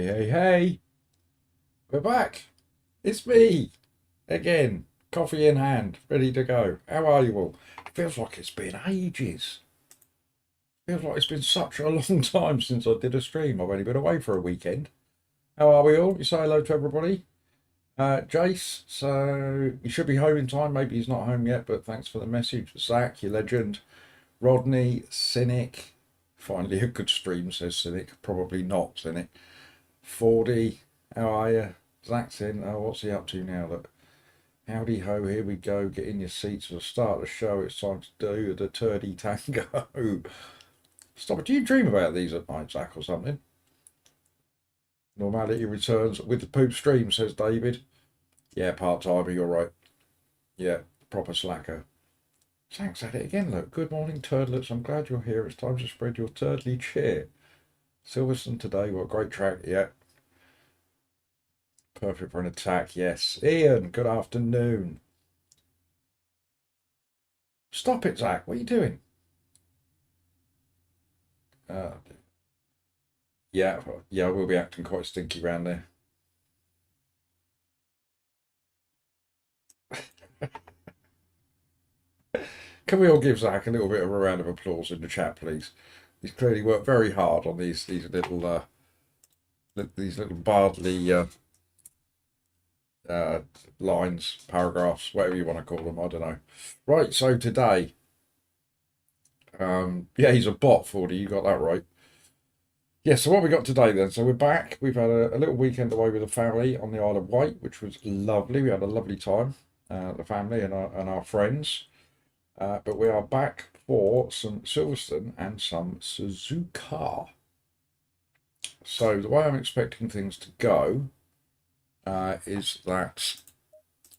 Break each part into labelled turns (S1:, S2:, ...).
S1: Hey, we're back. It's me again, coffee in hand, ready to go. How are you all? Feels like it's been ages. Feels like it's been such a long time since I did a stream. I've only been away for a weekend. How are we all? You say hello to everybody. Jace, so you should be home in time. Maybe he's not home yet, but thanks for the message. Zach, you legend. Rodney, Cynic. Finally a good stream, says Cynic. Probably not, Cynic. 40, how are you? Zach's in. Oh, what's he up to now? That howdy ho, here we go. Get in your seats for the start of the show. It's time to do the turdy tango. Stop it. Do you dream about these at night, Zach, or something? Normality returns with the poop stream, says David. Yeah, part-timer, you're right. Yeah, proper slacker. Zach's at it again, look. Good morning, turdlets. I'm glad you're here. It's time to spread your turdly cheer. Silverstone today, what a great track, yeah. Perfect for an attack, yes. Ian, good afternoon. Stop it, Zach. What are you doing? Yeah, we'll be acting quite stinky round there. Can we all give Zach a little bit of a round of applause in the chat, please? He's clearly worked very hard on these little bardly lines, paragraphs, whatever you want to call them. I don't know. Right. So today, yeah, he's a bot, 40. You got that right. Yeah. So what we got today then? So we're back. We've had a little weekend away with the family on the Isle of Wight, which was lovely. We had a lovely time, the family and our friends. But we are back for some Silverstone and some Suzuka. So the way I'm expecting things to go is that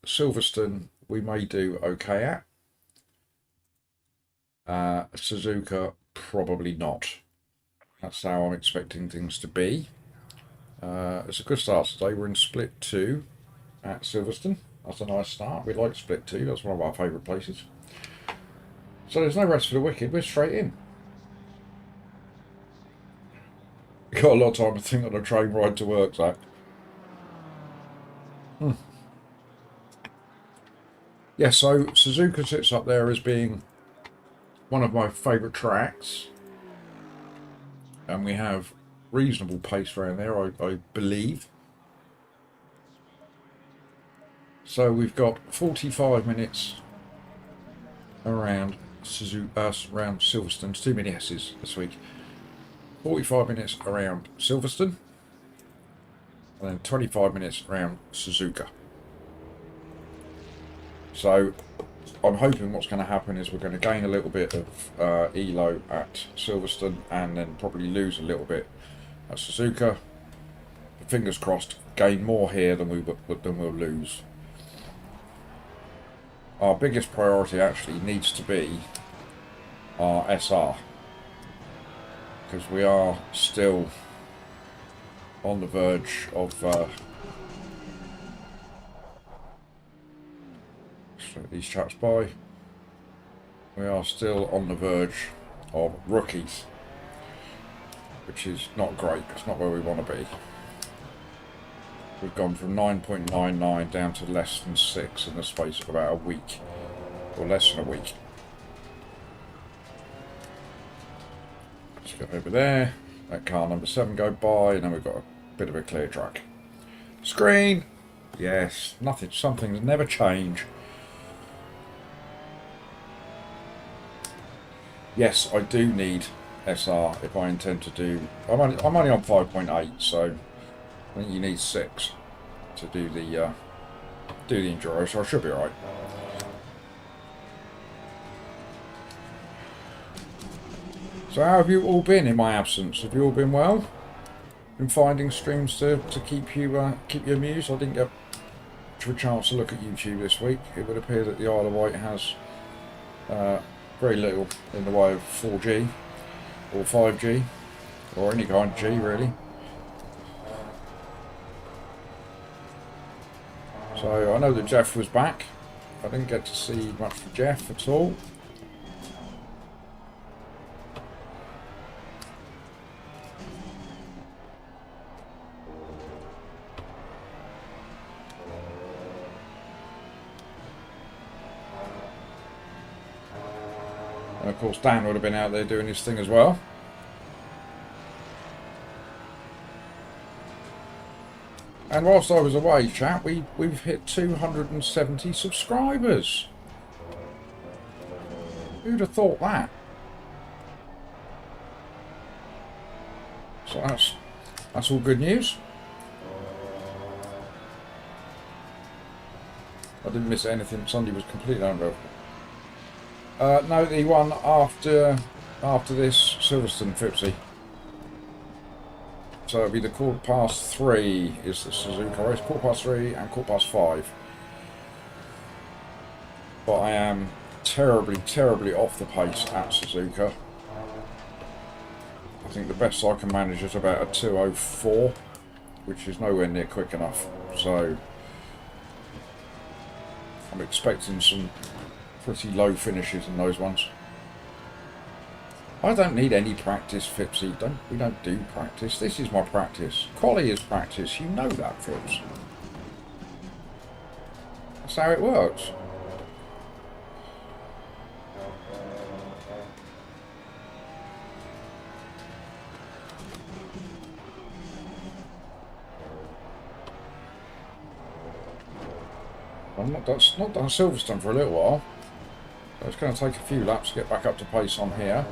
S1: Silverstone we may do okay at. Suzuka probably not. That's how I'm expecting things to be. It's a good start today. We're in split 2 at Silverstone. That's a nice start. We like split 2. That's one of our favourite places. So there's no rest for the wicked. We're straight in. Got a lot of time to think on a train ride to work, Zach. Yeah, so Suzuka sits up there as being one of my favourite tracks. And we have reasonable pace around there, I believe. So we've got 45 minutes around around Silverstone. Too many S's this week. 45 minutes around Silverstone. And then 25 minutes around Suzuka. So I'm hoping what's going to happen is we're going to gain a little bit of ELO at Silverstone and then probably lose a little bit at Suzuka. Fingers crossed, gain more here than we'll lose. Our biggest priority actually needs to be our SR, because we are still on the verge of these chaps by. We are still on the verge of rookies, which is not great. It's not where we want to be. We've gone from 9.99 down to less than 6 in the space of about a week, or less than a week. Let's go over there. Let car number 7 go by, and then we've got a bit of a clear track. Screen! Yes, nothing, some things never change. Yes, I do need SR if I intend to do... I'm only on 5.8, so I think you need 6 to do the enduro, so I should be alright. So how have you all been in my absence? Have you all been well? Been finding streams to keep you amused? I didn't get much of a chance to look at YouTube this week. It would appear that the Isle of Wight has very little in the way of 4G or 5G or any kind of G really. So I know that Jeff was back. I didn't get to see much of Jeff at all. And of course Dan would have been out there doing his thing as well. And whilst I was away, chat, we've hit 270 subscribers. Who'd have thought that? So that's all good news. I didn't miss anything. Sunday was completely unreal. No, the one after this Silverstone Fipsy. So it'll be the 3:15 is the Suzuka race, 3:15 and 5:15. But I am terribly off the pace at Suzuka. I think the best I can manage is about a 2:04, which is nowhere near quick enough. So I'm expecting some pretty low finishes in those ones. I don't need any practice, Fipsy. We don't do practice. This is my practice. Quali is practice. You know that, Fips. That's how it works. I'm not done Silverstone for a little while. So it's going to take a few laps to get back up to pace on here.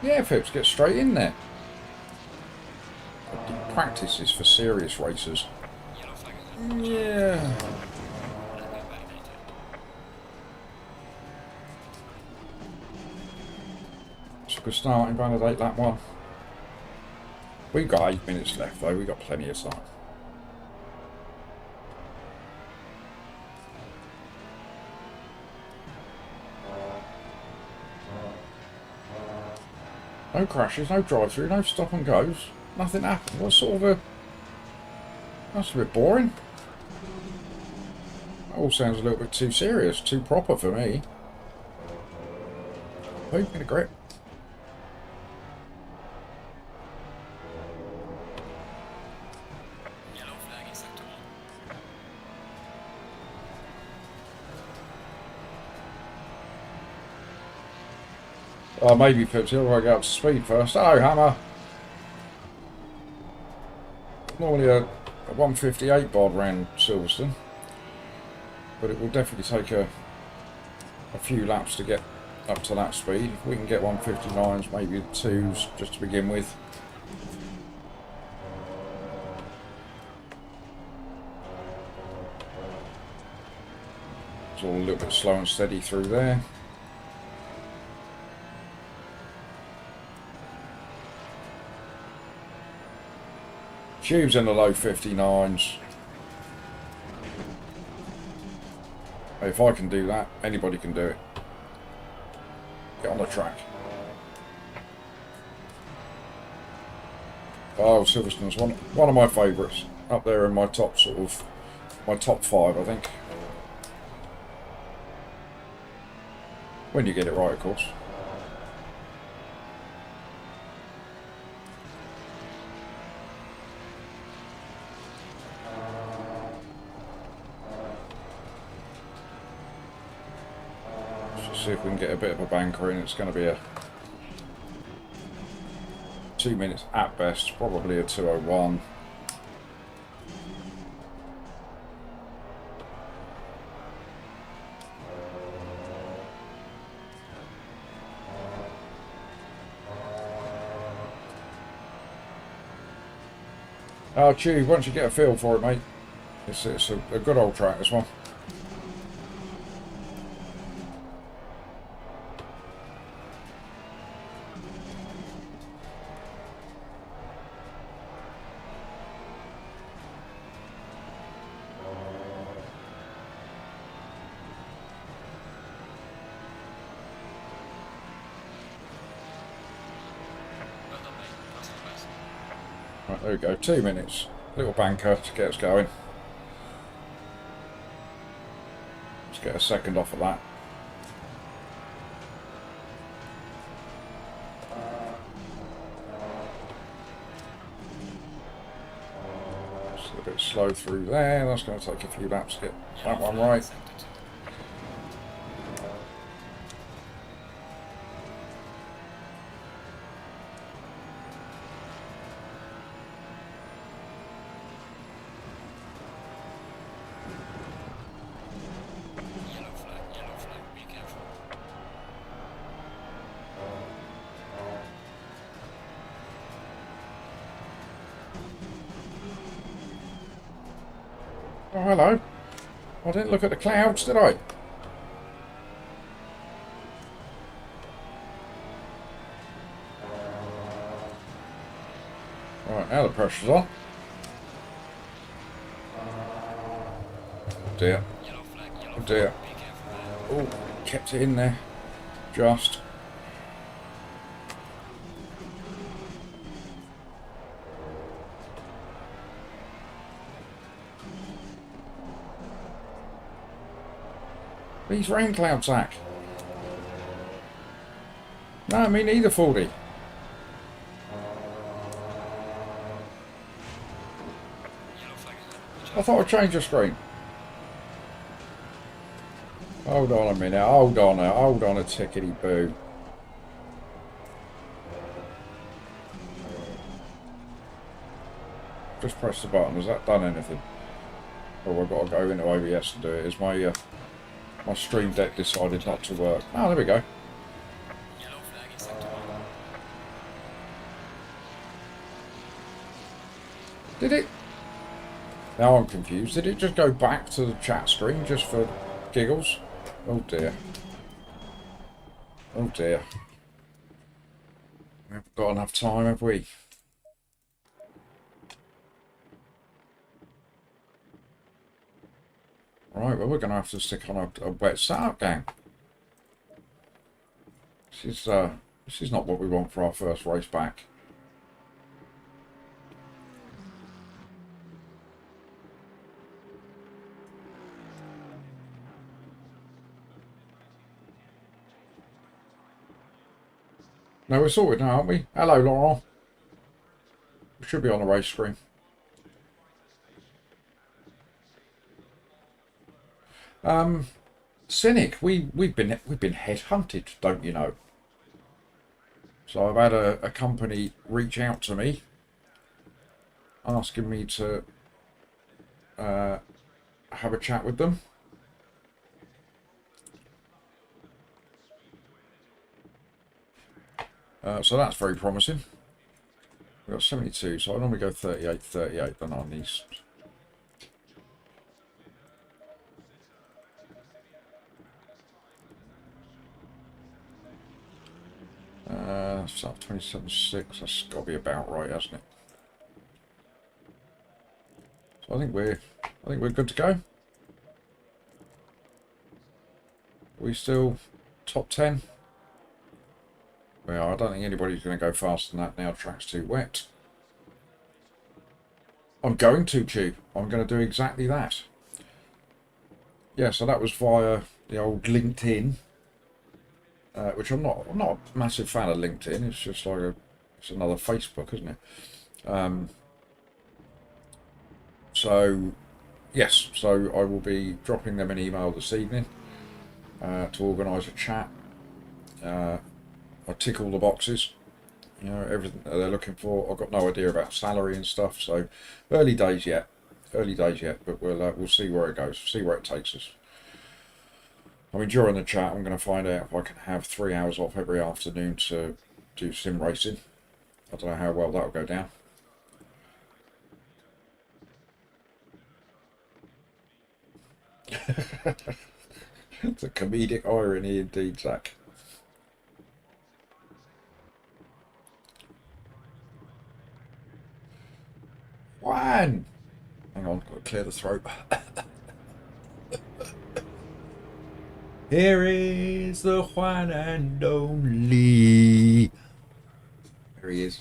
S1: Yeah, Phipps, get straight in there. Practice is for serious racers. Yeah. It's a good start in validate lap 1. We've got 8 minutes left though, we've got plenty of time. No crashes, no drive-through, no stop and goes. Nothing happened. What sort of a... That's a bit boring. That all sounds a little bit too serious, too proper for me. Oh, get a grip. Oh, maybe Pips, he'll get up to speed first. Oh, Hammer. Normally a 158 bod round Silverstone, but it will definitely take a few laps to get up to that speed. If we can get 159s, maybe 2s just to begin with. It's all a little bit slow and steady through there. Tubes in the low 59s. If I can do that, anybody can do it. Get on the track. Oh, Silverstone's one of my favourites. Up there in my top my top 5, I think. When you get it right, of course. See if we can get a bit of a banker in. It's going to be a 2 minutes at best, probably a 2:01. Oh, Tube, once you get a feel for it, mate, it's a good old track, this one. Right, there we go, 2 minutes. Little banker to get us going. Let's get a second off of that. Just a bit slow through there. That's going to take a few laps to get that one right. Oh, hello. I didn't look at the clouds, did I? Right, now the pressure's on. Oh dear. Oh dear. Oh, kept it in there. Just. These rain clouds, Zach. No, me neither, 40. I thought I'd change the screen. Hold on a minute. Hold on a tickety boo. Just press the button. Has that done anything? Oh, I've got to go into OBS and do it. Is my Stream Deck decided not to work? Oh, there we go. Did it? Now I'm confused. Did it just go back to the chat screen just for giggles? Oh dear. Oh dear. We haven't got enough time, have we? Right, well, we're going to have to stick on a wet setup, gang. This is not what we want for our first race back. No, we're sorted now, aren't we? Hello, Laurent. We should be on the race screen. Cynic, we've been headhunted, don't you know? So I've had a company reach out to me, asking me to have a chat with them. So that's very promising. We've got 72, so I normally go 38 then on these. So 27.6, that's got to be about right, hasn't it? So I think we're good to go. Are we still top 10? Well, I don't think anybody's going to go faster than that now. Track's too wet. I'm going to, Chew. I'm going to do exactly that. Yeah, so that was via the old LinkedIn, which I'm not a massive fan of LinkedIn. It's just like it's another Facebook, isn't it? So yes, so I will be dropping them an email this evening to organise a chat. I tick all the boxes, you know, everything that they're looking for. I've got no idea about salary and stuff, so early days yet, but we'll see where it goes, see where it takes us. I mean, during the chat, I'm going to find out if I can have 3 hours off every afternoon to do sim racing. I don't know how well that'll go down. It's a comedic irony indeed, Zach. Juan! Hang on, got to clear the throat. Here is the Juan and only. There he is.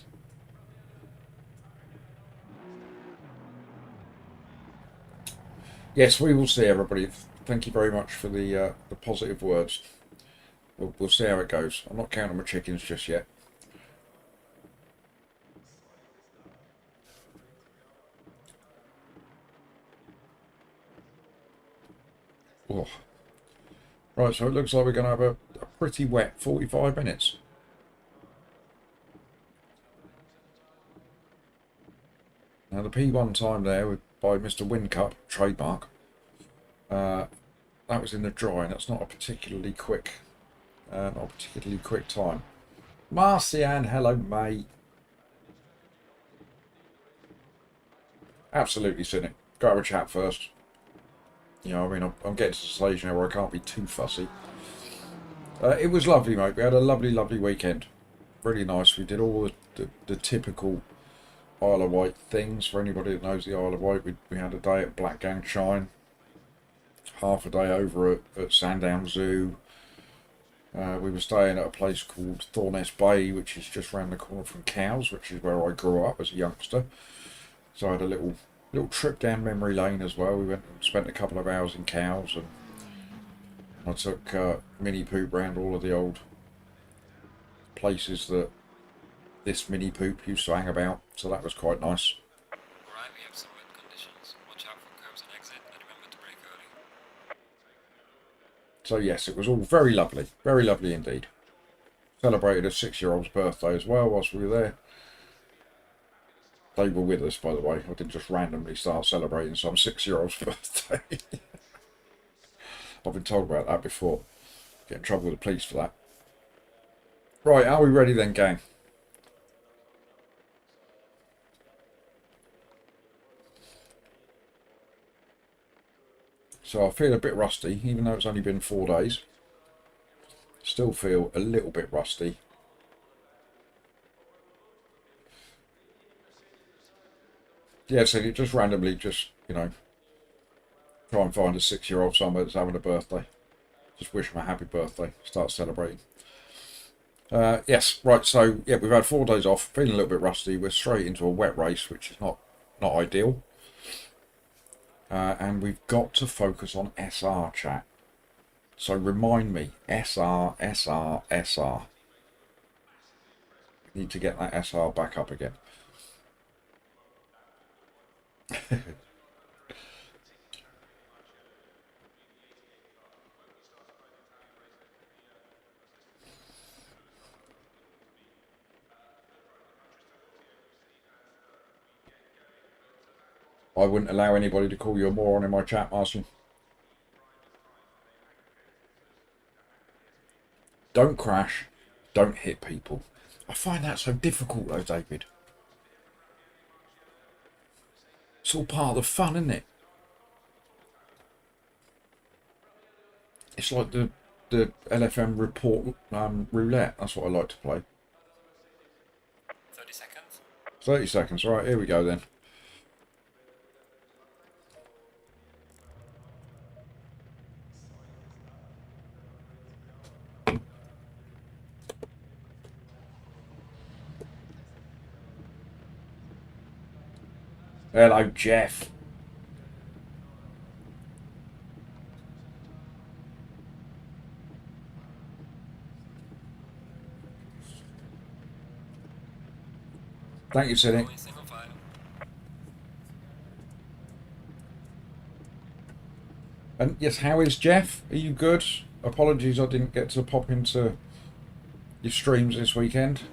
S1: Yes, we will see, everybody. Thank you very much for the positive words. We'll see how it goes. I'm not counting my chickens just yet. Oh. Right, so it looks like we're going to have a pretty wet 45 minutes. Now the P1 time there by Mr. Wincup, trademark, that was in the dry, and that's not a particularly quick time. Marcian, hello mate. Absolutely cynic. Go have a chat first. You know, I mean, I'm getting to the stage now where I can't be too fussy. It was lovely, mate. We had a lovely, lovely weekend. Really nice. We did all the typical Isle of Wight things. For anybody that knows the Isle of Wight, we had a day at Blackgang Shine, half a day over at Sandown Zoo. We were staying at a place called Thorness Bay, which is just round the corner from Cowes, which is where I grew up as a youngster. So I had a little trip down memory lane as well. We went and spent a couple of hours in Cowes, and I took Mini Poop round all of the old places that this Mini Poop used to hang about. So that was quite nice.
S2: Alright, we have some wet conditions. Watch out for curbs and exit, and remember to brake early.
S1: So yes, it was all very lovely indeed. Celebrated a 6-year-old's birthday as well whilst we were there. They were with us, by the way. I didn't just randomly start celebrating some 6-year-old's birthday. I've been told about that before. Get in trouble with the police for that. Right, are we ready then, gang? So I feel a bit rusty, even though it's only been 4 days. Still feel a little bit rusty. Yeah, so you just randomly you know, try and find a 6-year-old somewhere that's having a birthday. Just wish them a happy birthday. Start celebrating. Yes, right, so yeah, we've had 4 days off, feeling a little bit rusty. We're straight into a wet race, which is not ideal. And we've got to focus on SR, chat. So remind me, SR, SR, SR. Need to get that SR back up again. I wouldn't allow anybody to call you a moron in my chat, Martin. Don't crash. Don't hit people. I find that so difficult though, David. It's all part of the fun, isn't it? It's like the LFM report roulette. That's what I like to play.
S2: 30 seconds.
S1: 30 seconds. Right, here we go then. Hello, Jeff. Thank you, Cynic.
S2: Only single file.
S1: And yes, how is Jeff? Are you good? Apologies, I didn't get to pop into your streams this weekend.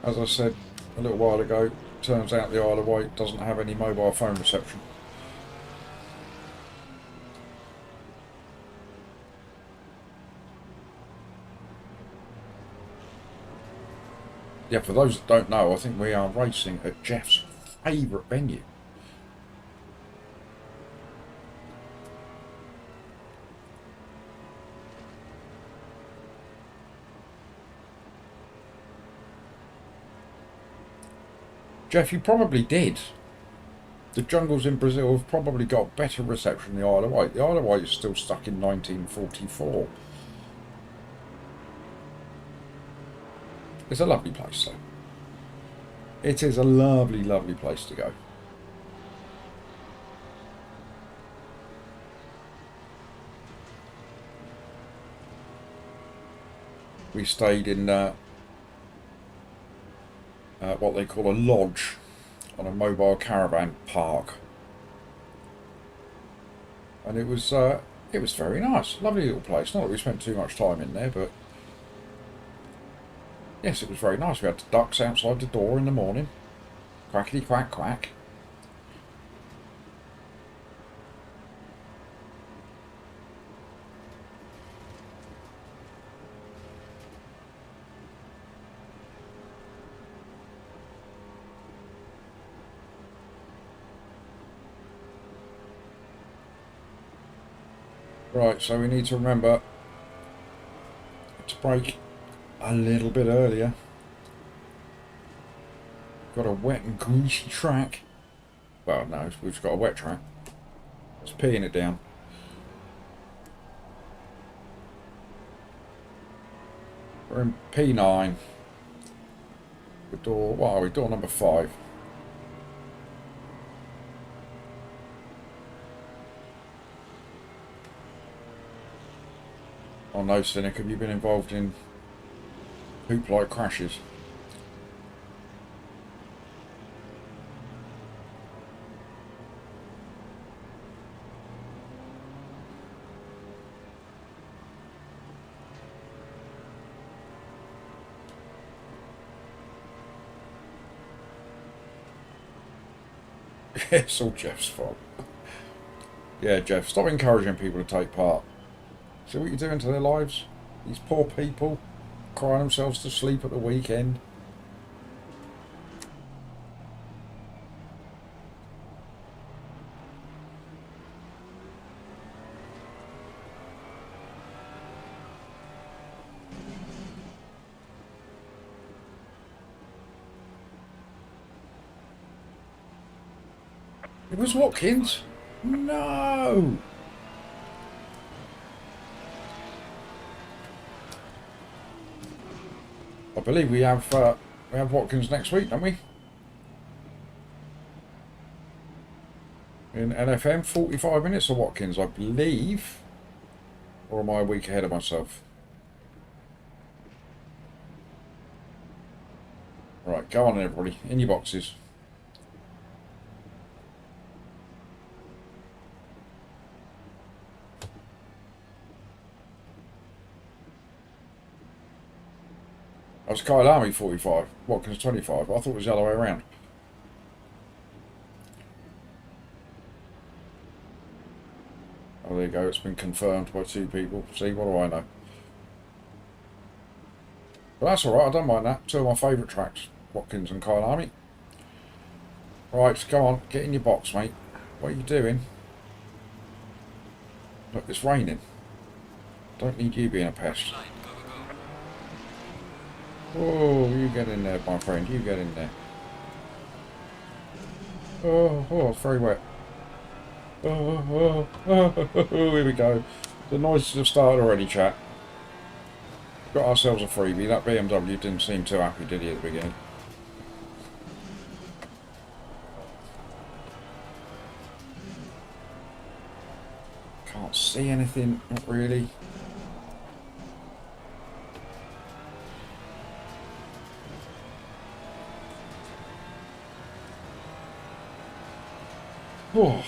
S1: As I said a little while ago, turns out the Isle of Wight doesn't have any mobile phone reception. Yeah, for those that don't know, I think we are racing at Jeff's favourite venue. Jeff, you probably did. The jungles in Brazil have probably got better reception than the Isle of Wight. The Isle of Wight is still stuck in 1944. It's a lovely place, though. It is a lovely, lovely place to go. We stayed in what they call a lodge on a mobile caravan park, and it was very nice, lovely little place. Not that we spent too much time in there, but yes, it was very nice. We had the ducks outside the door in the morning, quackity quack quack. Right, so we need to remember to brake a little bit earlier. Got a wet and greasy track. Well, no, we've got a wet track. It's peeing it down. We're in P9. Door, what are we? Door number 5. Oh no, Cynic, have you been involved in hoop-like crashes? It's all Jeff's fault. Yeah, Jeff, stop encouraging people to take part. See what you're doing to their lives? These poor people crying themselves to sleep at the weekend. It was Watkins? No! I believe we have Watkins next week, don't we? In LFM, 45 minutes of Watkins, I believe. Or am I a week ahead of myself? Right, go on everybody, in your boxes. I was Kyle Army 45, Watkins 25. I thought it was the other way around. Oh, there you go. It's been confirmed by 2 people. See, what do I know? But that's alright. I don't mind that. 2 of my favourite tracks. Watkins and Kyle Army. Right, go on. Get in your box, mate. What are you doing? Look, it's raining. Don't need you being a pest. Oh, you get in there, my friend. You get in there. Oh, it's very wet. Here we go. The noises have started already, chat. Got ourselves a freebie. That BMW didn't seem too happy, did he, at the beginning? Can't see anything, not really. Oh.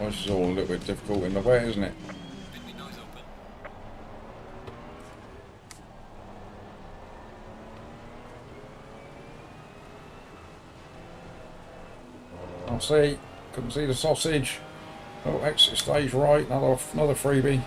S1: This is all a little bit difficult in the wet, isn't it? Can't see. Couldn't see the sausage. Oh, exit stage right. Another freebie.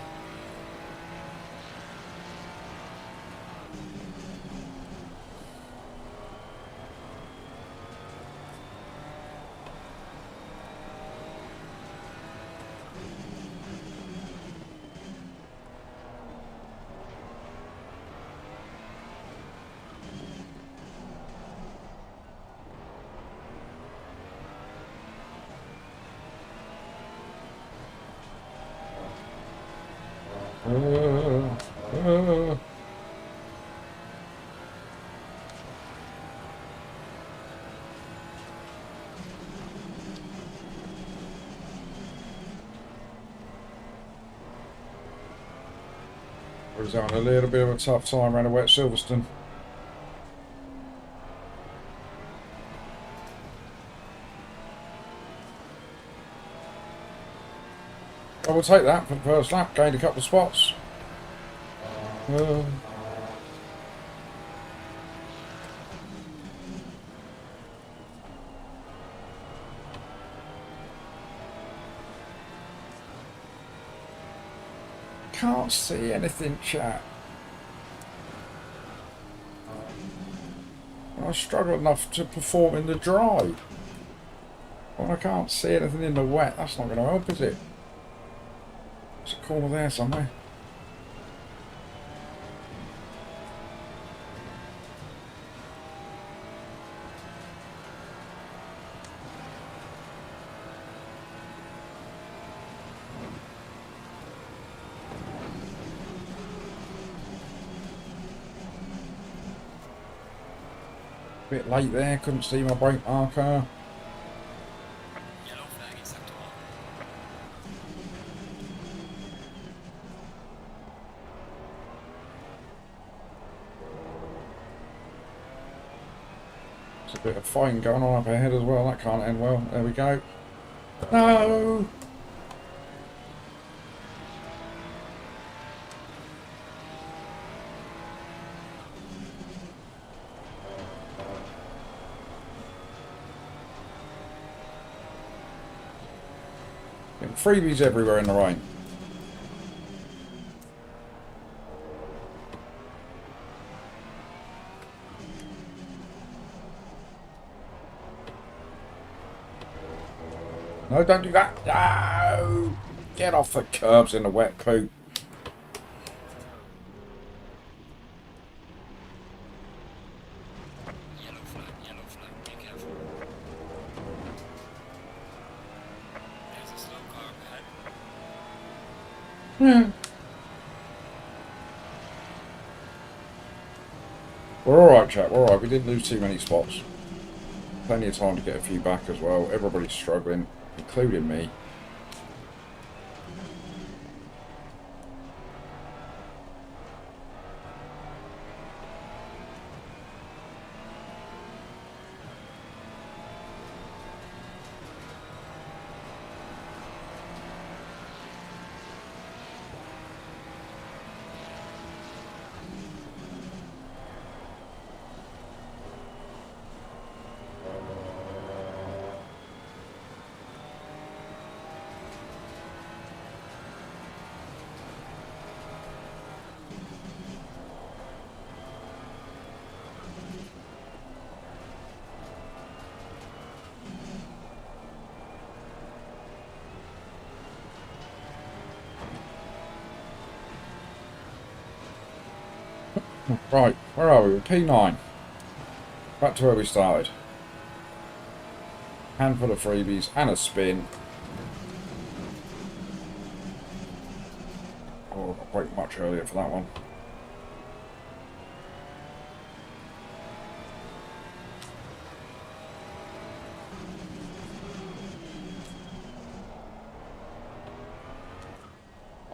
S1: I was having a little bit of a tough time around a wet Silverstone. I will take that for the first lap, gained a couple of spots. can't see anything, chat. I struggle enough to perform in the dry. When I can't see anything in the wet, that's not going to help, is it? There's a corner there somewhere. Bit late there, couldn't see my brake marker.
S2: Yellow flag in sector 1.
S1: There's a bit of fighting going on up ahead as well. That can't end well. There we go. No! Freebies everywhere in the rain. No, don't do that. No! Get off the curbs in the wet poop.
S2: Yellow flag, be careful. There's a slow car up ahead.
S1: We're alright, chap. We're alright. We didn't lose too many spots. Plenty of time to get a few back as well. Everybody's struggling, including me. Right, where are we? We're P9. Back to where we started. Handful of freebies and a spin. Oh, I got brake much earlier for that one.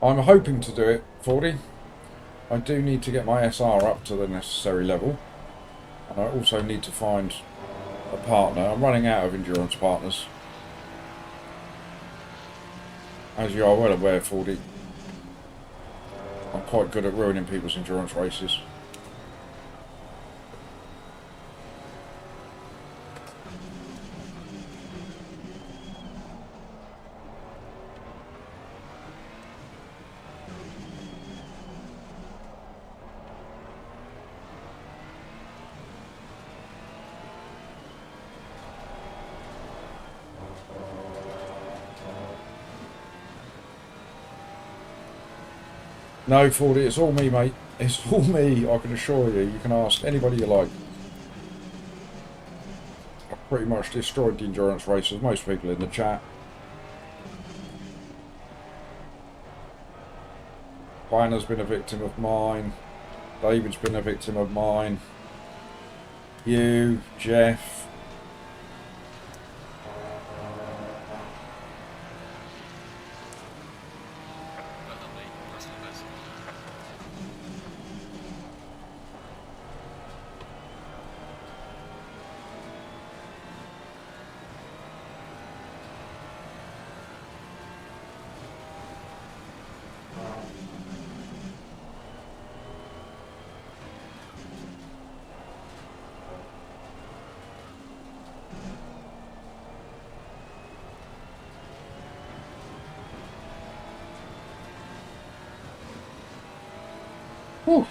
S1: I'm hoping to do it, 40. I do need to get my SR up to the necessary level. And I also need to find a partner. I'm running out of endurance partners. As you are well aware, 40. I'm quite good at ruining people's endurance races. No, 40, it's all me, mate. It's all me, I can assure you. You can ask anybody you like. I've pretty much destroyed the endurance races, most people in the chat. Banner's been a victim of mine. David's been a victim of mine. You, Jeff. Whew.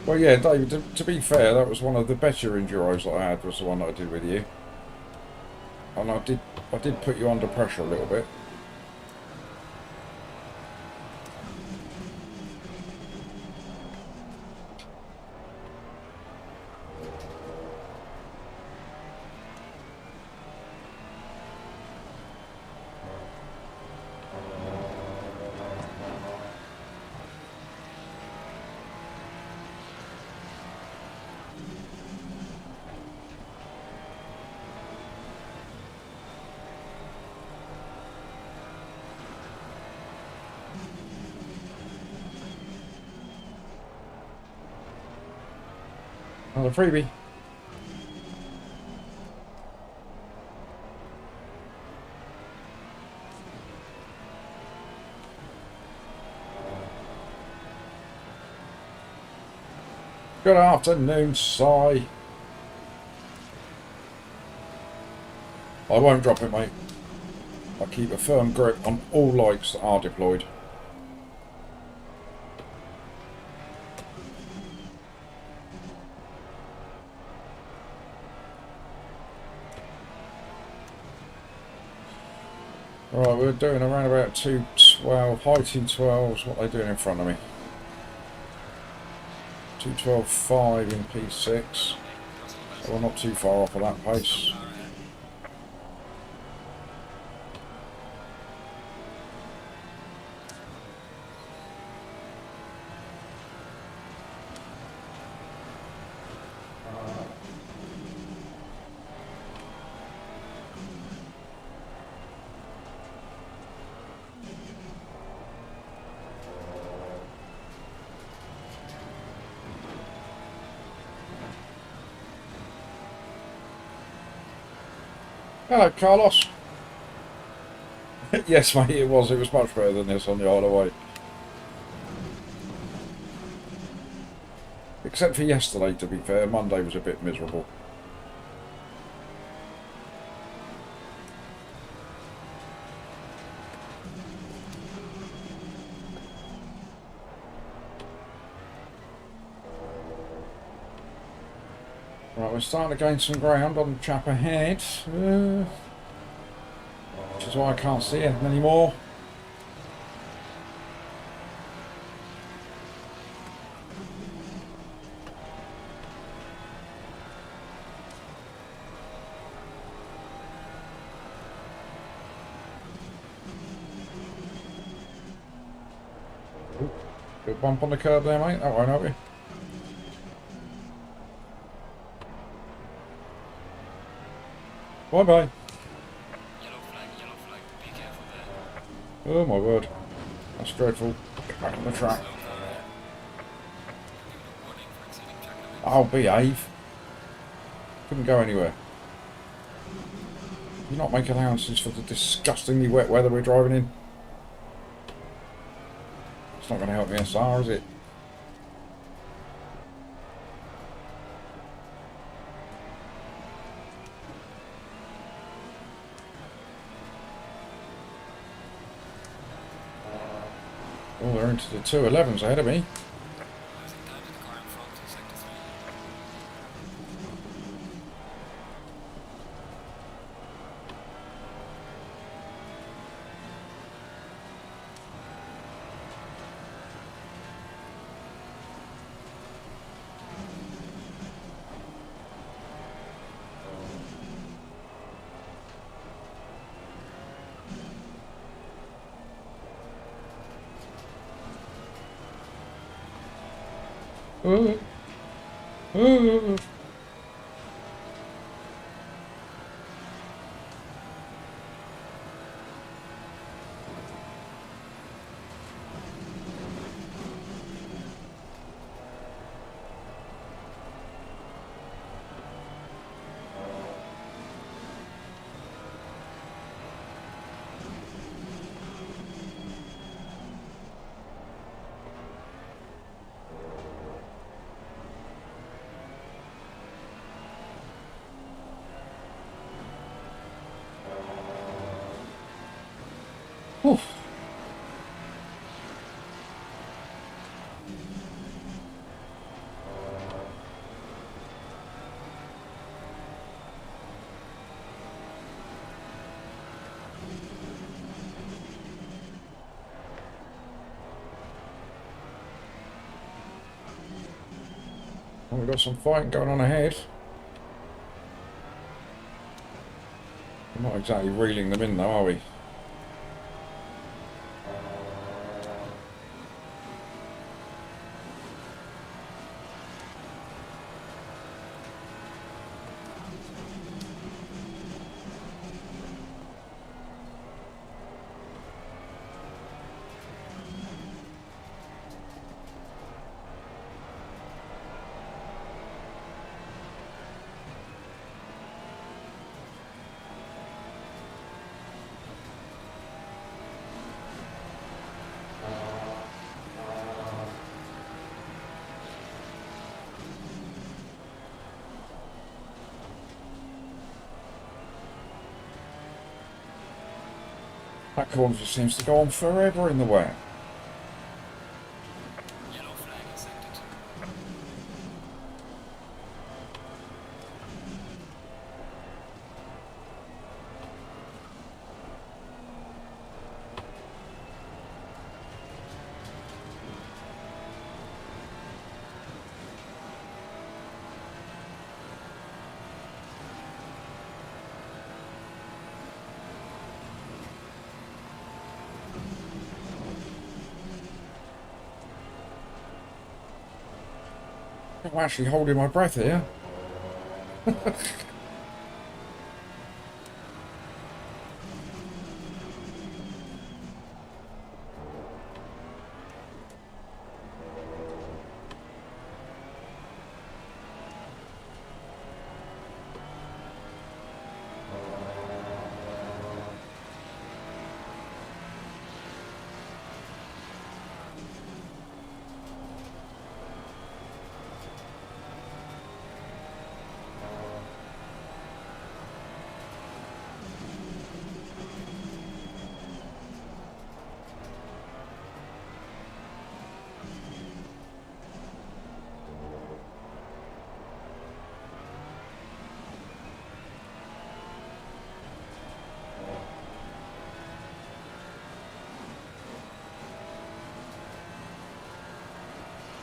S1: Well, yeah, David, to be fair, that was one of the better enduros that I had, was the one that I did with you. And I did put you under pressure a little bit. Another freebie. Good afternoon, Si. I won't drop it, mate. I keep a firm grip on all lights that are deployed. Right, we're doing around about 212, high 212s. What are they doing in front of me? 212.5 in P6. So we're not too far off of that pace. Hello, Carlos. Yes, mate, it was. It was much better than this on the Isle of Wight. Except for yesterday, to be fair. Monday was a bit miserable. Right, we're starting to gain some ground on the chap ahead. Which is why I can't see him anymore. Good bump on the curb there, mate. That won't help you. Bye bye.
S2: Yellow flag, be careful there.
S1: Oh my word. That's dreadful. Get back on the track.
S2: Slow down there. Warning for exceeding track limits.
S1: I'll behave. Couldn't go anywhere. Do not make allowances for the disgustingly wet weather we're driving in. It's not going to help me SR, is it? Oh, they're into the 211s ahead of me.
S2: Losing time to the car in front in sector 3.
S1: Oh. Oh. Well, we've got some fighting going on ahead. We're not exactly reeling them in though, are we? That corner just seems to go on forever in the wet.
S2: Yellow flag in sector 2.
S1: I'm actually holding my breath here.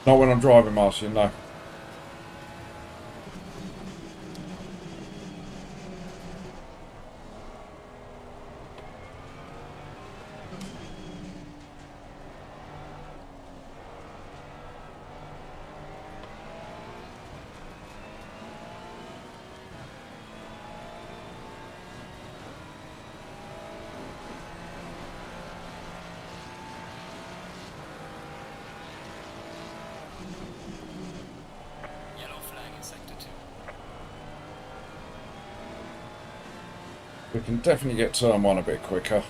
S1: Not when I'm driving, Marcian, no.
S2: Yellow flag in sector 2.
S1: We can definitely get turn one a bit quicker.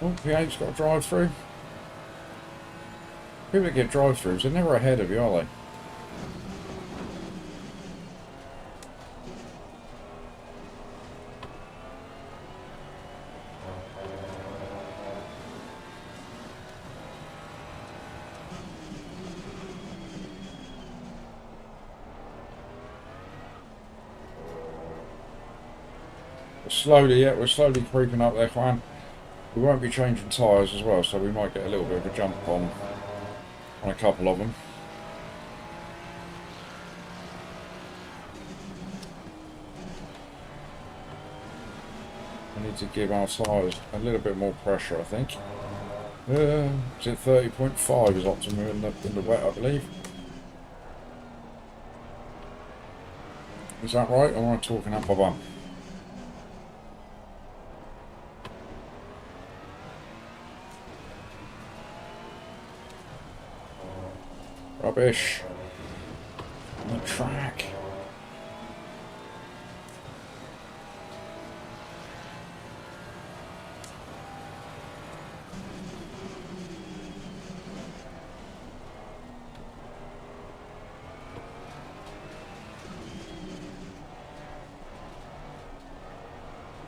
S1: Oh, P8's got a drive through. People that get drive throughs, they're never ahead of you, are they? Slowly, yeah, we're slowly creeping up there, Juan. We won't be changing tyres as well, so we might get a little bit of a jump on a couple of them. We need to give our tyres a little bit more pressure, I think. Is it 30.5 is optimum in the wet, I believe. Is that right, or am I talking up my bum? Rubbish. On the track.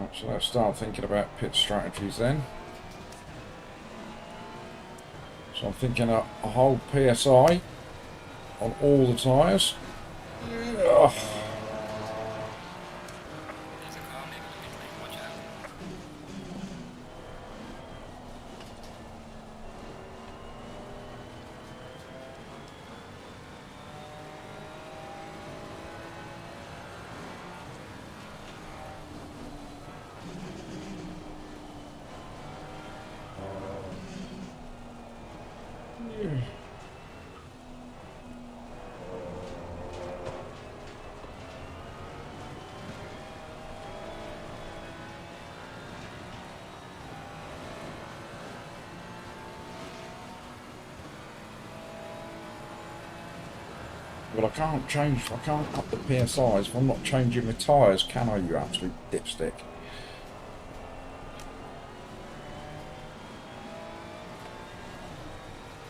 S1: Right, so let's start thinking about pit strategies then. So I'm thinking a whole PSI on all the tyres. Ugh.
S2: There's a car leaving the pit lane, watch out.
S1: Well, I can't up the PSIs if I'm not changing my tyres, can I, you absolute dipstick?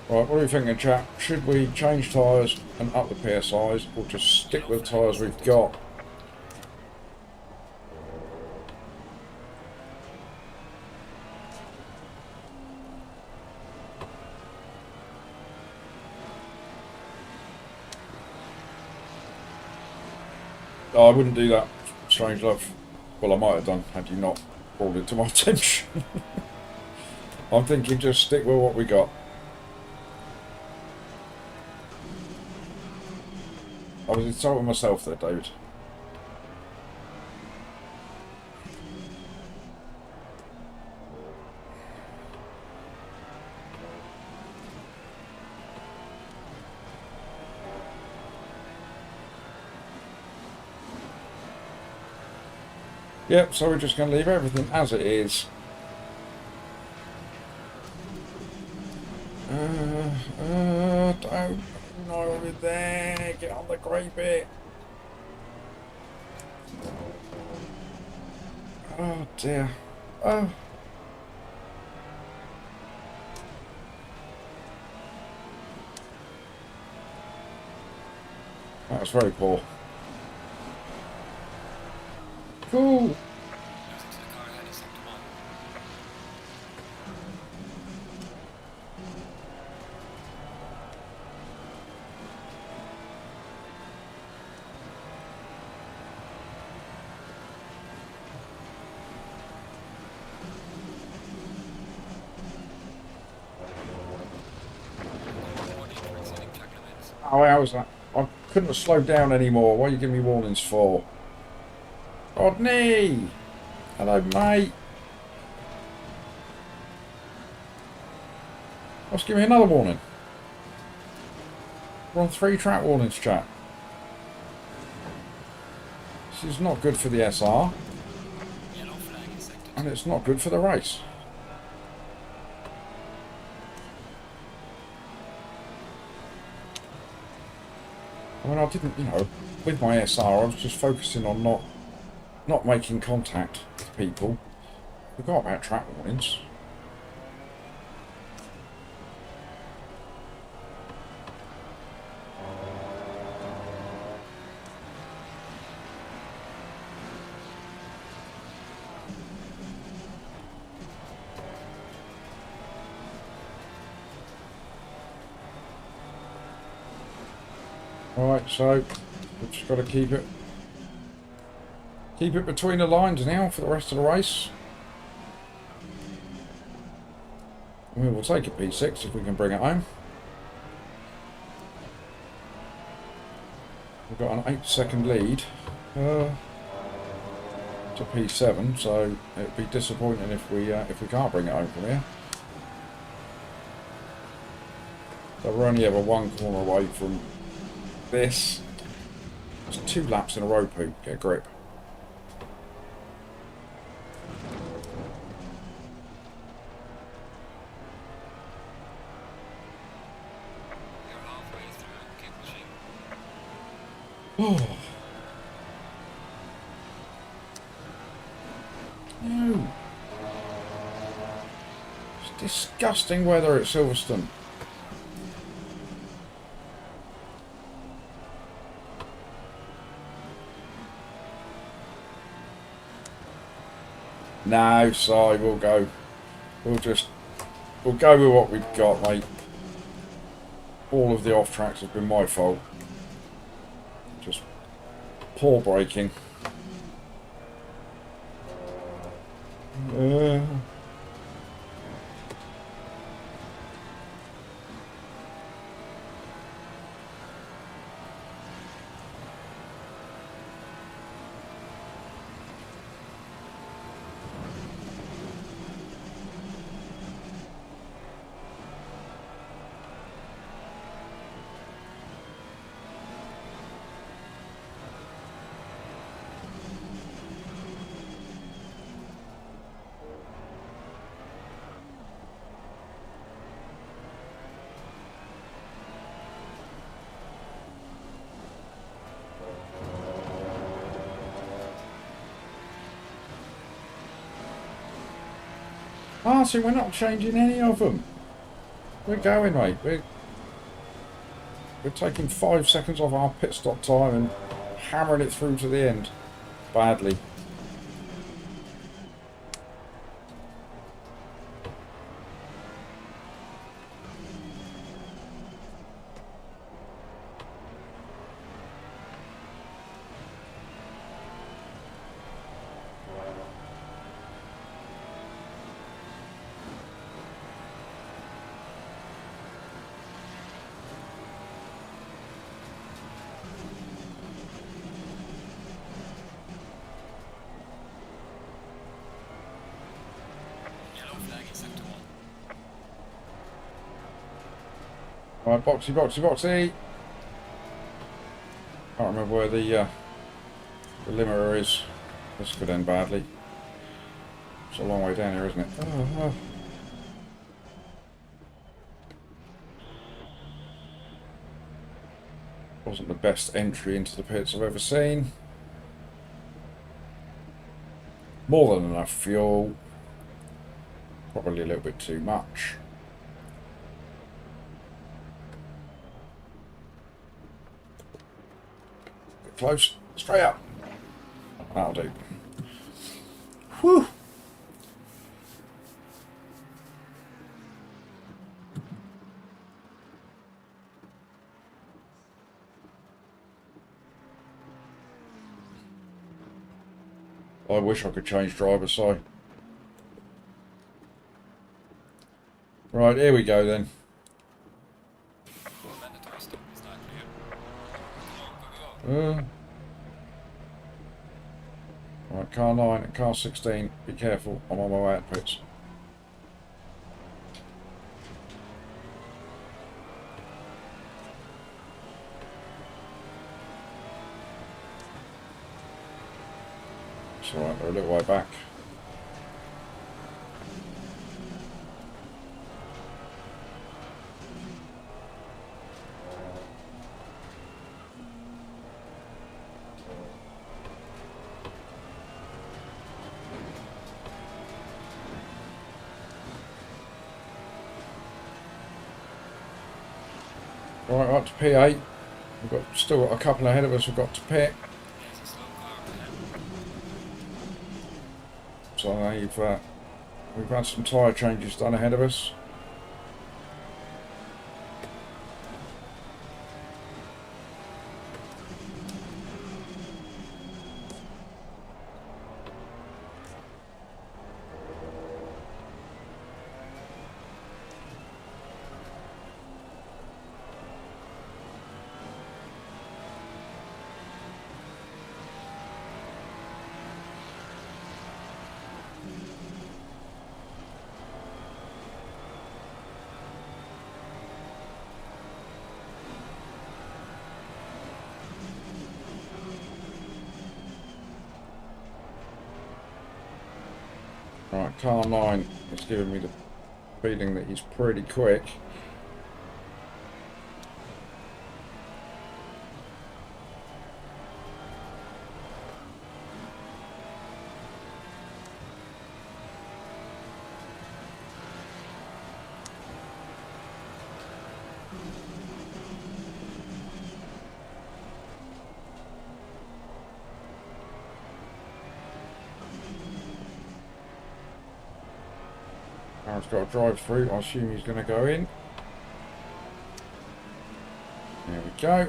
S1: Right, what are we thinking, chap? Should we change tyres and up the PSIs, or just stick with the tyres we've got? Oh, I wouldn't do that, strange love. Well, I might have done had you not brought it to my attention. I'm thinking just stick with what we got. I was insulting myself there, David. Yep, so we're just going to leave everything as it is. Don't know over there. Get on the grey bit. Oh dear. Oh. That was very poor. Cool.
S2: Losing to the car ahead is sector 1. Warning for exceeding track limits.
S1: Oh, how was that? I couldn't have slowed down anymore. What are you giving me warnings for? Rodney! Hello, mate. Let's give me another warning. We're on 3 track warnings, chat. This is not good for the SR,
S2: Yellow flag in sector 2.
S1: and it's not good for the race. I mean, I didn't, with my SR, I was just focusing on not making contact with people. Forgot about track warnings. Right, so we've just got to keep it between the lines now for the rest of the race. We will take a P6 if we can bring it home. We've got an 8-second lead to P7, so it'd be disappointing if we can't bring it home from here. So we're only ever 1 corner away from this. It's 2 laps in a row, Pooh. Get a grip.
S2: You're halfway through, keep pushing.
S1: Oh. No. It's disgusting weather at Silverstone. No, sorry, we'll go. We'll go with what we've got, mate. all of the off tracks have been my fault. Just poor braking. Ah, see, we're not changing any of them. We're going, mate. We're taking 5 seconds off our pit stop time and hammering it through to the end. Badly.
S2: Yellow flag in sector 1.
S1: Right, boxy, boxy, boxy. Can't remember where the limiter is. This could end badly. It's a long way down here, isn't it? Oh. Wasn't the best entry into the pits I've ever seen. More than enough fuel. Probably a little bit too much. Get close. Straight up. That'll do. Whew. I wish I could change driver's side. Right, here we go then.
S2: Mandatory stop is that clear? Come on, go.
S1: Right, car 9 and car 16. Be careful, I'm on my way out pits. It's alright, they're a little way back. Right, up to P8. We've got still got a couple ahead of us. We've got to pit.
S2: There's a slow car ahead.
S1: So we've had some tyre changes done ahead of us. Right, car 9 is giving me the feeling that he's pretty quick. Car's got to drive through. I assume he's going to go in. go.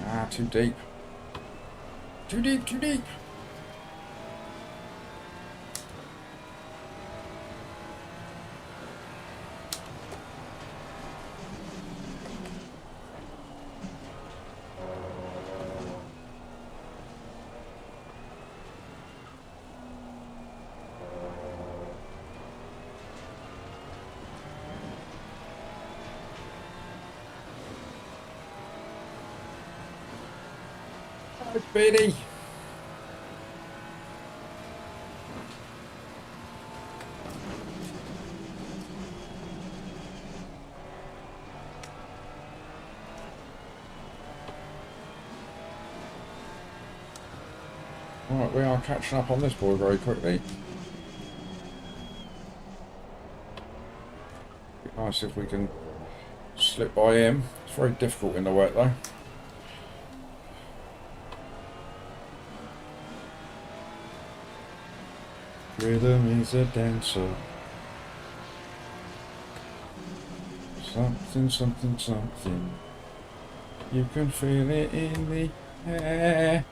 S1: Ah, too deep. Too deep, too deep. Oh, Biddy. Right, we are catching up on this boy very quickly. Be nice if we can slip by him. It's very difficult in the wet though. Rhythm is a dancer. Something, something, something. You can feel it in the air.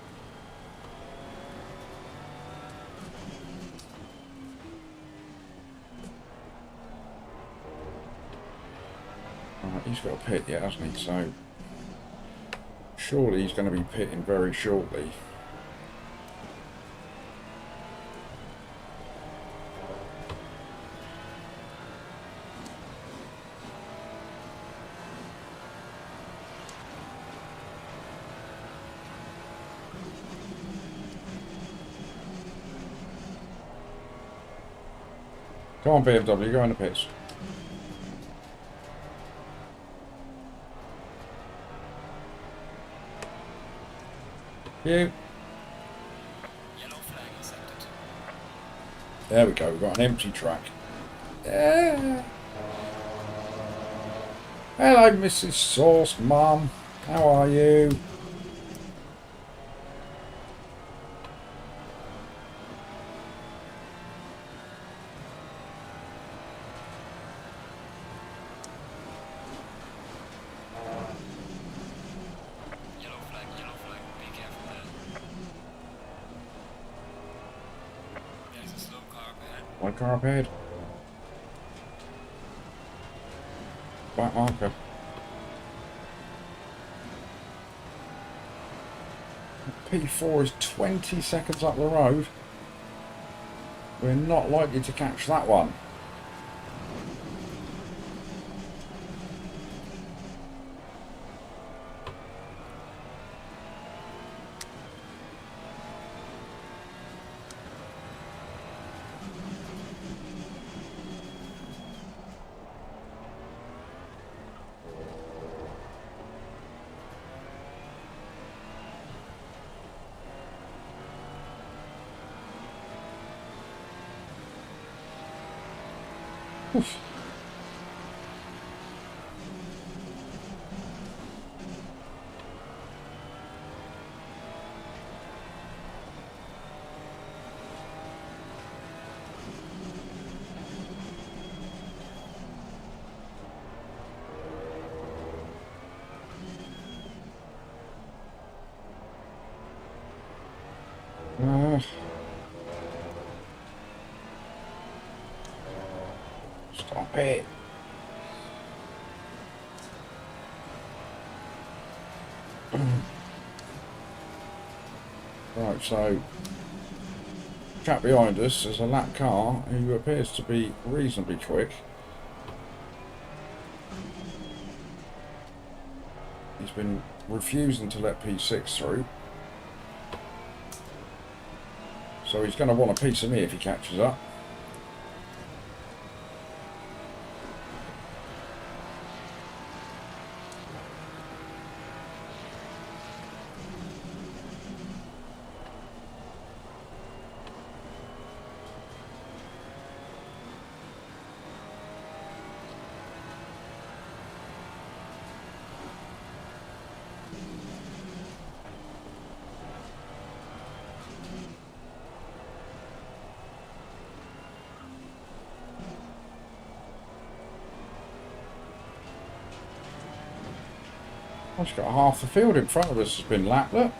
S1: Right, he's got a pit yet, hasn't he? So surely he's going to be pitting very shortly. Come on, BMW, go in the pits. You.
S2: Yellow flag accepted.
S1: There we go, we've got an empty track. Yeah. Hello, Mrs. Sauce Mum. How are you?
S2: Yellow flag, be careful there. There's a slow car up ahead.
S1: One car up ahead. Black marker. P4 is 20 seconds up the road. We're not likely to catch that one. Oof. Stop it. Right, so chap behind us is a lap car who appears to be reasonably quick. He's been refusing to let P6 through. So he's going to want a piece of me if he catches up. I've got half the field in front of us has been lapped. Look.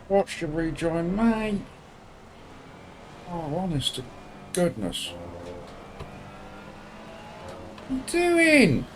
S1: Watch you rejoin, mate. Oh, honest to goodness. What are you doing?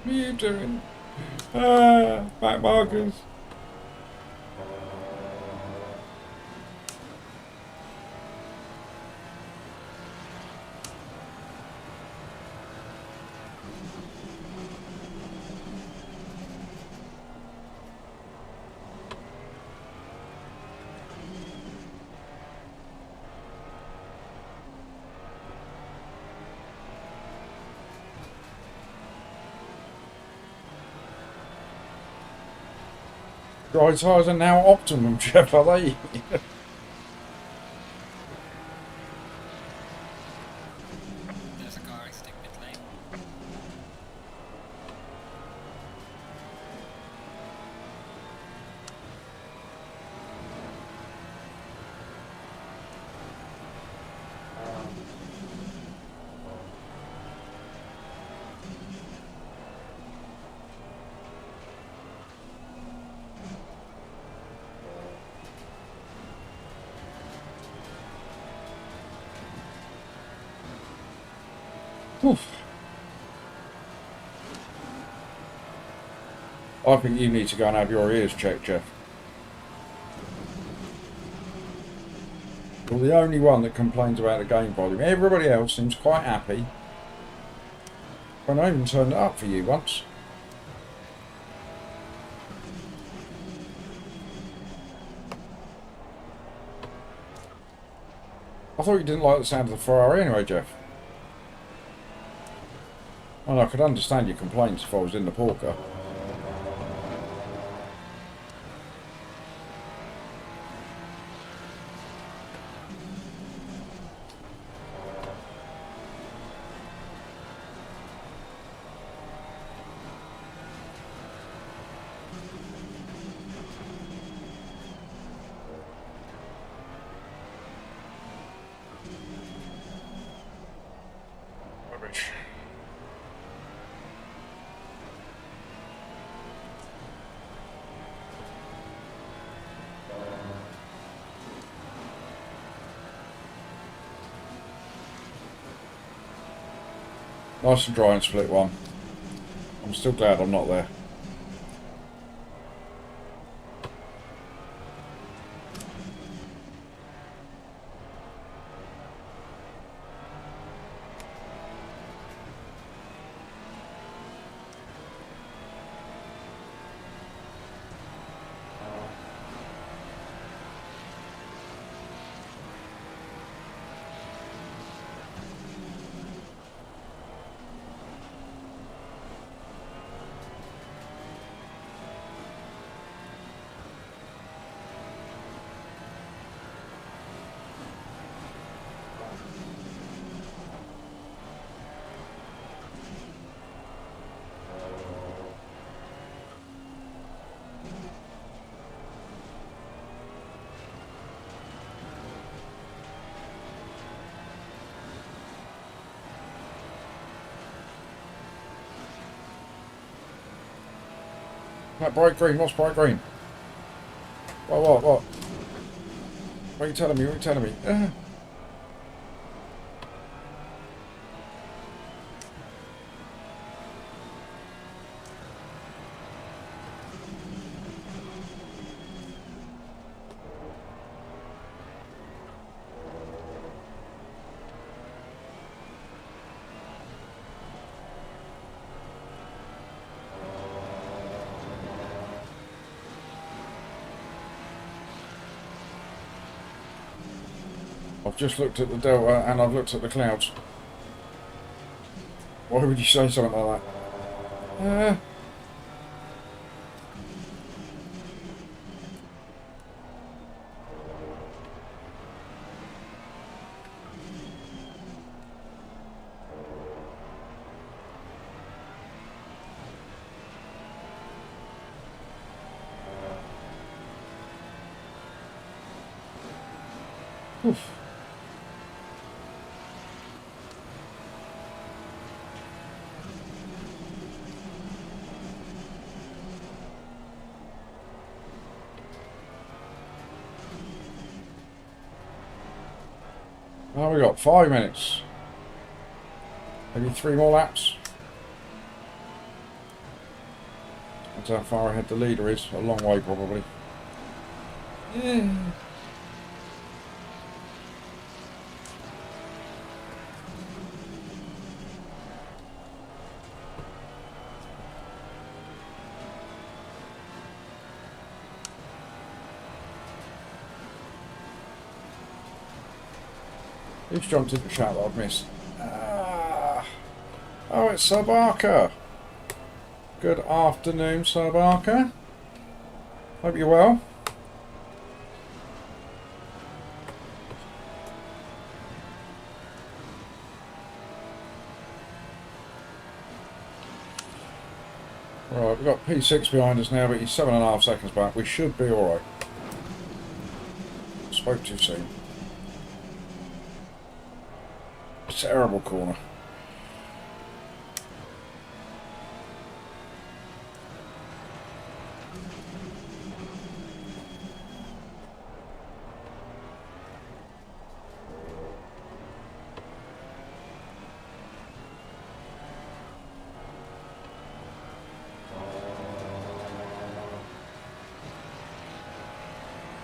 S1: What are you doing? Back markers. Dry tyres are now optimum, Jeff, are they?
S2: There's a car exiting pit lane.
S1: Oof. I think you need to go and have your ears checked, Jeff. You're the only one that complains about the game volume. Everybody else seems quite happy. I even turned it up for you once. I thought you didn't like the sound of the Ferrari anyway, Jeff. Well, I could understand your complaints if I was in the Porker. Rubbish. Nice and dry and split one. I'm still glad I'm not there. That bright green, what's bright green? What? What are you telling me? What are you telling me? I've just looked at the delta and I've looked at the clouds. Why would you say something like that? Oof. Now we got 5 minutes. Maybe 3 more laps. That's how far ahead the leader is. A long way probably. Yeah. Who's jumped into the shot that I've missed? Oh, it's Suzuka. Good afternoon, Suzuka. Hope you're well. Right, we've got P6 behind us now, but he's 7.5 seconds back. We should be alright. Spoke too soon. Terrible corner.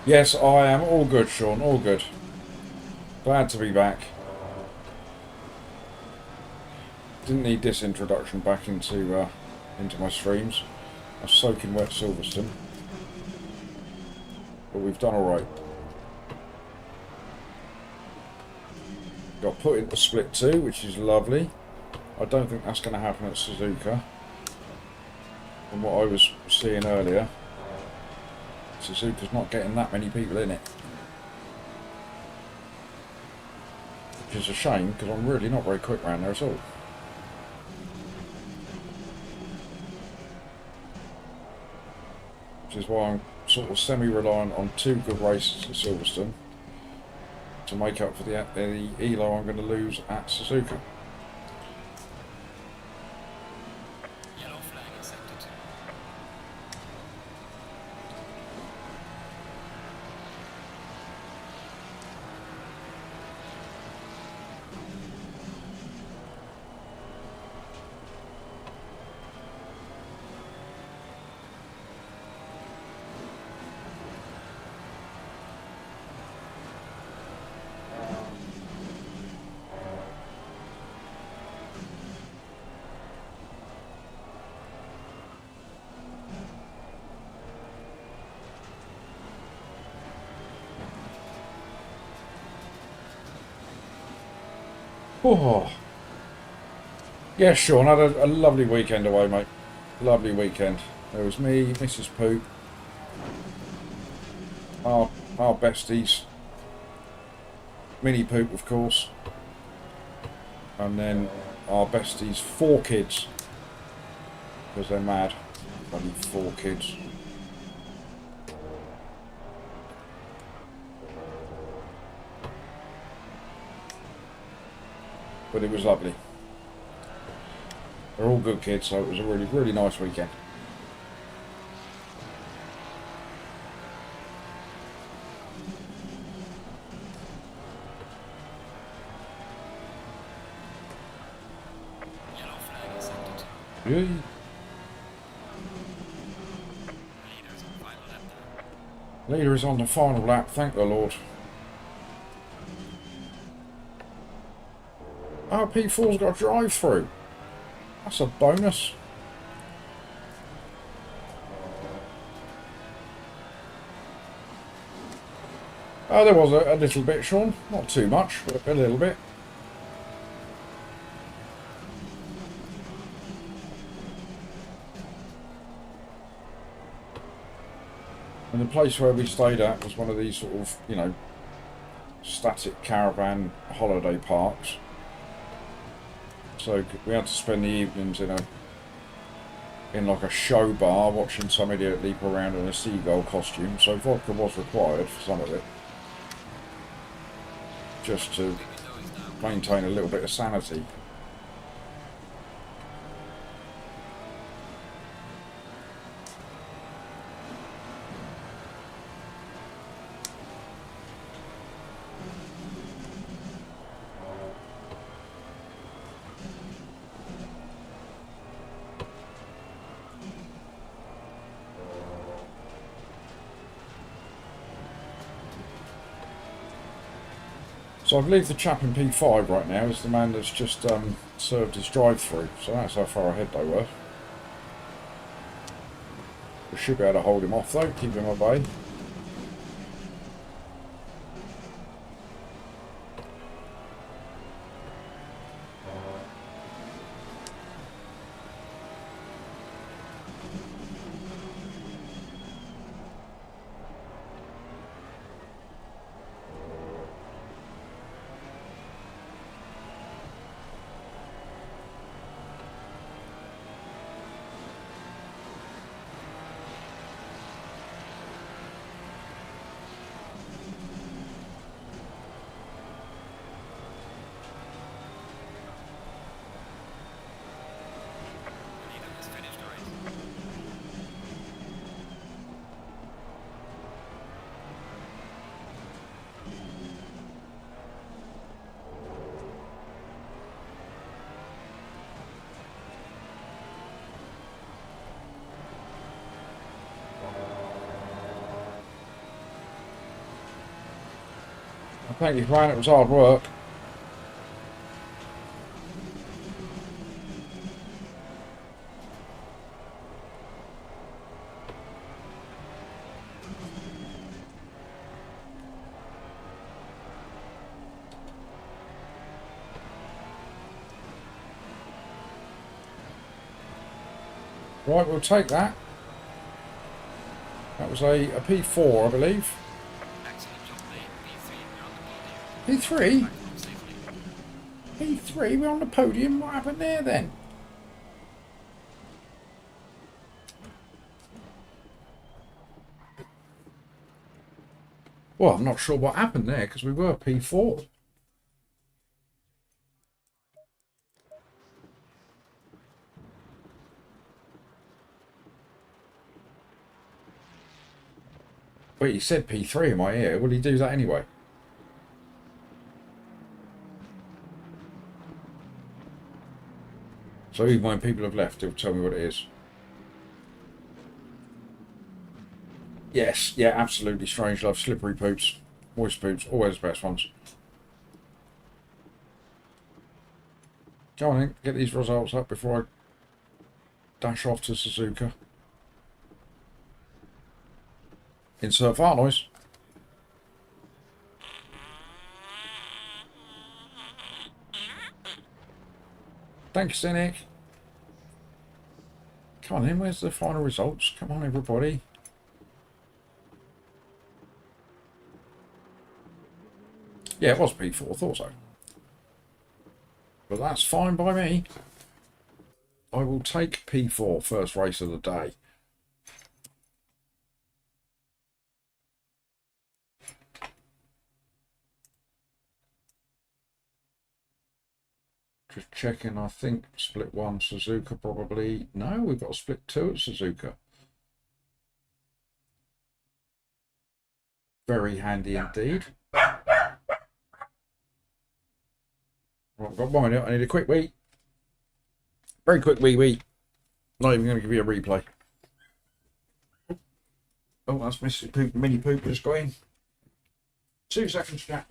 S1: Yes, I am all good, Sean, all good. Glad to be back. Didn't need this introduction back into my streams. I was soaking wet Silverstone, but we've done all right. Got put into split 2, which is lovely. I don't think that's going to happen at Suzuka. From what I was seeing earlier, Suzuka's not getting that many people in it, which is a shame because I'm really not very quick around there at all. Which is why I'm sort of semi-reliant on 2 good races at Silverstone to make up for the elo I'm going to lose at Suzuka.
S2: Yellow flag in sector 2.
S1: Oh. Yeah, Sean, had a lovely weekend away, mate. Lovely weekend. There was me, Mrs. Poop, our besties, Mini Poop, of course, and then our besties' 4 kids, because they're mad. Only 4 kids. But it was lovely. They're all good kids, so it was a really, really nice weekend.
S2: Yellow flag in sector 2.
S1: Yeah.
S2: Leaders on final lap now.
S1: Leader is on the final lap, thank the Lord. Oh, P4's got a drive-through. That's a bonus. Oh, there was a little bit, Sean. Not too much, but a little bit. And the place where we stayed at was one of these sort of, you know, static caravan holiday parks. So we had to spend the evenings in like a show bar watching some idiot leap around in a seagull costume. So vodka was required for some of it, just to maintain a little bit of sanity. So I believe the chap in P5 right now is the man that's just served his drive-through. So that's how far ahead they were. We should be able to hold him off though, keep him at bay.
S2: Neither has finished the race.
S1: Thank you, man. It was hard work. Right, we'll take that. That was a P4, I believe.
S2: Excellent job, mate. P3, we're on the podium.
S1: P3?
S2: Back home safely.
S1: P3, we're on the podium. What happened there then? Well, I'm not sure what happened there because we were P4. But he said P3 in my ear. Will he do that anyway? So even when people have left, he'll tell me what it is. Yes, yeah, absolutely. Strange love. Slippery poops. Moist poops. Always the best ones. Go on then, get these results up before I dash off to Suzuka. Insert fart noise. Thank you, Cynic. Come on then, where's the final results? Come on, everybody. Yeah, it was P4, thought so. But that's fine by me. I will take P4, first race of the day. Just checking, I think split 1 Suzuka probably. No, we've got a split 2 at Suzuka. Very handy indeed. Right, I've got 1 minute. I need a quick wee. Very quick wee. Not even going to give you a replay. Oh, that's Mr. Poop, Mini Poop just got in. 2 seconds, Jack.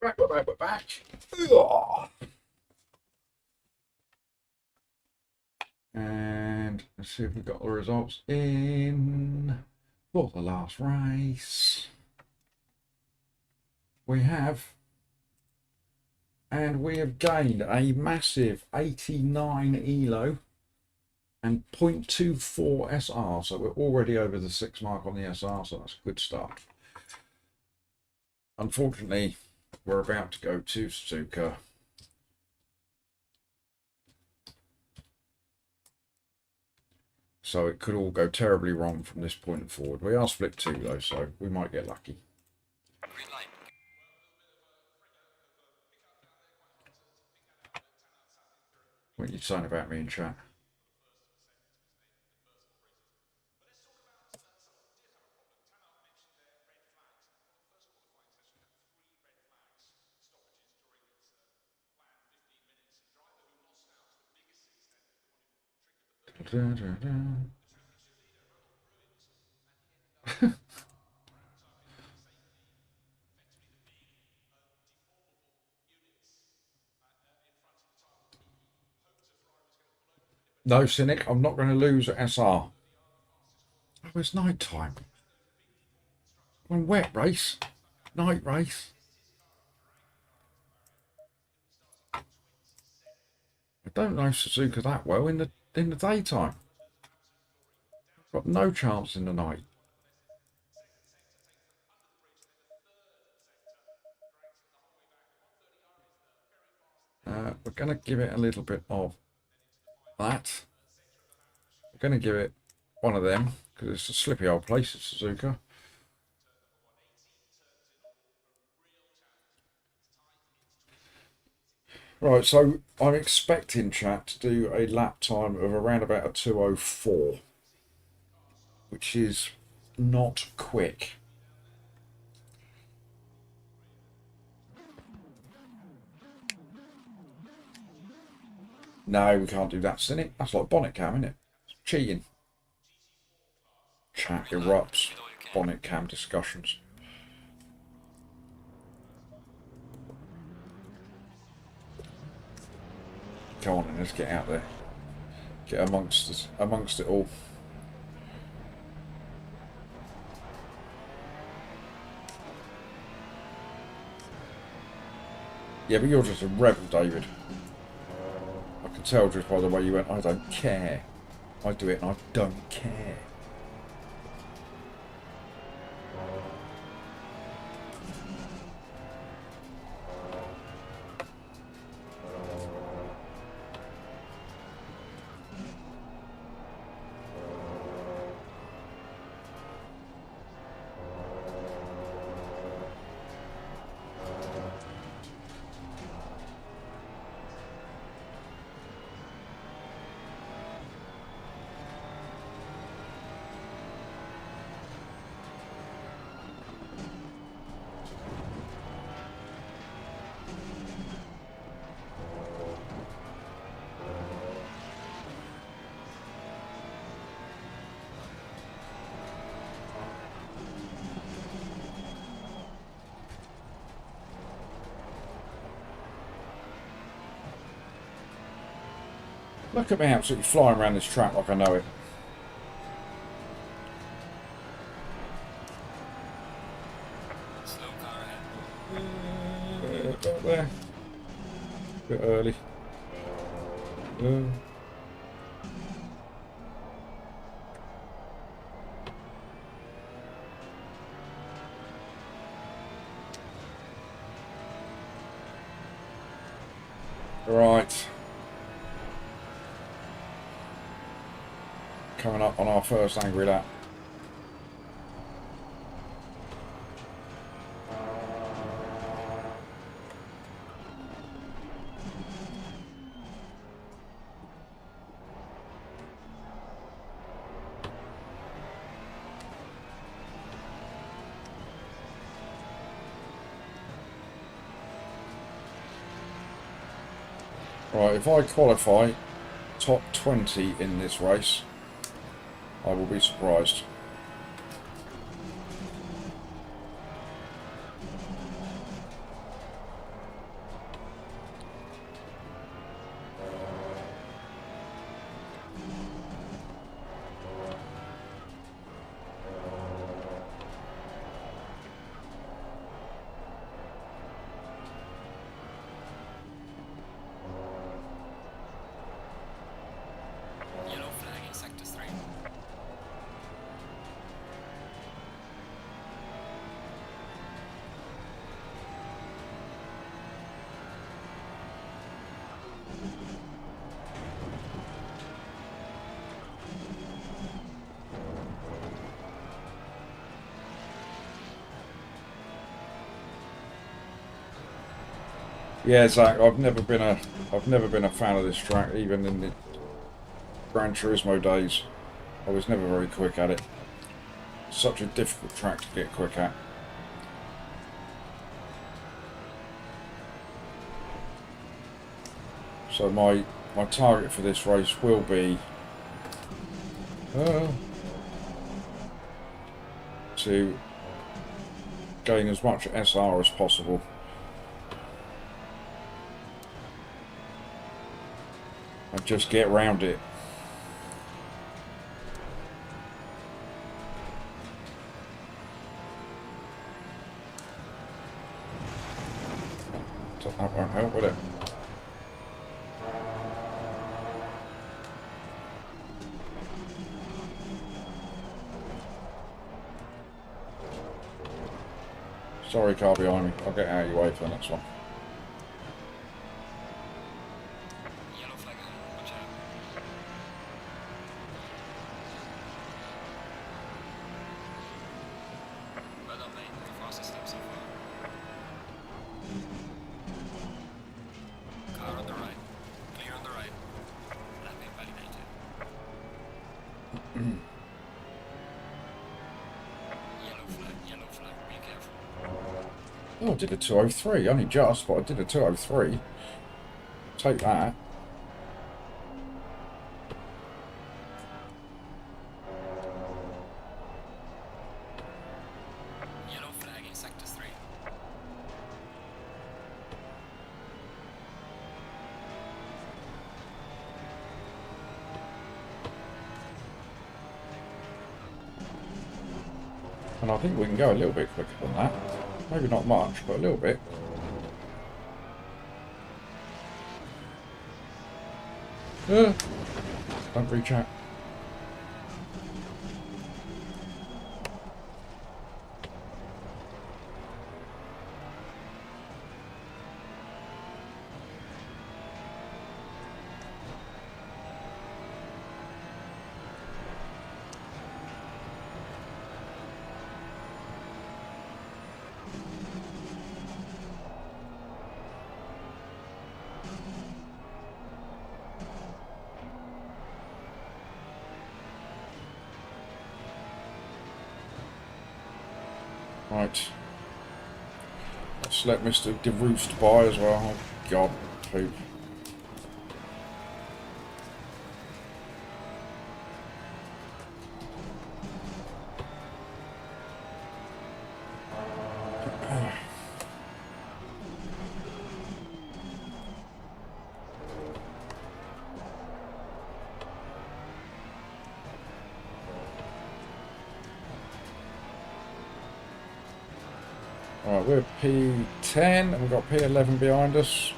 S1: We're back. Ugh. And let's see if we've got the results in for the last race. We have. And we have gained a massive 89 ELO and 0.24 SR. So we're already over the 6 mark on the SR, so that's a good start. Unfortunately, we're about to go to Suzuka. So it could all go terribly wrong from this point forward. We are split 2 though, so we might get lucky.
S2: Green light.
S1: What are you saying about me in chat? No, Cynic, I'm not going to lose at SR. Oh, it's night time. One wet race, night race. I don't know Suzuka that well in the daytime. Got no chance in the night. We're going to give it a little bit of that. We're going to give it one of them because it's a slippy old place at Suzuka. Right, so I'm expecting chat to do a lap time of around about a 2:04, which is not quick. No, we can't do that, Cynic. That's like bonnet cam, isn't it? It's cheating. Chat erupts. Bonnet cam discussions. Come on, then, let's get out there. Get amongst it all. Yeah, but you're just a rebel, David. I can tell just by the way you went, I don't care. I do it and I don't care. Look at me absolutely flying around this track like I know it.
S2: Slow car ahead.
S1: Up there. Bit early. Right. Coming up on our first angry lap. Right, if I qualify top 20 in this race, I will be surprised. Yeah, Zach, I've never been a fan of this track, even in the Gran Turismo days. I was never very quick at it. Such a difficult track to get quick at. So my target for this race will be to gain as much SR as possible. And just get round it. That won't help, will it? Sorry, car behind me. I'll get out of your way for the next one.
S2: Yellow flag ahead. Watch out. Well done, mate. The fastest lap so far. Car on the right. Clear on the right. Lap invalidated. Yellow flag. Be careful.
S1: Oh, I did a 203. Only just, but I did a 203. Take that.
S2: Yellow flag in sector 3.
S1: And I think we can go a little bit quicker than that. Maybe not much, but a little bit. Don't reach out. Right. Let's let Mr. DeRoost by as well. Oh, God, poop. Alright, we're P10 and we've got P11 behind us.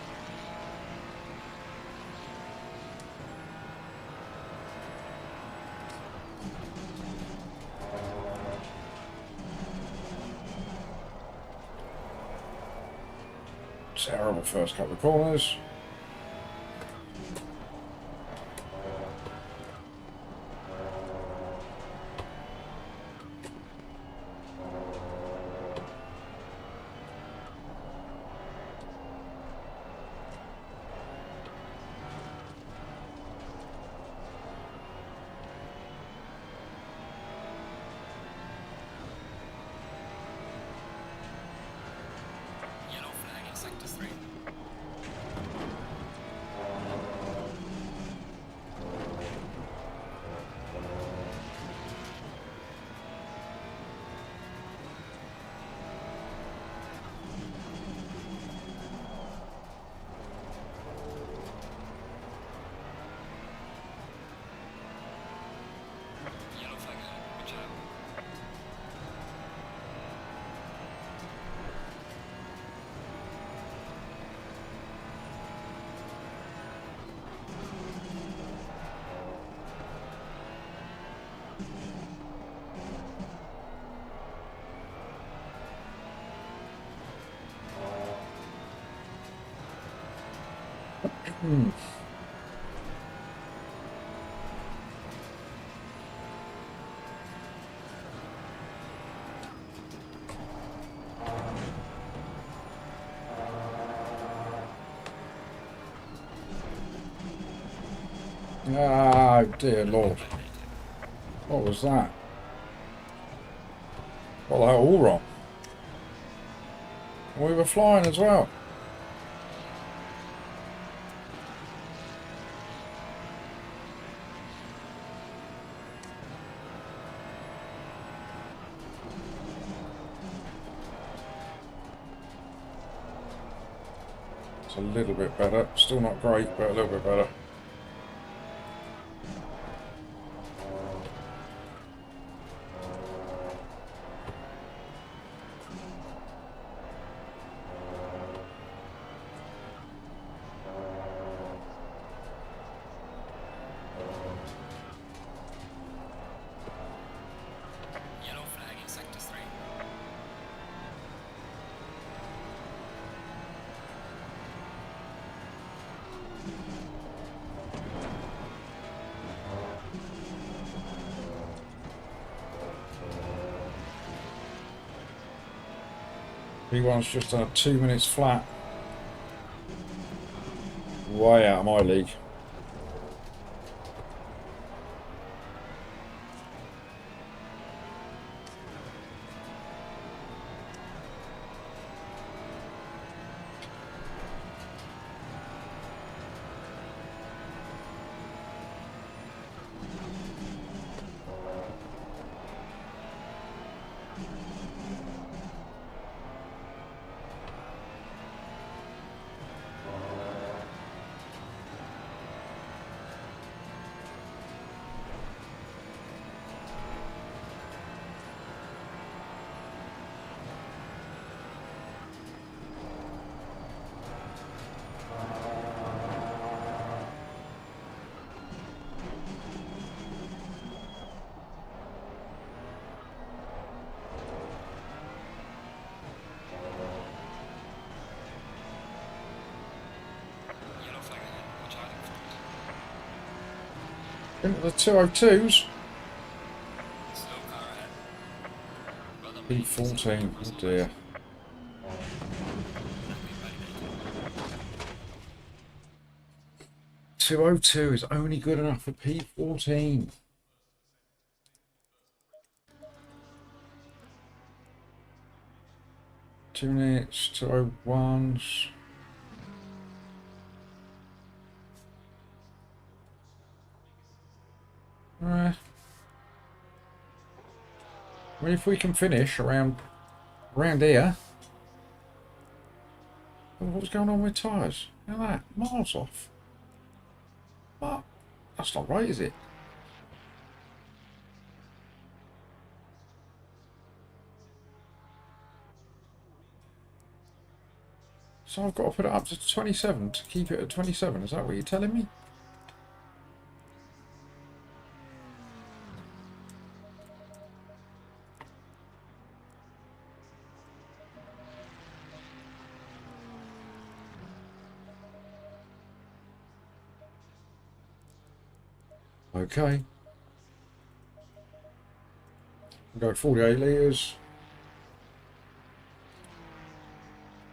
S1: Terrible first couple of corners.
S2: Yellow flag in sector 3. Yellow flag ahead. Watch out.
S1: Ah, dear Lord.
S2: Validated.
S1: What was that? Well, they were all wrong. We were flying as well. It's a little bit better. Still not great, but a little bit better.
S2: Yellow flag in sector 3.
S1: P1's just done a 2 minutes flat. Way out of my league.
S2: Yellow flag ahead. Watch out in front.
S1: Into the 202s.
S2: Slow car ahead. Well done, mate.
S1: P14. Oh dear.
S2: Landing validated.
S1: 202 is only good enough for P14. Two minutes, 201s. I mean, if we can finish around here. Oh, what's going on with tyres? Look at that, miles off. What? That's not right, is it? So I've got to put it up to 27 to keep it at 27. Is that what you're telling me? Okay. We'll go 48 litres.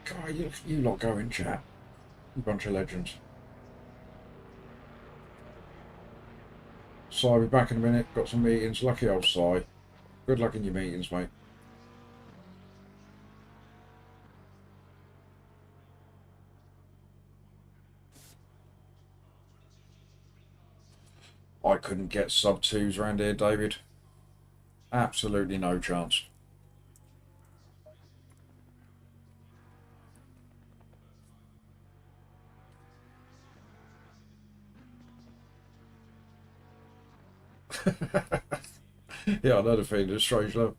S1: God, you lot go in chat. You bunch of legends. So I'll be back in a minute. Got some meetings. Lucky old Si. Good luck in your meetings, mate. I couldn't get sub 2s around here, David. Absolutely no chance. Yeah, I know the feeling. It's strange love.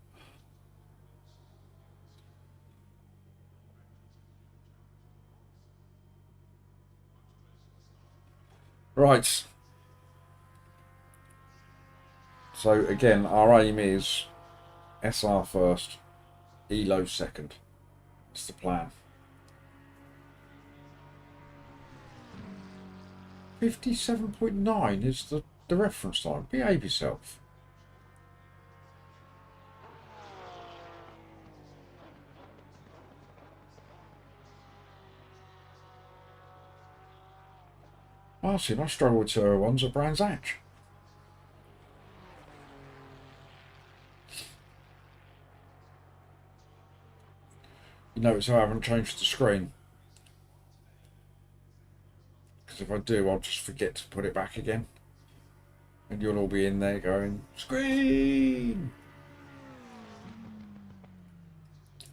S1: Right. So again, our aim is SR first, ELO second. That's the plan. 57.9 is the reference time. Behave yourself. Martin, I struggle with 201s at Brands Hatch. You notice how I haven't changed the screen? Because if I do, I'll just forget to put it back again. And you'll all be in there going, screen!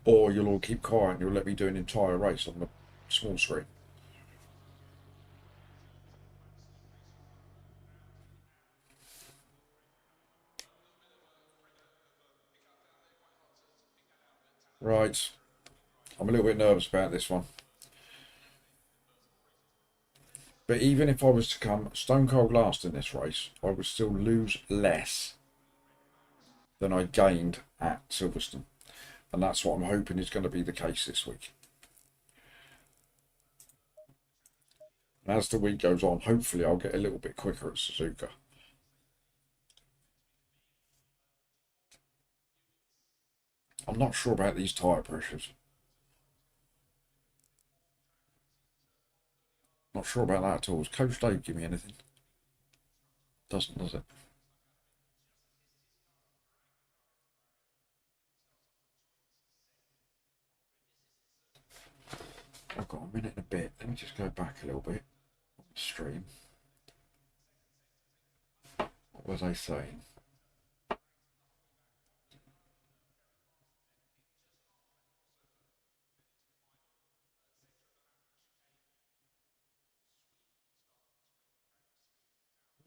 S1: Or you'll all keep quiet and you'll let me do an entire race on the small screen. Right. I'm a little bit nervous about this one. But even if I was to come stone cold last in this race, I would still lose less than I gained at Silverstone. And that's what I'm hoping is going to be the case this week. And as the week goes on, hopefully I'll get a little bit quicker at Suzuka. I'm not sure about these tyre pressures. Not sure about that at all. Does Coach Dave give me anything? Doesn't, does it? I've got a minute and a bit. Let me just go back a little bit on the stream. What was I saying?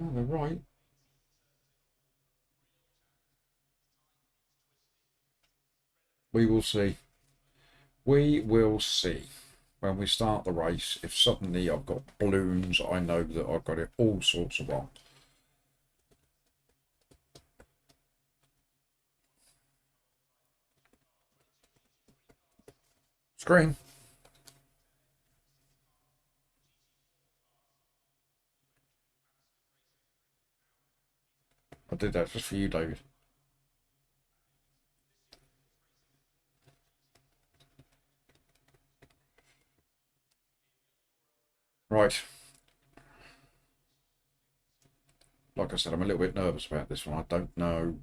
S1: Oh, they're right. We will see. We will see when we start the race. If suddenly I've got balloons, I know that I've got it all sorts of wrong. Screen. I did that just for you, David. Right. Like I said, I'm a little bit nervous about this one. I don't know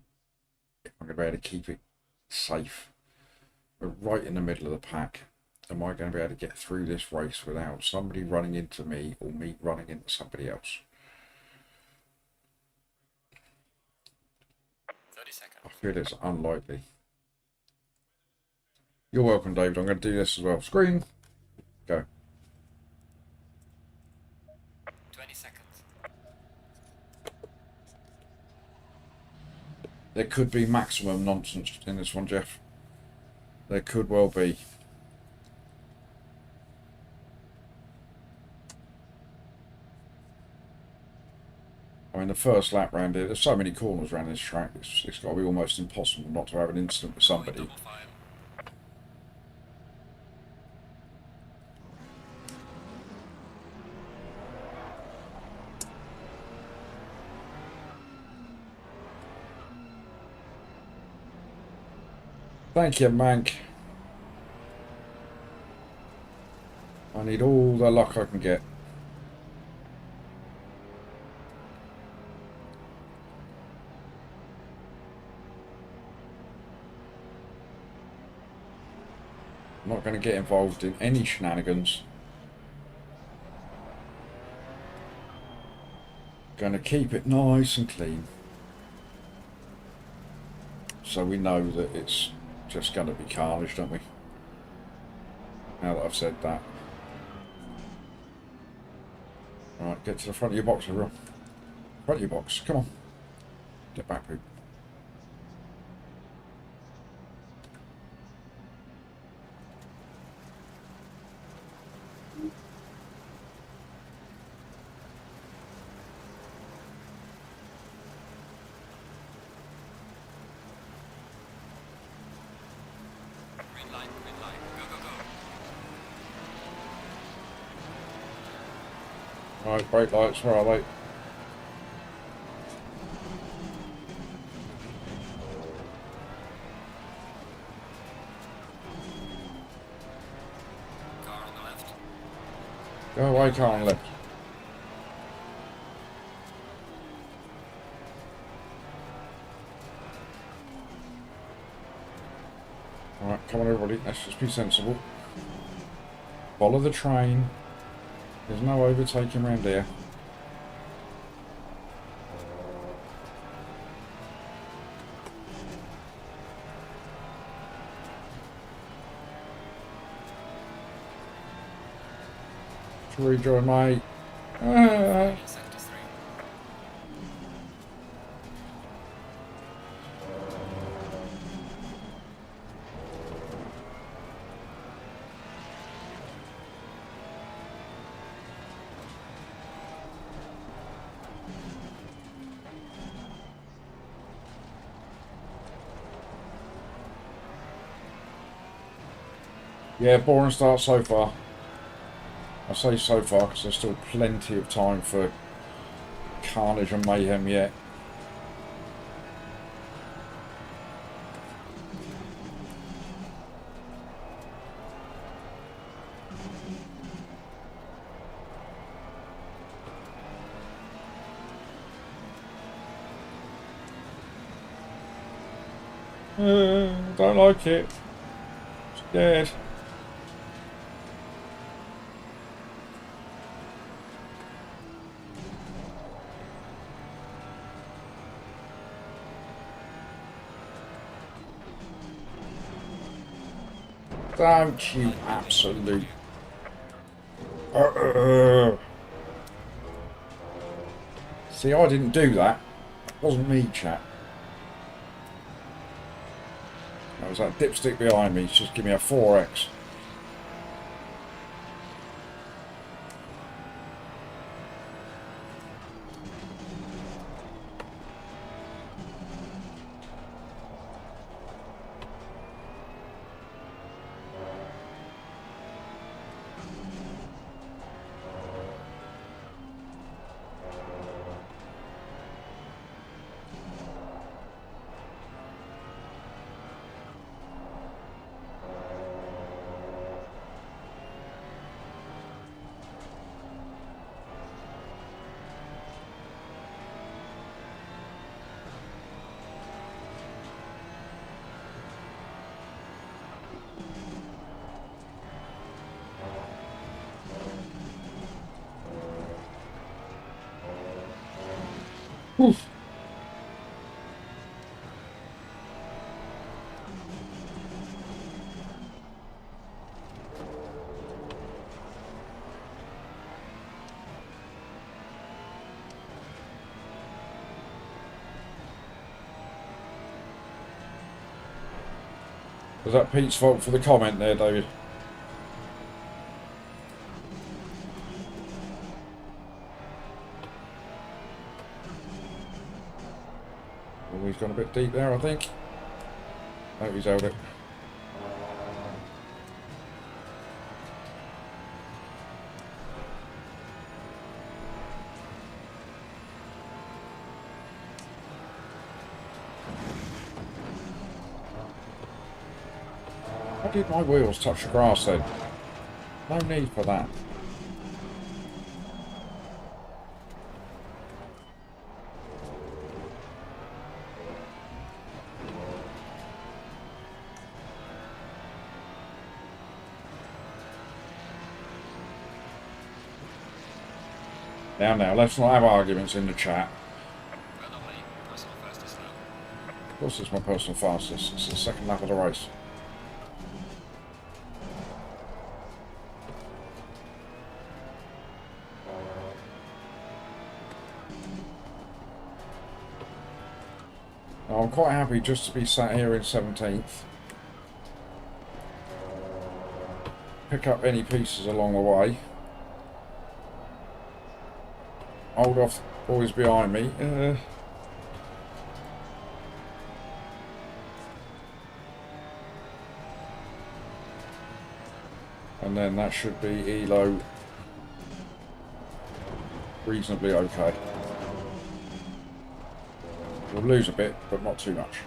S1: if I'm going to be able to keep it safe. We're right in the middle of the pack. Am I going to be able to get through this race without somebody running into me or me running into somebody else?
S2: 30 seconds.
S1: I feel it's unlikely. You're welcome, David. I'm going to do this as well. Screen. Go.
S2: 20 seconds.
S1: There could be maximum nonsense in this one, Jeff. There could well be. I mean, the first lap round here, there's so many corners around this track, it's got to be almost impossible not to have an incident with somebody. Thank you, Mank. I need all the luck I can get. I'm not going to get involved in any shenanigans. Going to keep it nice and clean. So we know that it's just going to be carnage, don't we? Now that I've said that. Right, get to the front of your box, everyone. Front of your box, come on. Get back, Poop.
S2: Green light, go, go, go.
S1: Right, brake lights, where are they?
S2: Car on the left.
S1: Go away, car on left. Come on, everybody. Let's just be sensible. Follow the train. There's no overtaking around here. Rejoin, mate.
S2: In sector 3.
S1: Yeah, boring start so far. I say so far because there's still plenty of time for carnage and mayhem yet. Don't like it. Scared. Don't you absolute... See, I didn't do that. It wasn't me, chap. That was that dipstick behind me. He's just give me a 4x. Oof. Was that Pete's fault for the comment there, David? Oh, he's gone a bit deep there, I think. Oh, he's held it. How did my wheels touch the grass then? No need for that. Now, let's not have arguments in the chat.
S2: Well done, mate. Personal fastest lap.
S1: Of course it's my personal fastest. It's the second lap of the race. Now, I'm quite happy just to be sat here in 17th. Pick up any pieces along the way. Hold off boys behind me. And then that should be ELO reasonably okay. We'll lose a bit, but not too much.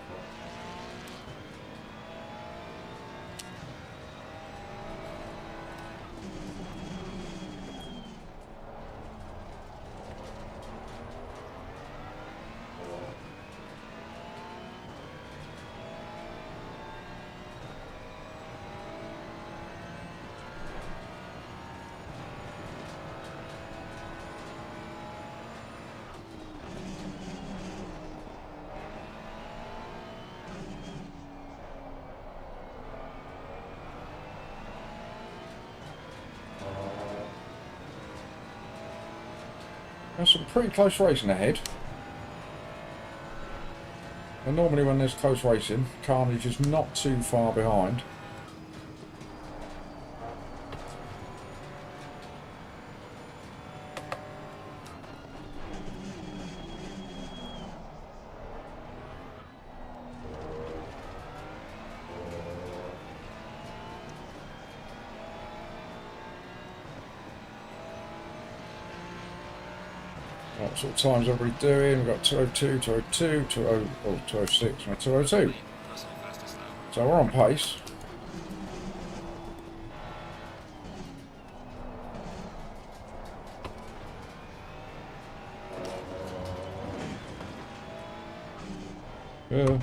S1: There's some pretty close racing ahead. And normally when there's close racing, Carnage is not too far behind. What sort of times everybody doing? We've got 202, 202, 206, and 202.
S2: Personal fastest hour.
S1: So we're on pace. Yeah.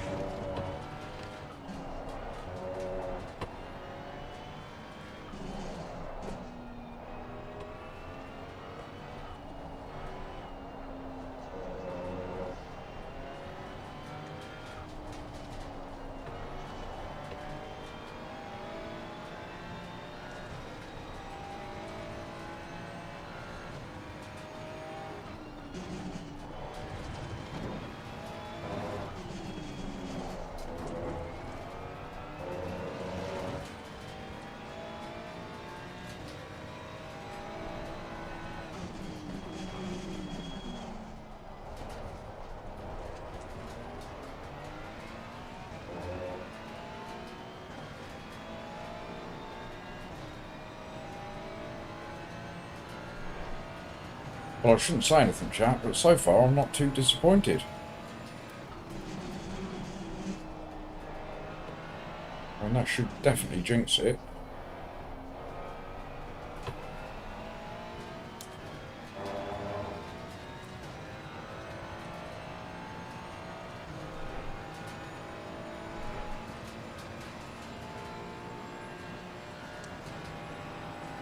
S1: Well, I shouldn't say anything, chap, but so far I'm not too disappointed. And that should definitely jinx it.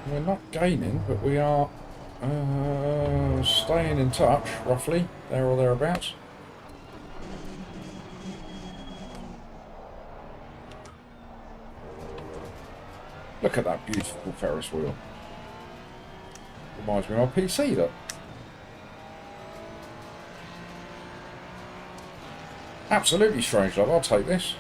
S1: We're not gaining, but we are staying in touch, roughly, there or thereabouts. Look at that beautiful Ferris wheel. Reminds me of my PC, look. Absolutely strange, love. I'll take this.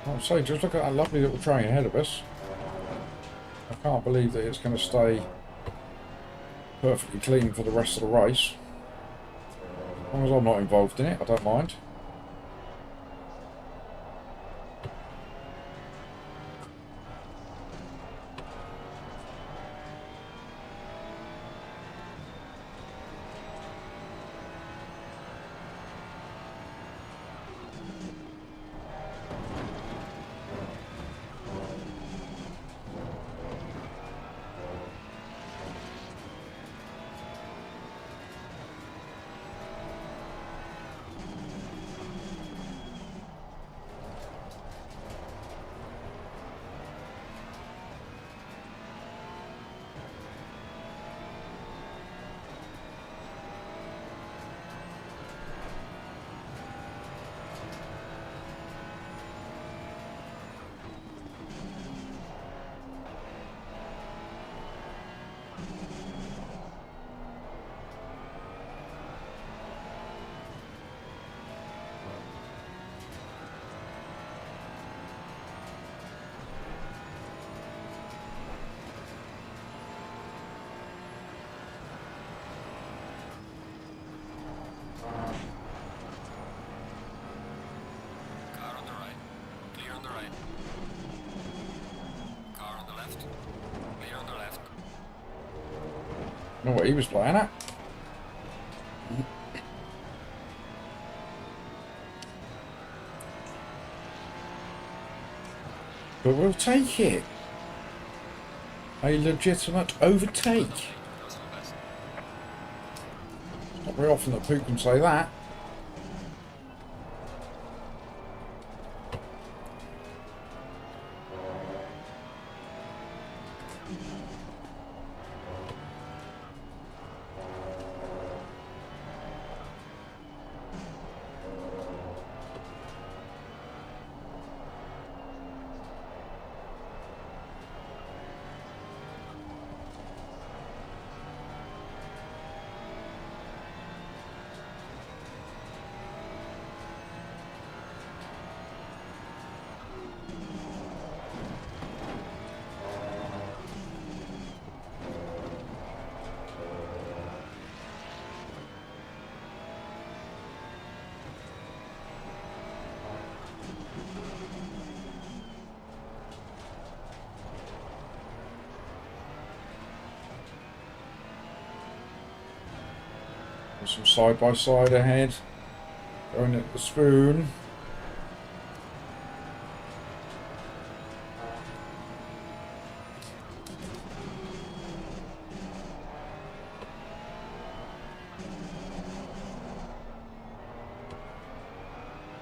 S1: I'll say, just look at that lovely little train ahead of us. I can't believe that it's going to stay perfectly clean for the rest of the race. As long as I'm not involved in it, I don't mind.
S2: Car on the right. Clear on the right. Car on the left. Clear on the left.
S1: Know what he was playing at? But we'll take it. A legitimate overtake.
S2: Personal best.
S1: Not very often that Pooh can say that. There's some side by side ahead. Going at the spoon.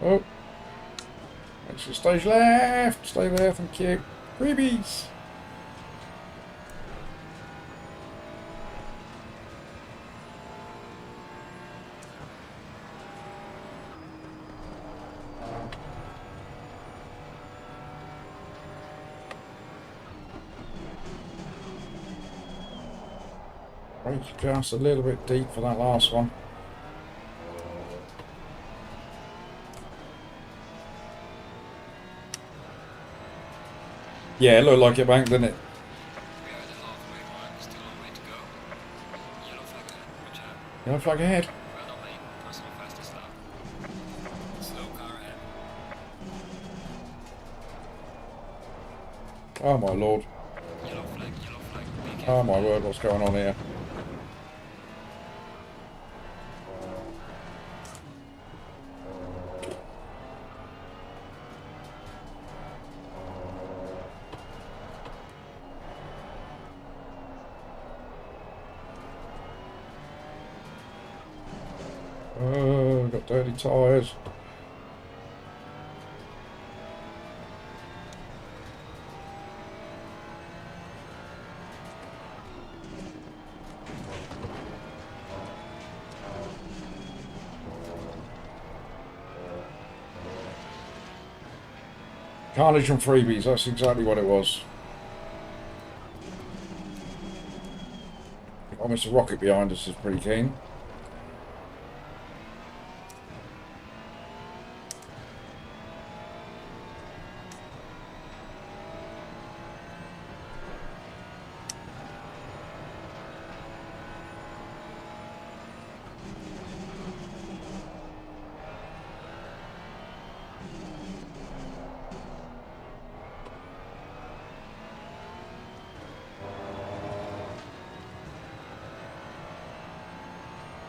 S1: Oh. Exit stage left. Stay there, thank you. Freebies. Brake just a little bit deep for that last one. Yeah, it looked like it banked, didn't it?
S2: We are at the halfway mark, still a long way to go. Yellow flag ahead, watch out.
S1: Yellow flag ahead.
S2: Well done, mate. Personal fastest lap. Slow car ahead.
S1: Oh my lord.
S2: Yellow flag, be
S1: Oh
S2: careful.
S1: my word, what's going on here? Oh, got dirty tyres. Carnage and freebies, that's exactly what it was. Oh, Mr. Rocket behind us is pretty keen.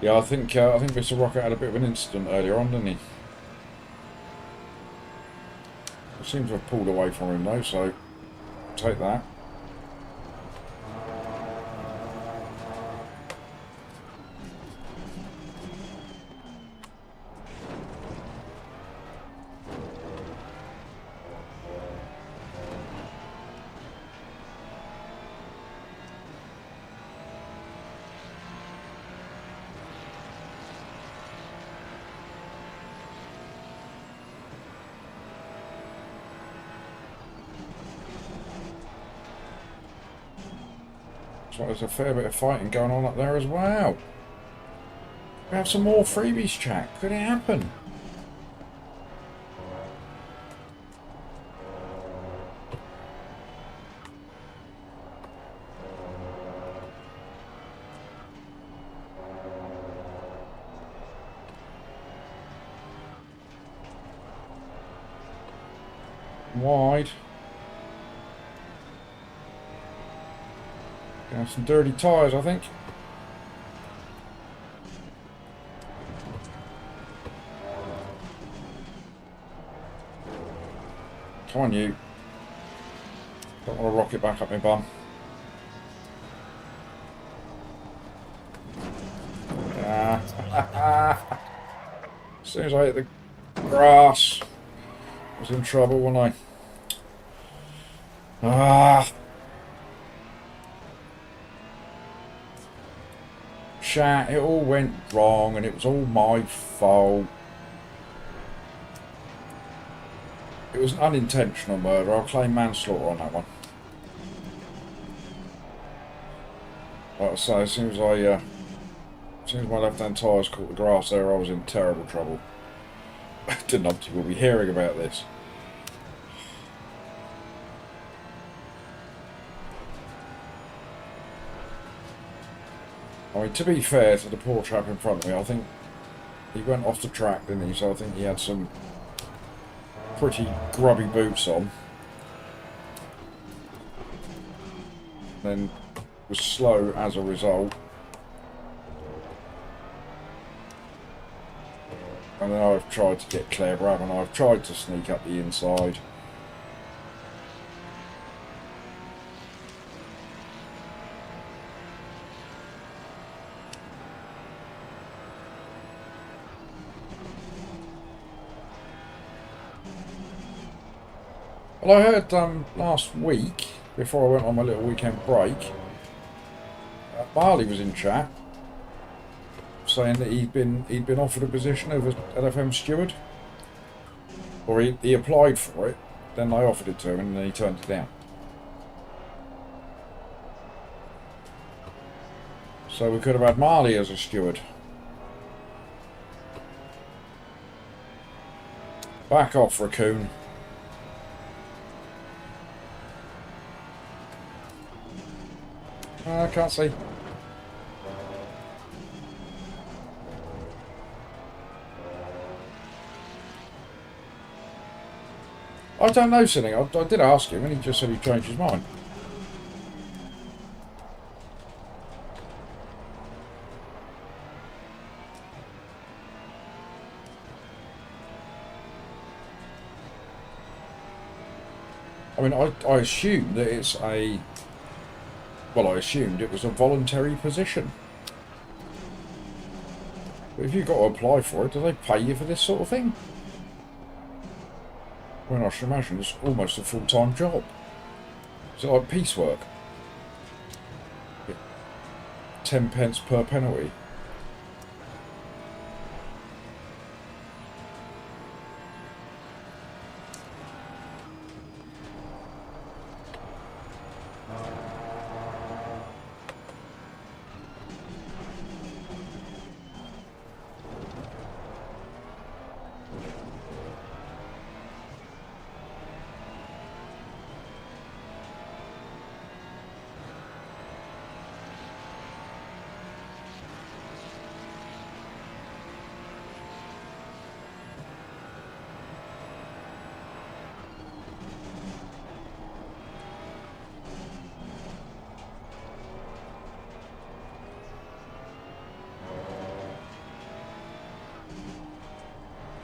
S1: Yeah, I think Mr. Rocket had a bit of an incident earlier on, didn't he? It seems to have pulled away from him though, so take that. So there's a fair bit of fighting going on up there as well. We have some more freebies, chat. Could it happen? Wide. Gonna have some dirty tyres, I think. Come on, you. Don't want to rocket back up my bum. As soon as I hit the grass, I was in trouble, wasn't I? Chat, it all went wrong and it was all my fault. It was an unintentional murder. I'll claim manslaughter on that one. Like I say, as soon as my left-hand tyres caught the grass there, I was in terrible trouble. Denupti will be hearing about this. I mean, to be fair to the poor chap in front of me, I think he went off the track, didn't he? So I think he had some pretty grubby boots on. Then was slow as a result. And then I've tried to get clever, haven't I? I've tried to sneak up the inside. Well, I heard last week, before I went on my little weekend break, Marley was in chat saying that he'd been offered a position of an LFM steward, or he applied for it, then they offered it to him, and then he turned it down. So we could have had Marley as a steward. Back off, raccoon. I can't see. I don't know, Sinning. I did ask him, and he just said he changed his mind. I mean, I assume that it's a... Well, I assumed it was a voluntary position. But if you've got to apply for it, do they pay you for this sort of thing? I mean, I should imagine it's almost a full-time job. Is it like piecework? 10 pence per penalty.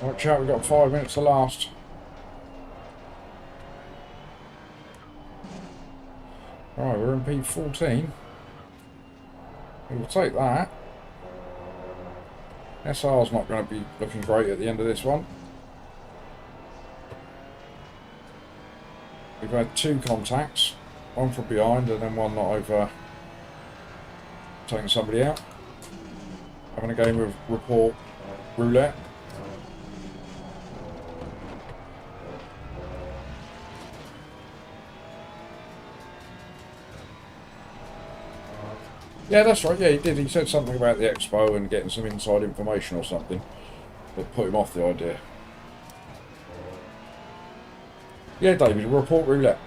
S1: Watch out, we've got 5 minutes to last. Right, we're in P14. We'll take that. SR's not going to be looking great at the end of this one. We've had 2 contacts. One from behind and then one not over taking somebody out. Having a game of report roulette. Yeah, that's right. Yeah, he did. He said something about the expo and getting some inside information or something that put him off the idea. Yeah, David, report roulette.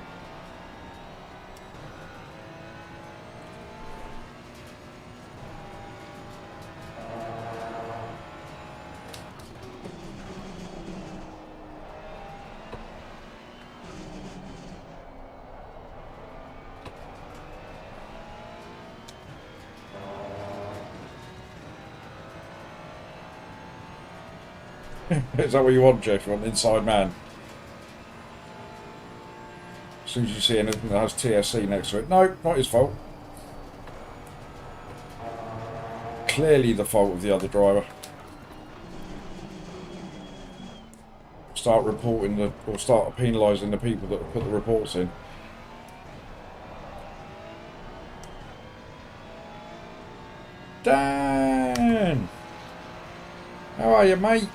S1: Is that what you want, Jeff? You want inside man? As soon as you see anything that has TSC next to it. No, not his fault. Clearly the fault of the other driver. Start reporting or start penalising the people that put the reports in. Dan! How are you, mate?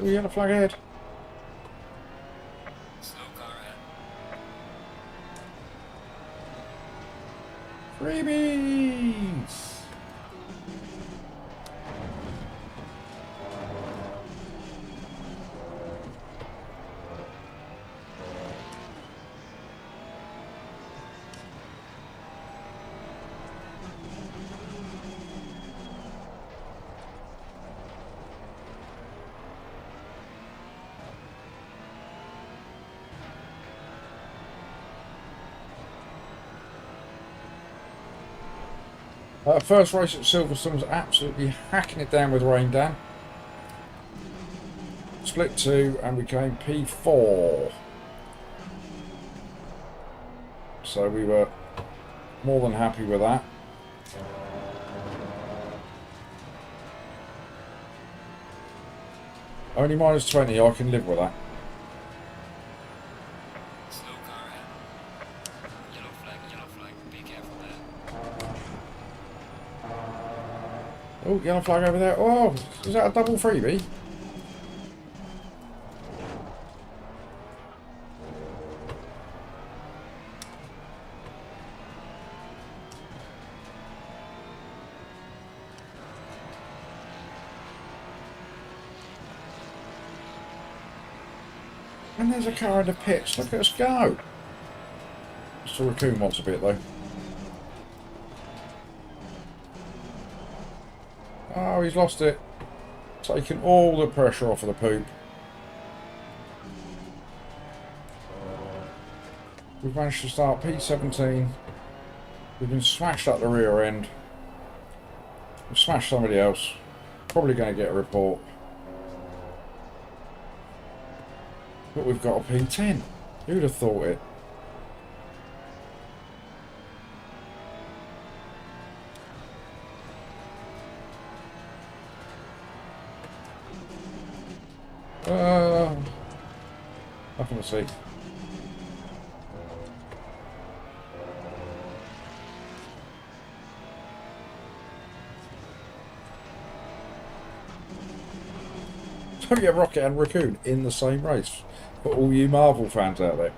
S1: Oh, yellow flag ahead.
S2: Slow car ahead.
S1: Freebies! First race at Silverstone was absolutely hacking it down with rain, Dan. Split 2 and we came P4. So we were more than happy with that. Only minus 20, I can live with that.
S2: Slow car ahead. Yellow flag, be careful there.
S1: Oh, yellow flag over there. Oh, is that a double freebie? And there's a car in the pits. Look at us go. Mr. Raccoon wants a bit though. Oh, he's lost it. Taking all the pressure off of the poop. We've managed to start P17. We've been smashed up the rear end. We've smashed somebody else. Probably going to get a report. But we've got a P10. Who'd have thought it? Nothing to see. Don't get Rocket and Raccoon in the same race. For all you Marvel fans out there.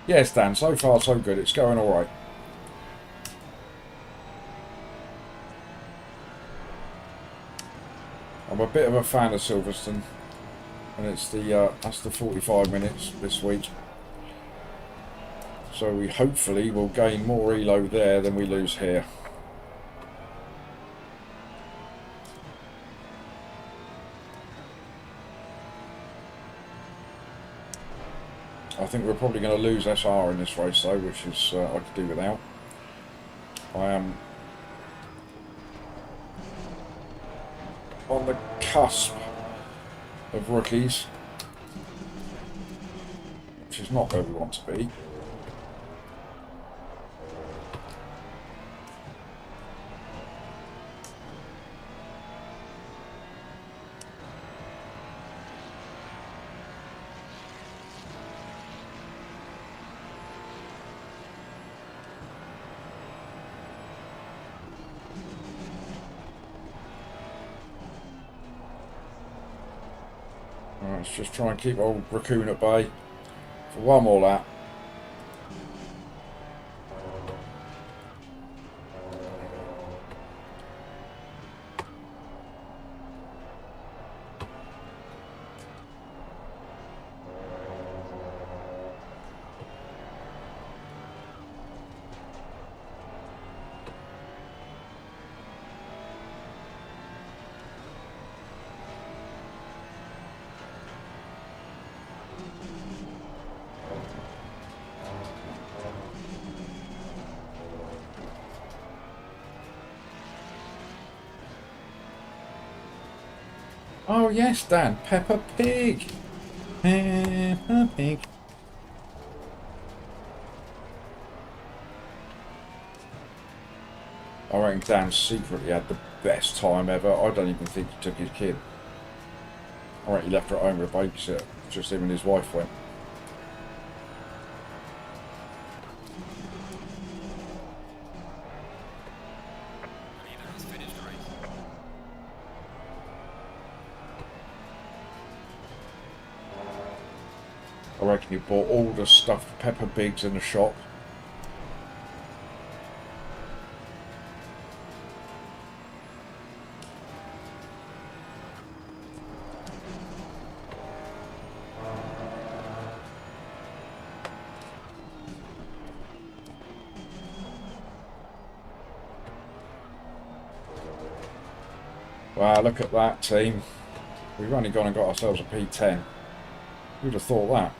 S1: Yes, Dan, so far so good. It's going alright. I'm a bit of a fan of Silverstone. And it's the that's the 45 minutes this week. So we hopefully will gain more elo there than we lose here. I think we're probably going to lose SR in this race though, which is I could do without. I am on the cusp of rookies, which is not where we want to be. Let's just try and keep old Raccoon at bay for one more lap. Oh yes, Dan, Peppa Pig. Peppa Pig. I reckon Dan secretly had the best time ever. I don't even think he took his kid. I reckon he left her at home with a babysitter. Just him and his wife went.
S2: Leader has finished the race.
S1: I reckon he bought all the stuffed Peppa Pigs in the shop. Wow, look at that team. We've only gone and got ourselves a P10. Who'd have thought that?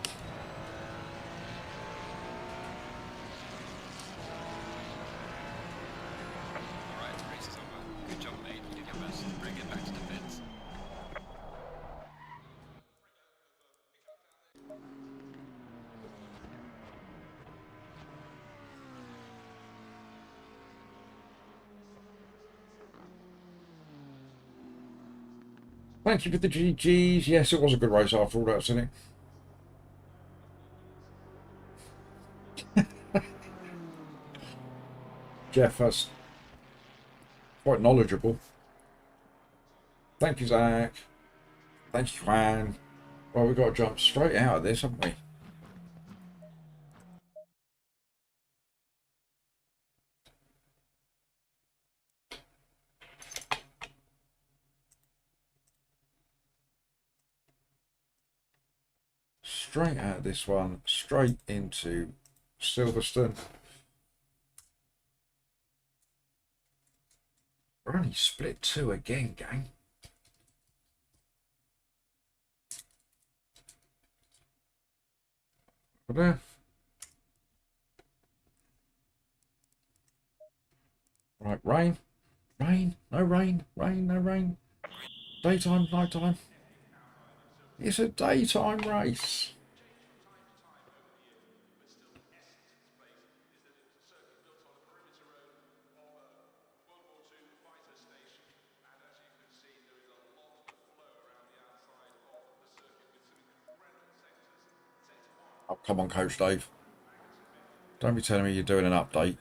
S1: Thank you for the GGs. Yes, it was a good race after all, that's in it. Jeff, that's quite knowledgeable. Thank you, Zach. Thank you, Juan. Well, we've got to jump straight out of this, haven't we? Straight out of this one, straight into Silverstone. We're only split 2 again, gang. There. Right, rain. Rain, no rain, rain, no rain. Daytime, nighttime. It's a daytime race. Oh, come on, Coach Dave. Don't be telling me you're doing an update.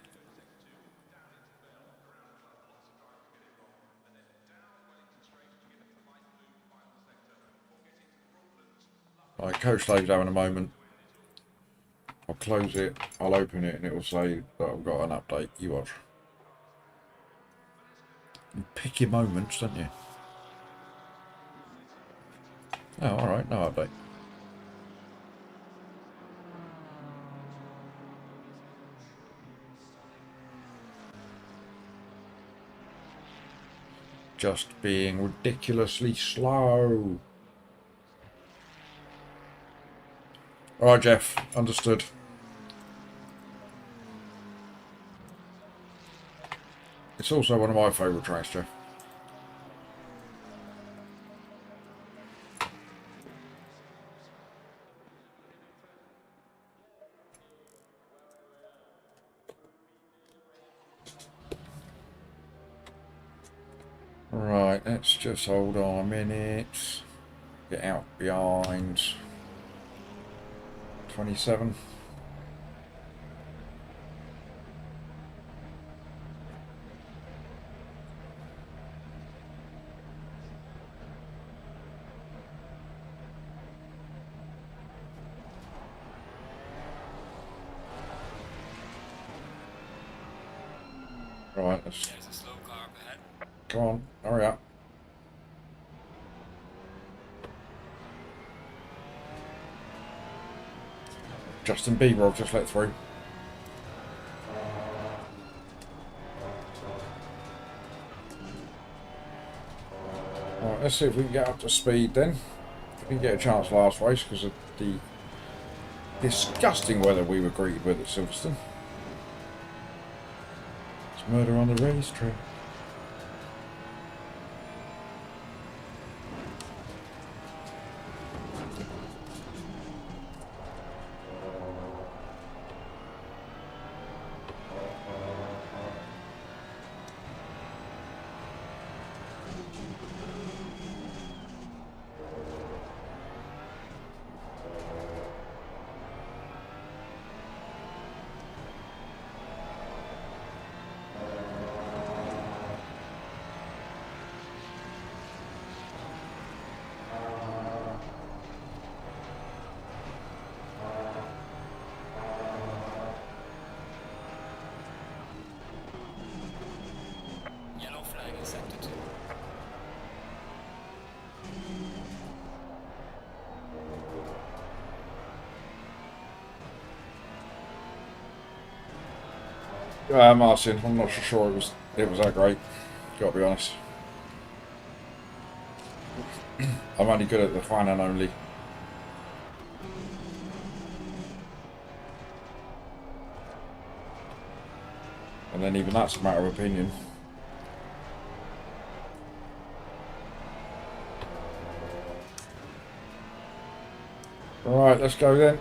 S1: Right, Coach Dave's having a moment. I'll close it, I'll open it, and it will say that I've got an update. You watch. You pick your moments, don't you? Oh, alright, no update. Just being ridiculously slow. Alright, Jeff, understood. It's also one of my favourite tracks, Jeff. Right, let's just hold on a minute. Get out behind 27. Right, let's...
S2: There's a slow car up ahead.
S1: Come on, hurry up. Justin Bieber, I've just let through. Right, let's see if we can get up to speed then. We didn't get a chance last race because of the disgusting weather we were greeted with at Silverstone. It's murder on the racetrack.
S2: Yellow flag in sector 2.
S1: Martin, I'm not so sure it was that great. Gotta be honest. I'm only good at the fine and only. And then even that's a matter of opinion. Alright, let's go then.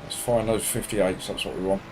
S1: Let's find those 58s, that's what we want.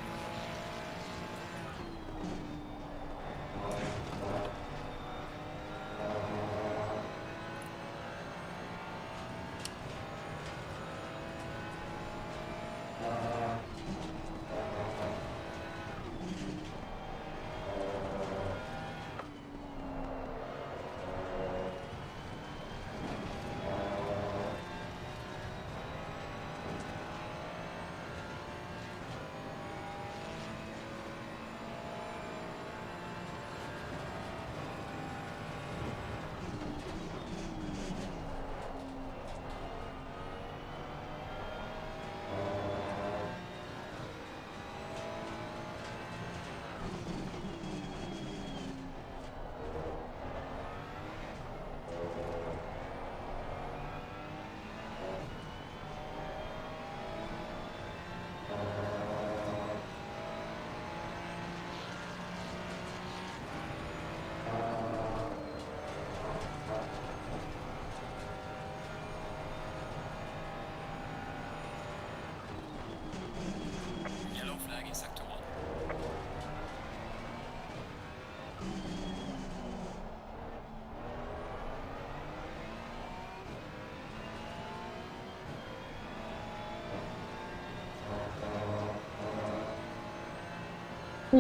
S2: sector 1.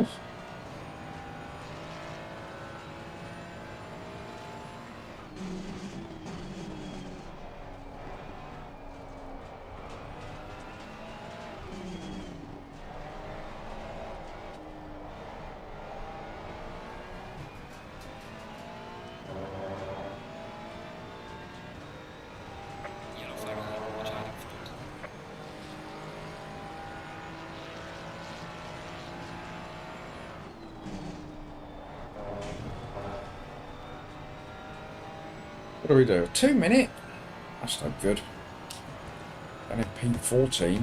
S1: Oof.
S2: Yellow flag ahead, watch out in front.
S1: What do we do? 2 minute? That's no good. And in P14.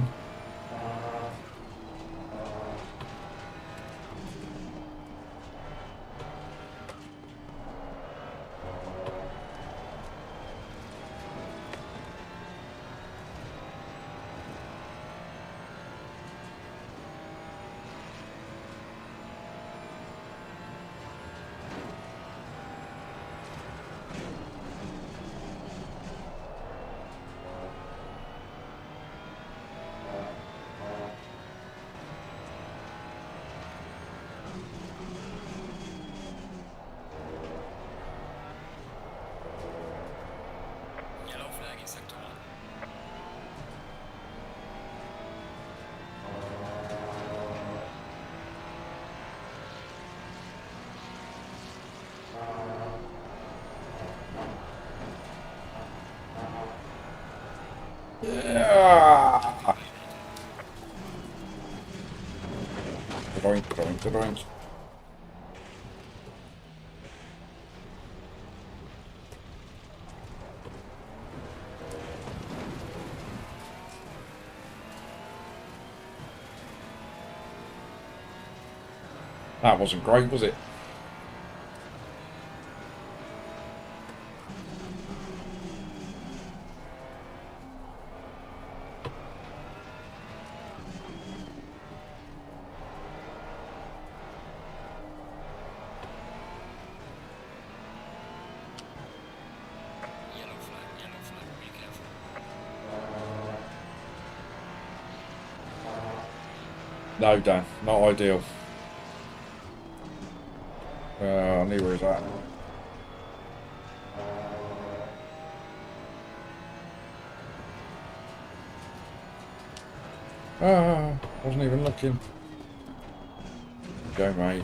S2: Yellow flag in sector 1.
S1: Yeah. Doink, doink, doink. That wasn't great, was it?
S2: Yellow flag, be careful.
S1: No, Dan, not ideal. I knew where he's at. Wasn't even looking. Go, mate.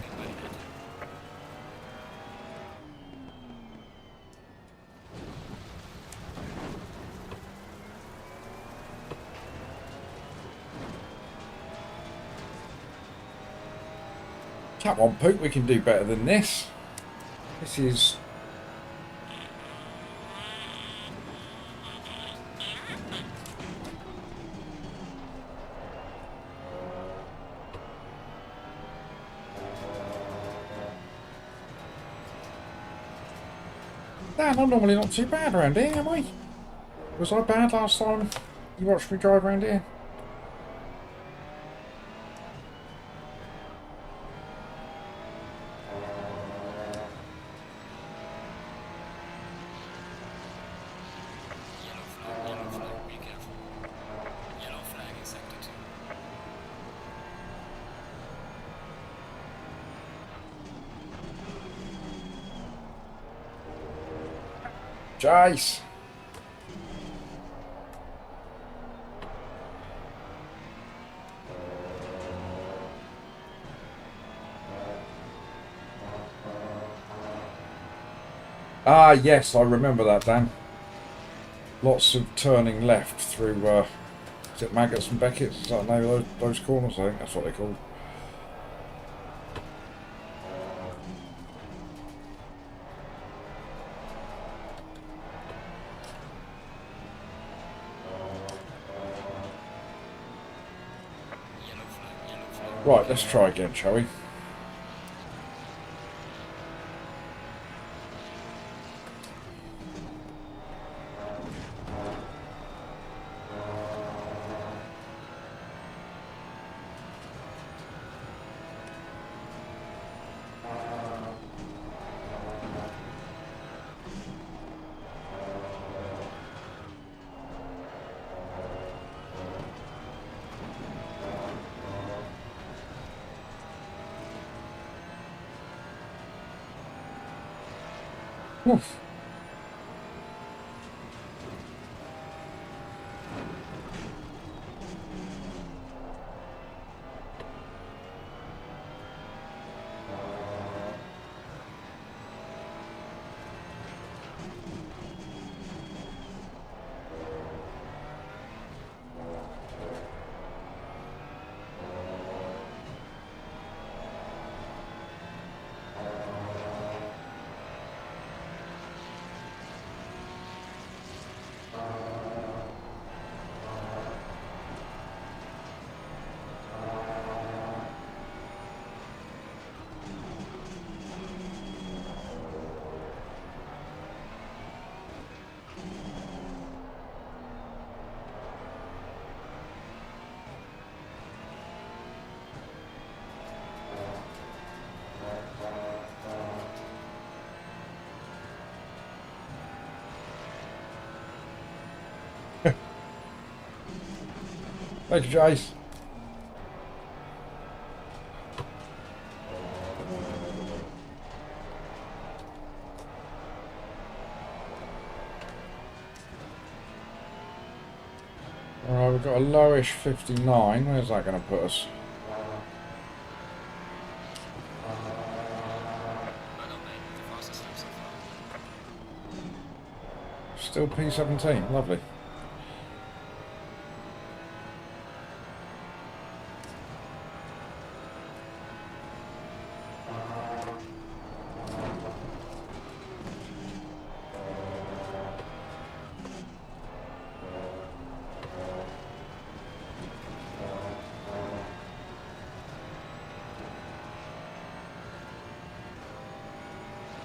S1: Come on, Poop, we can do better than this. This is... Dan, I'm normally not too bad around here, am I? Was I bad last time you watched me drive around here?
S2: Yellow flag, be careful. Yellow flag in sector 2.
S1: Jace! Ah, yes, I remember that, Dan. Lots of turning left through, is it Maggots and Beckett's? Is that the name of those corners? I think that's what they're called.
S2: Yellow flag.
S1: Right, let's try again, shall we? Oof. Thank you, Jace. Alright, we've got a lowish 59. Where's that going to put us?
S2: Well done, mate. The fastest lap so far.
S1: Still P17. Lovely.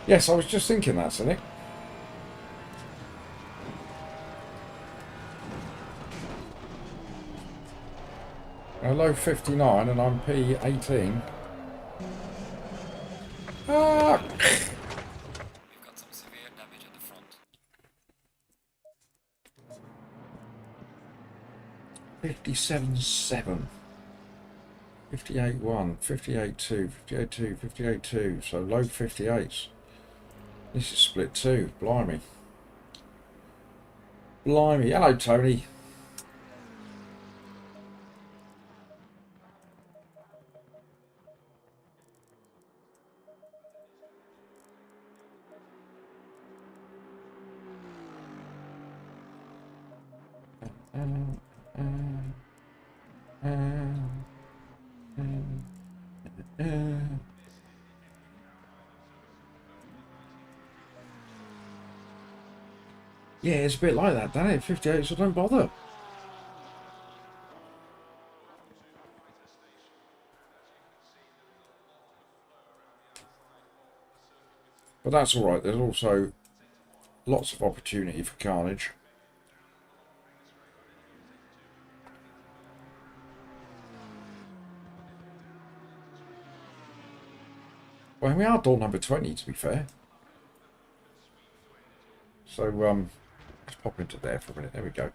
S1: Yes, I was just thinking that, Cynic. A low 59 and I'm P18. Ah!
S2: We've got some severe damage at the front.
S1: 57.7. 58.1, 58.2, 58.2, 58.2. So low 58s. This is split 2. Blimey. Blimey. Hello, Tony. Yeah, it's a bit like that, doesn't it? 58, so don't bother. But that's alright. There's also lots of opportunity for carnage. Well, we are door number 20, to be fair. So, let's pop into there for a minute. There we go.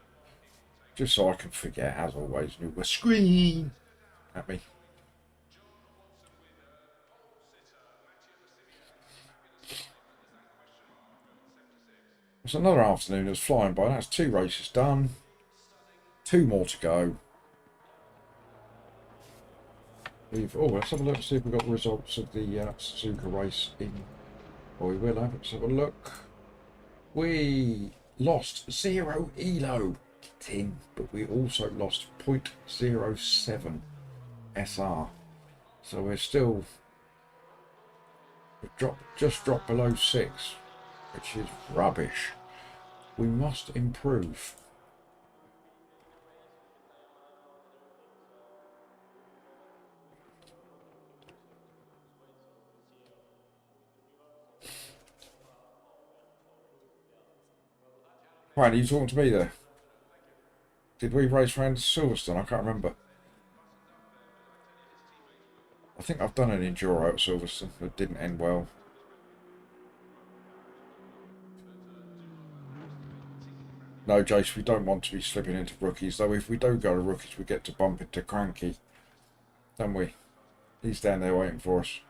S1: Just so I can forget, as always, new a screen at me. It's another afternoon that's flying by. That's 2 races done. 2 more to go. Let's have a look to see if we've got the results of the Suzuka race in. Well, we will have. Let's have a look. We lost 0 elo tin, but we also lost 0.07 SR. So we're still just dropped below 6, which is rubbish. We must improve. Right, are you talking to me there? Did we race around Silverstone? I can't remember. I think I've done an enduro at Silverstone that didn't end well. No, Jace, we don't want to be slipping into rookies, though if we do go to rookies, we get to bump into Cranky, don't we? He's down there waiting for us.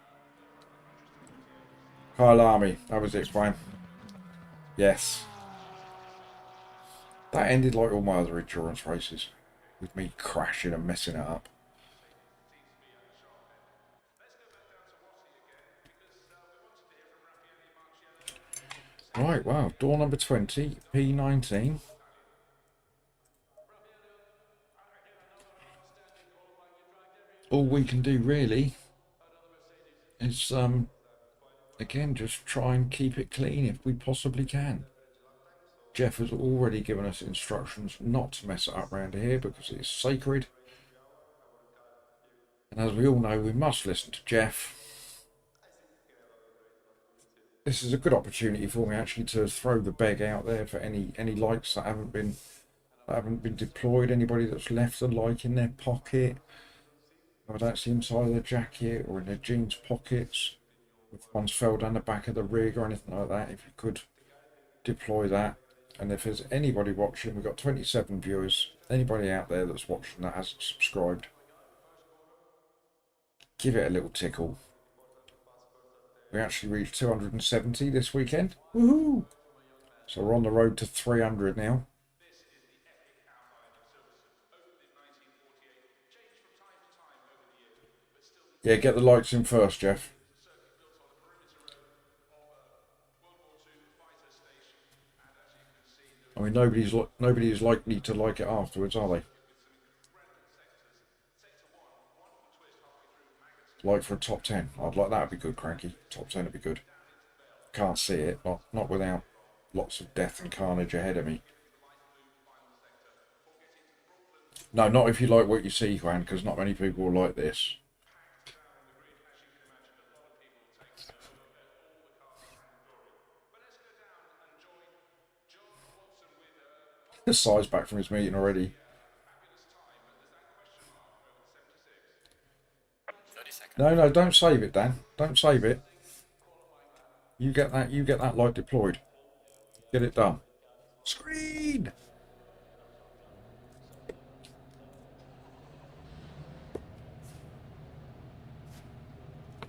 S1: Kyle Army, how was it, fine? Yes. That ended like all my other endurance races, with me crashing and messing it up. Right, wow, door number 20, P19. All we can do really is, again, just try and keep it clean if we possibly can. Jeff has already given us instructions not to mess it up around here because it is sacred. And as we all know, we must listen to Jeff. This is a good opportunity for me actually to throw the beg out there for any likes that haven't been deployed. Anybody that's left a like in their pocket, whether that's inside of their jacket or in their jeans pockets, if one's fell down the back of the rig or anything like that, if you could deploy that. And if there's anybody watching, we've got 27 viewers, anybody out there that's watching that hasn't subscribed, give it a little tickle. We actually reached 270 this weekend. Woohoo! So we're on the road to 300 now. Yeah, get the likes in first, Jeff. I mean, nobody is likely to like it afterwards, are they? Like for a top 10, I'd like that. Would be good, Cranky. Top 10 would be good. Can't see it, not without lots of death and carnage ahead of me. No, not if you like what you see, Juan, because not many people will like this. The size back from his meeting already.
S2: 30 seconds.
S1: No, don't save it, Dan. Don't save it. You get that light deployed. Get it done. Screen!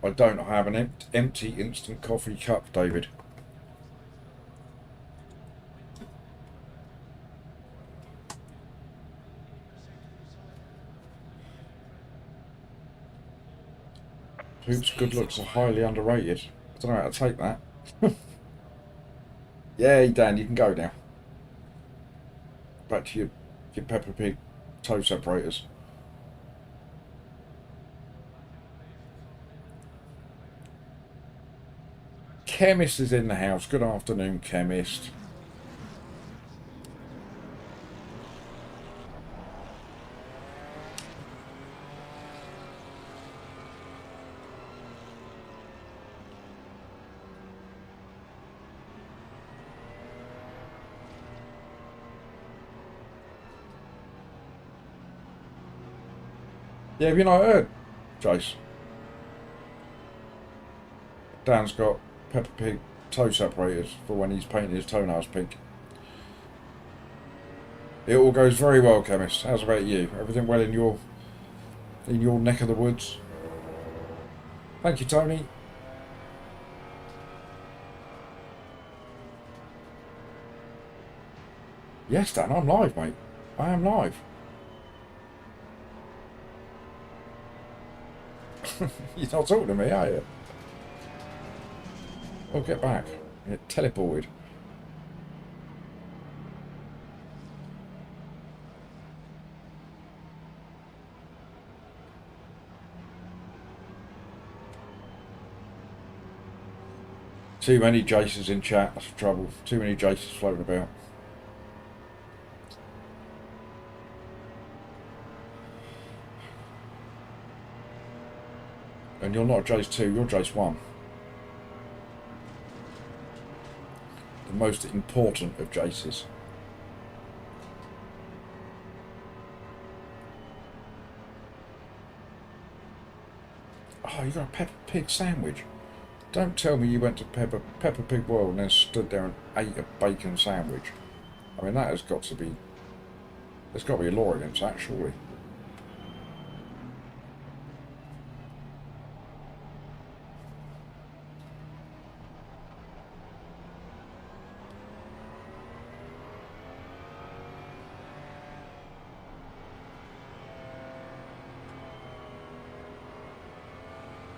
S1: I don't have an empty instant coffee cup, David. Poop's good looks are highly underrated. I don't know how to take that. Yay, Dan, you can go now. Back to your Peppa Pig toe separators. Chemist is in the house. Good afternoon, Chemist. Yeah, have you not heard, Jace? Dan's got Peppa Pig toe separators for when he's painting his toenails pink. It all goes very well, Chemist. How's about you? Everything well in your neck of the woods? Thank you, Tony. Yes, Dan, I'm live, mate. I am live. You're not talking to me, are you? Well, get back. Get teleported. Too many Jaces in chat, that's the trouble. Too many Jaces floating about. And you're not Jace 2, you're Jace 1. The most important of Jaces. Oh, you got a Peppa Pig sandwich. Don't tell me you went to Peppa Pig World and then stood there and ate a bacon sandwich. I mean, that has got to be... There's got to be a law against that, surely.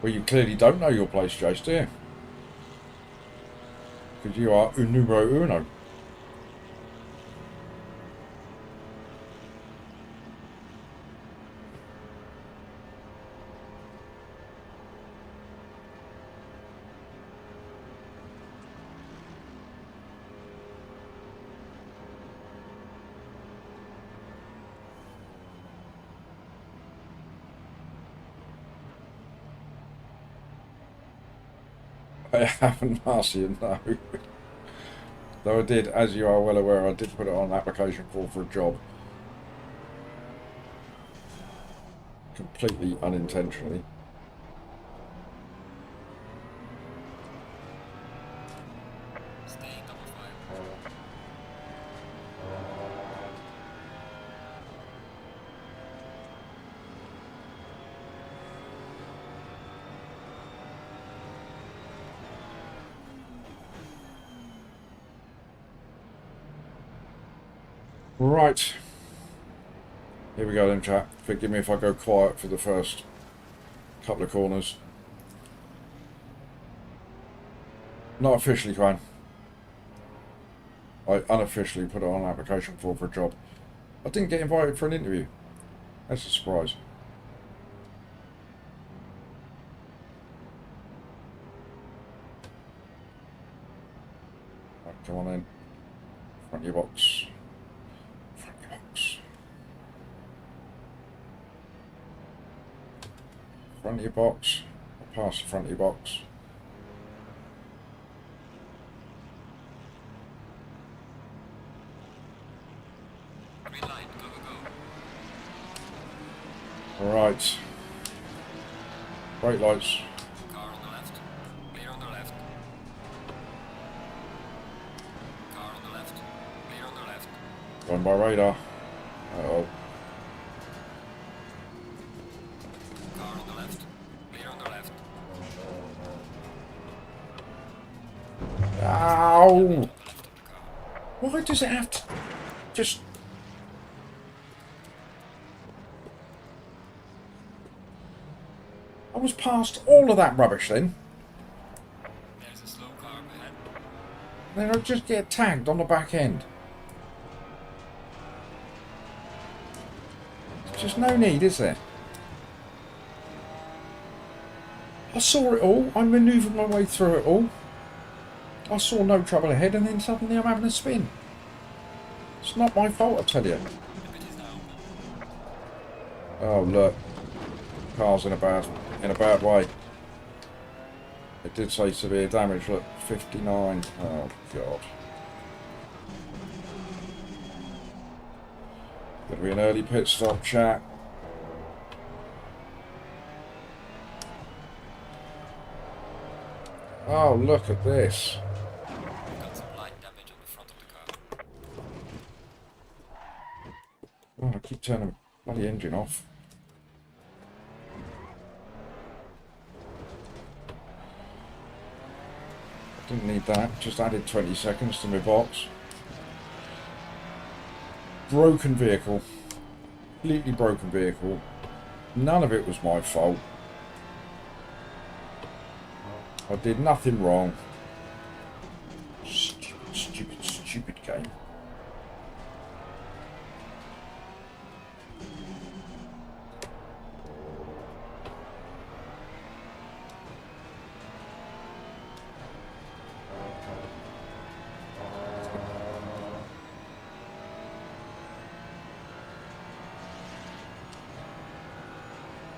S1: Well, you clearly don't know your place, Jace, do you? Because you are un numero uno. I haven't, Marcian, no. Though I did, as you are well aware, I did put it on an application form for a job. Completely unintentionally.
S2: Stay double file.
S1: Right. Here we go then, chat. Forgive me if I go quiet for the first couple of corners. Not officially, Quine. I unofficially put it on an application form for a job. I didn't get invited for an interview. That's a surprise. Right, come on in. Front of your box. Front of your box. Front of your box. Or past the front of your box.
S2: Green light, go, go, go.
S1: Alright. Brake lights.
S2: Car on the left. Clear on the left. Car on the left. Clear on the left.
S1: Going by radar. Uh-oh.
S2: Car on the left. Clear on the left.
S1: Ow!
S2: On the left of the car.
S1: Why does it have to just... I was past all of that rubbish then.
S2: There's a slow car up ahead.
S1: Then I'd just get tagged on the back end. There's just no need, is there? I saw it all. I manoeuvred my way through it all. I saw no trouble ahead, and then suddenly I'm having a spin. It's not my fault, I tell you.
S2: The pit is now open.
S1: Oh look, car's in a bad way. It did say severe damage. Look, 59. Oh god. Gonna be an early pit stop, chat. Oh, look at this.
S2: Got some light damage on the front of the car.
S1: Oh, I keep turning the bloody engine off. Didn't need that. Just added 20 seconds to my box. Broken vehicle. Completely broken vehicle. None of it was my fault. I did nothing wrong. Stupid, stupid, stupid game.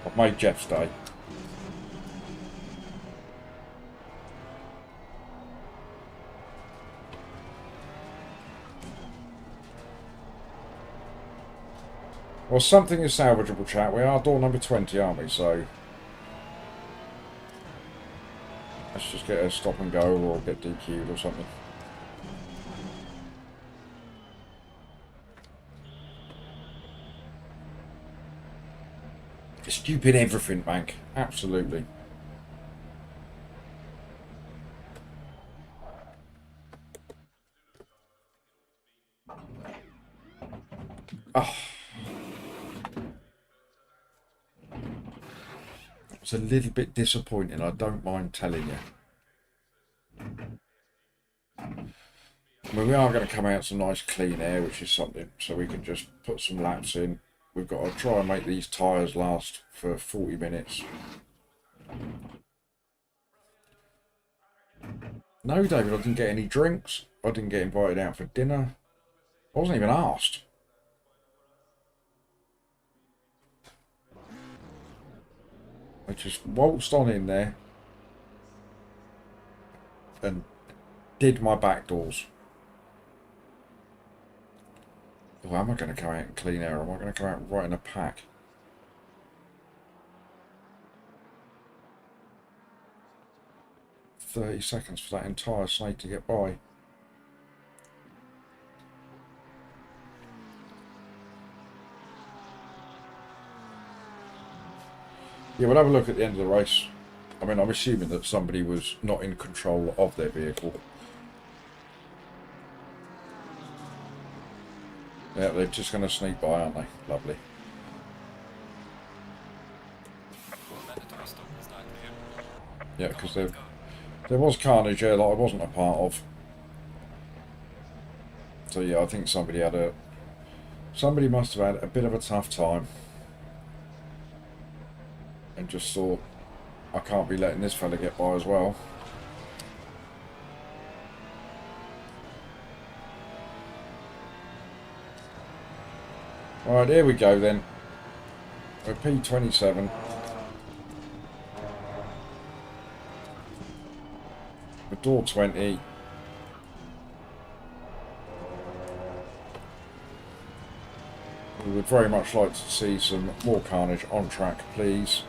S1: I've made Jeff's day. Well, something is salvageable, chat. We are door number 20, aren't we? So let's just get a stop and go or get DQ'd or something. Stupid everything, Bank. Absolutely. Oh. It's a little bit disappointing, I don't mind telling you. I mean, we are going to come out some nice clean air, which is something, so we can just put some laps in. We've got to try and make these tyres last for 40 minutes. No, David, I didn't get any drinks. I didn't get invited out for dinner. I wasn't even asked. I just waltzed on in there and did my back doors. Oh, am I going to come out in clean air? Or am I going to come out right in a pack? "30 seconds for that entire snake to get by." Yeah, we'll have a look at the end of the race. I mean, I'm assuming that somebody was not in control of their vehicle. Yeah, they're just going to sneak by, aren't they? Lovely.
S2: Mandatory stop, is that clear?
S1: Yeah, because there was carnage there that I wasn't a part of. So yeah, I think somebody must have had a bit of a tough time and just thought, I can't be letting this fella get by as well. Alright, here we go then. We're P27. We're door 20. We would very much like to see some more carnage on track, please.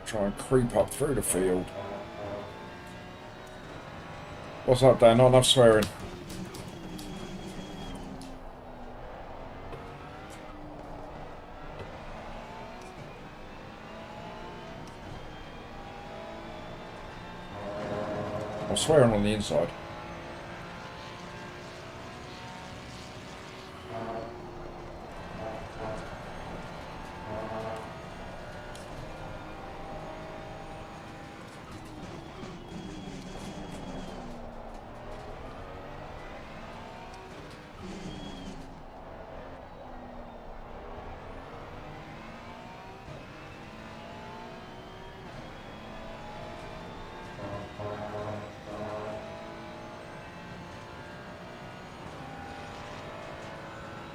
S1: Try and creep up through the field. What's up, Dan? Not enough swearing. I'm swearing on the inside.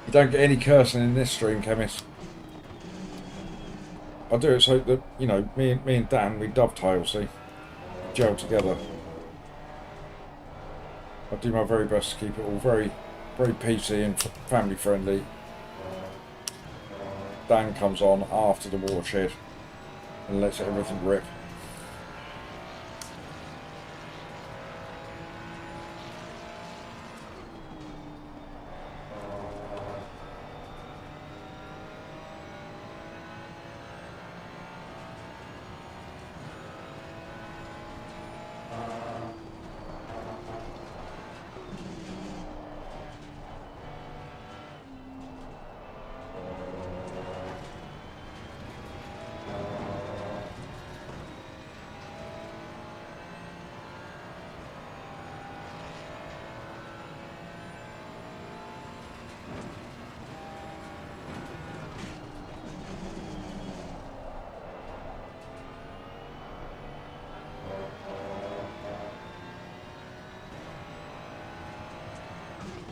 S1: You don't get any cursing in this stream, Chemist. I do it so that, you know, me and Dan, we dovetail, see? Gel together. I do my very best to keep it all very, very PC and family friendly. Dan comes on after the watershed and lets everything rip.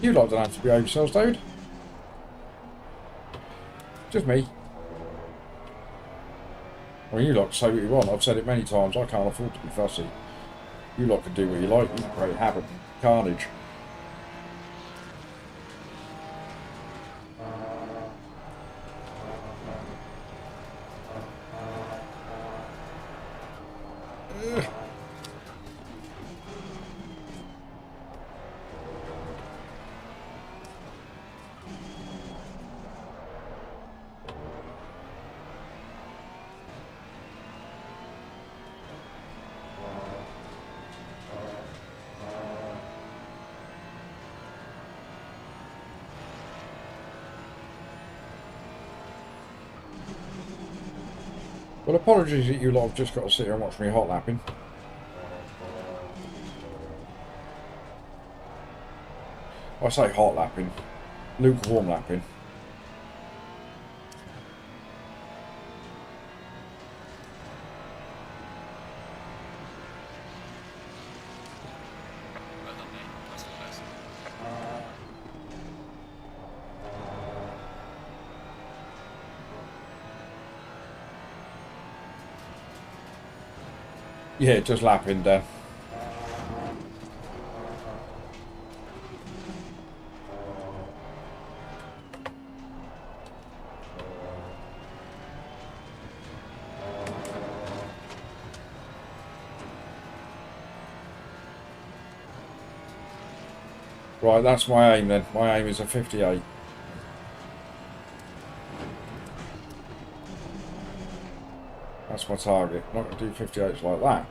S1: You lot don't have to behave yourselves, David. Just me. I mean, you lot can say what you want. I've said it many times. I can't afford to be fussy. You lot can do what you like. You can create havoc, carnage. Well, apologies that you lot have just got to sit here and watch me hot lapping. I say hot lapping, lukewarm lapping.
S2: Well done, mate. Nice and close.
S1: Yeah, just lapping, Dan. Right, that's my aim then. My aim is a 58. That's my target. I'm not going to do 58s like that.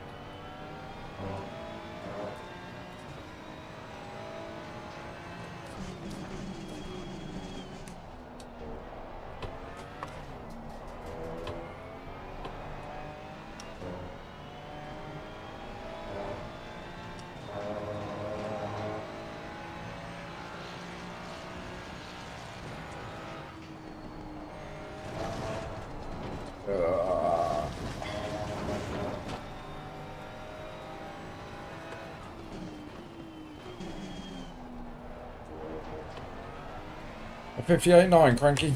S1: A 58.9, cranky.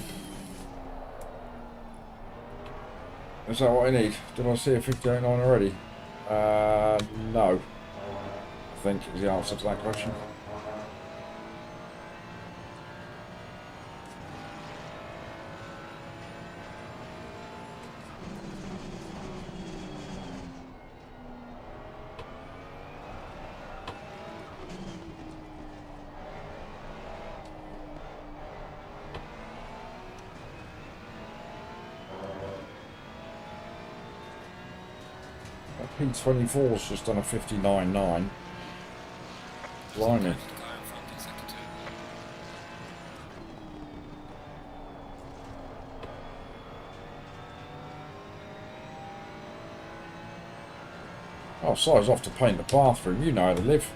S1: Is that what I need? Did I see a 58.9 already? No. I think is the answer to that question. P24's just done a 59.9. Blimey.
S2: The guy in front in sector 2.
S1: Oh, so I was off to paint the bathroom. You know how to live.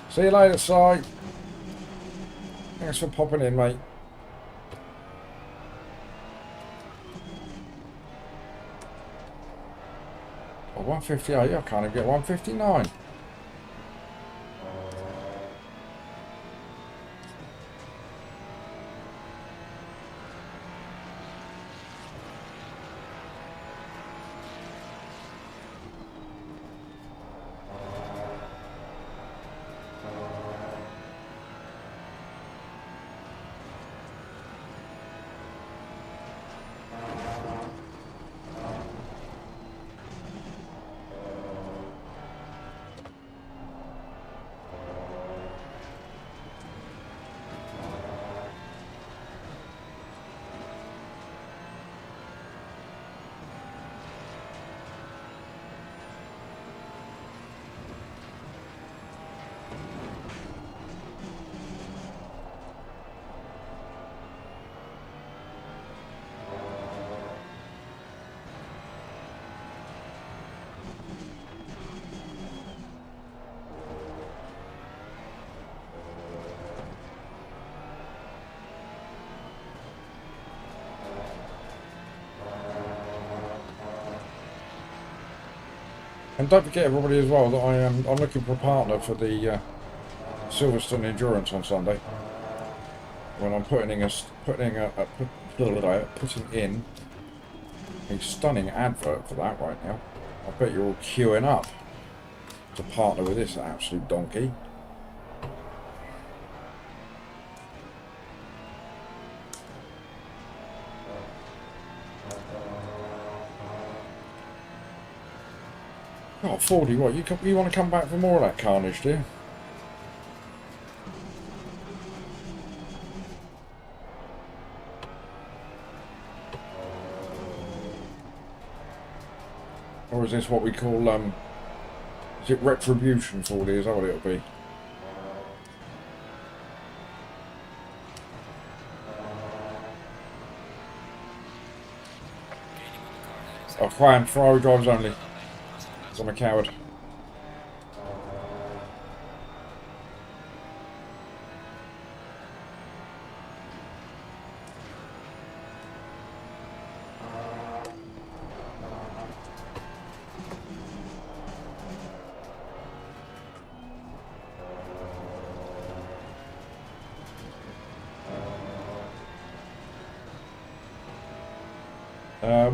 S1: See you later, Si. Thanks for popping in, mate. Oh, 158. I can't even get 159. And don't forget, everybody, as well, that I'm looking for a partner for the Silverstone Endurance on Sunday. When I'm putting in a stunning advert for that right now. I bet you're all queuing up to partner with this absolute donkey. Oh, 40, what? You want to come back for more of that carnage, do you? Or is this what we call, is it retribution 40? Is that what it'll be? Oh, fine, Ferrari drivers only. Because I'm a coward.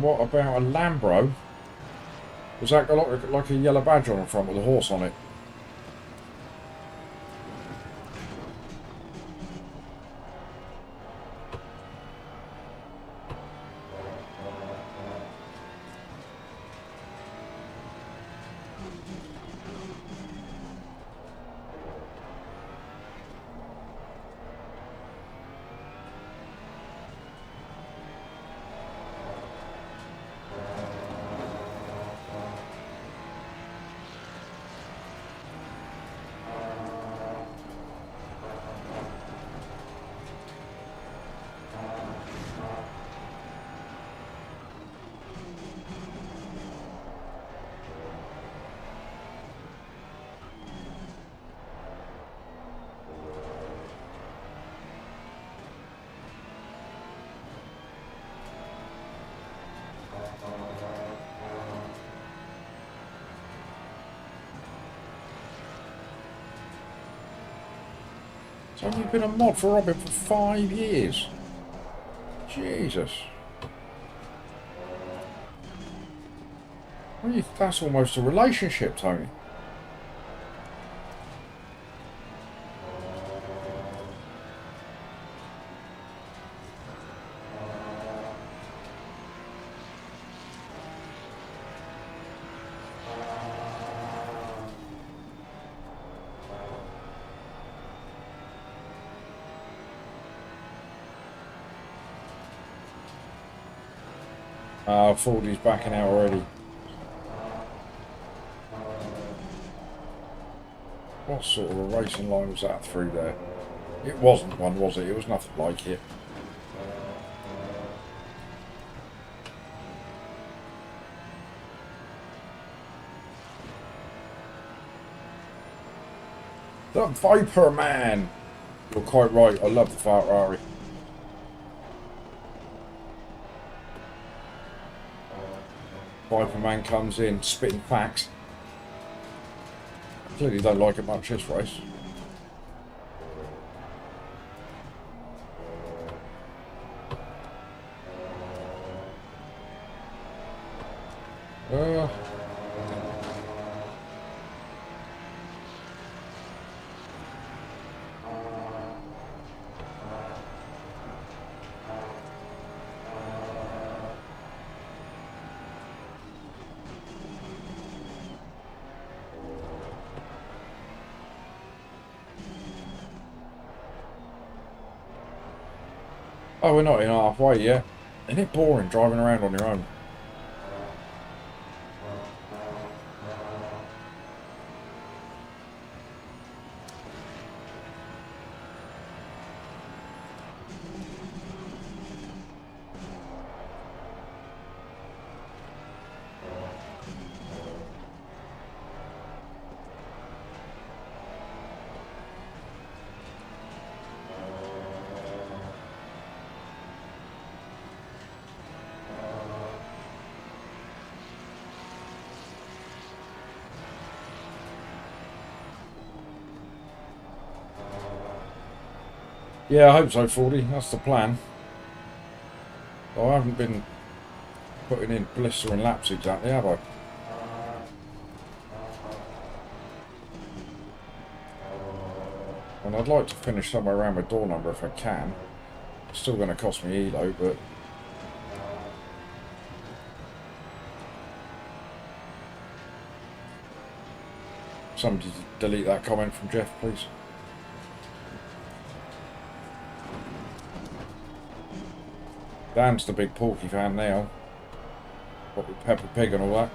S1: What about a Lambro? Does that got like a yellow badge on the front with a horse on it? It's only been a mod for Robin for 5 years. Jesus. Well, that's almost a relationship, Tony. Fordy's backing out already. What sort of a racing line was that through there? It wasn't one, was it? It was nothing like it. The Viper Man! You're quite right, I love the Ferrari. Viper Man comes in, spitting facts. Clearly don't like it much this race. Oh, we're not in halfway yet. Isn't it boring driving around on your own? Yeah, I hope so, 40. That's the plan. I haven't been putting in blistering laps exactly, have I? And I'd like to finish somewhere around my door number if I can. It's still going to cost me Elo, but... Somebody delete that comment from Jeff, please. Dan's the big Porky fan now. What with Peppa Pig and all that.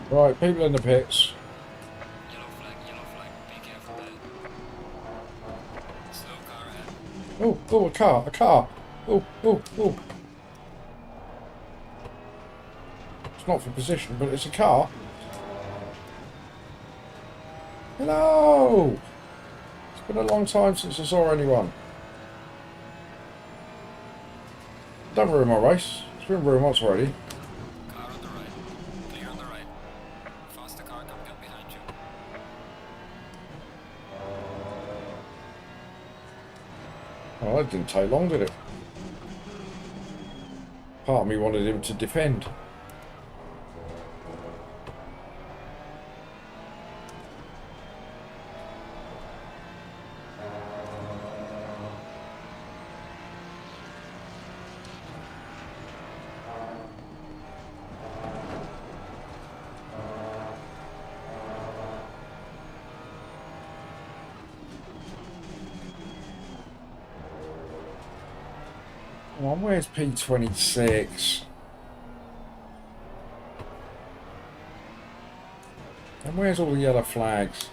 S1: Right, people in the pits.
S2: Yellow flag, be careful there. Slow car ahead.
S1: Oh, a car. Oh. It's not for position, but it's a car. Hello! It's been a long time since I saw anyone. Don't ruin my race. It's been ruined once already.
S2: Car on the right. Clear on the right. Faster car coming up behind you.
S1: Oh, that didn't take long, did it? Part of me wanted him to defend. Come on, where's P26? And where's all the yellow flags?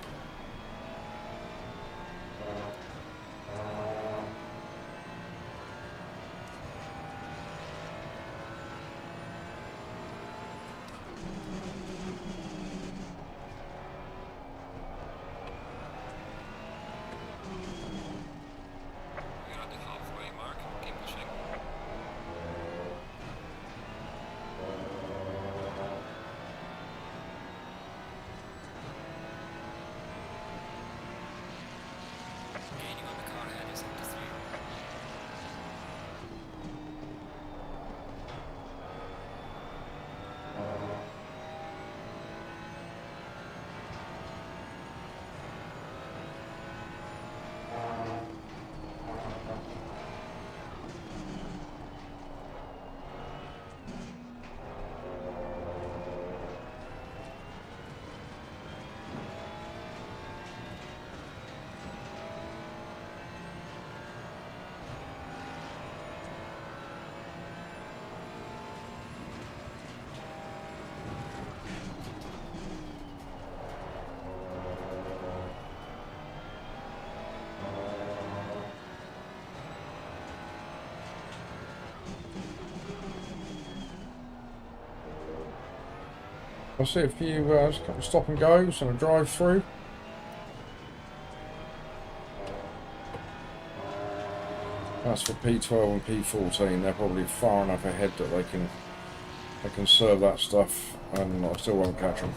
S2: We're at the halfway mark. Keep pushing. Gaining on the car ahead is up to 3.
S1: I see a few couple of stop and goes and a drive through. That's for P12 and P14. They're probably far enough ahead that they can serve that stuff, and I still won't catch them.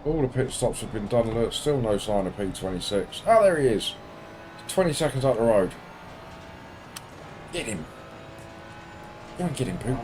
S1: All the pit stops have been done. Look, still no sign of P26. Oh, there he is. 20 seconds up the road. Get him. Go and get him, Pooh.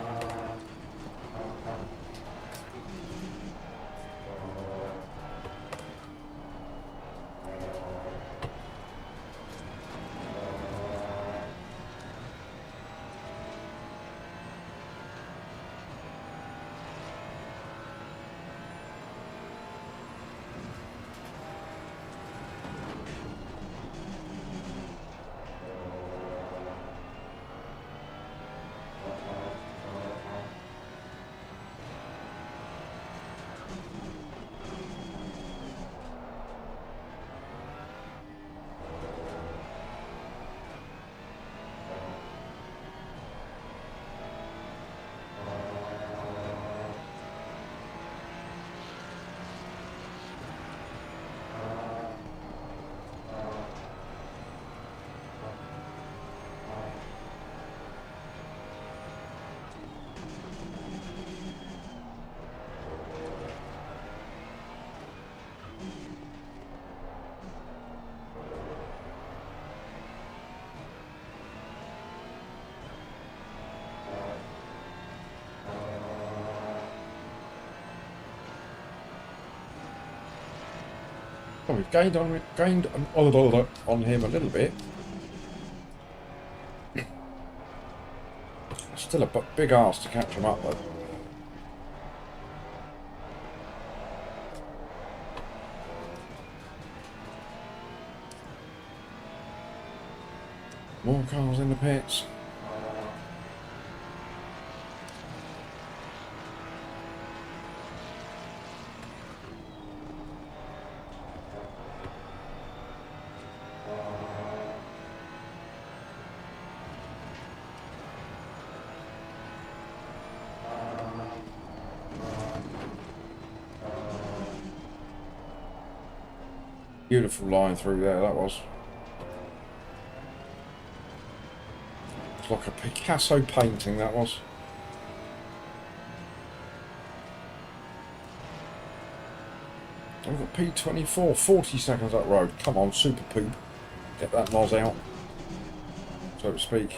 S1: Oh, we've gained on him a little bit. Still a big ass to catch him up though. More cars in the pits. Beautiful line through there, that was. It's like a Picasso painting, that was. I've got P24, 40 seconds up road. Come on, super poop. Get that noz out, so to speak.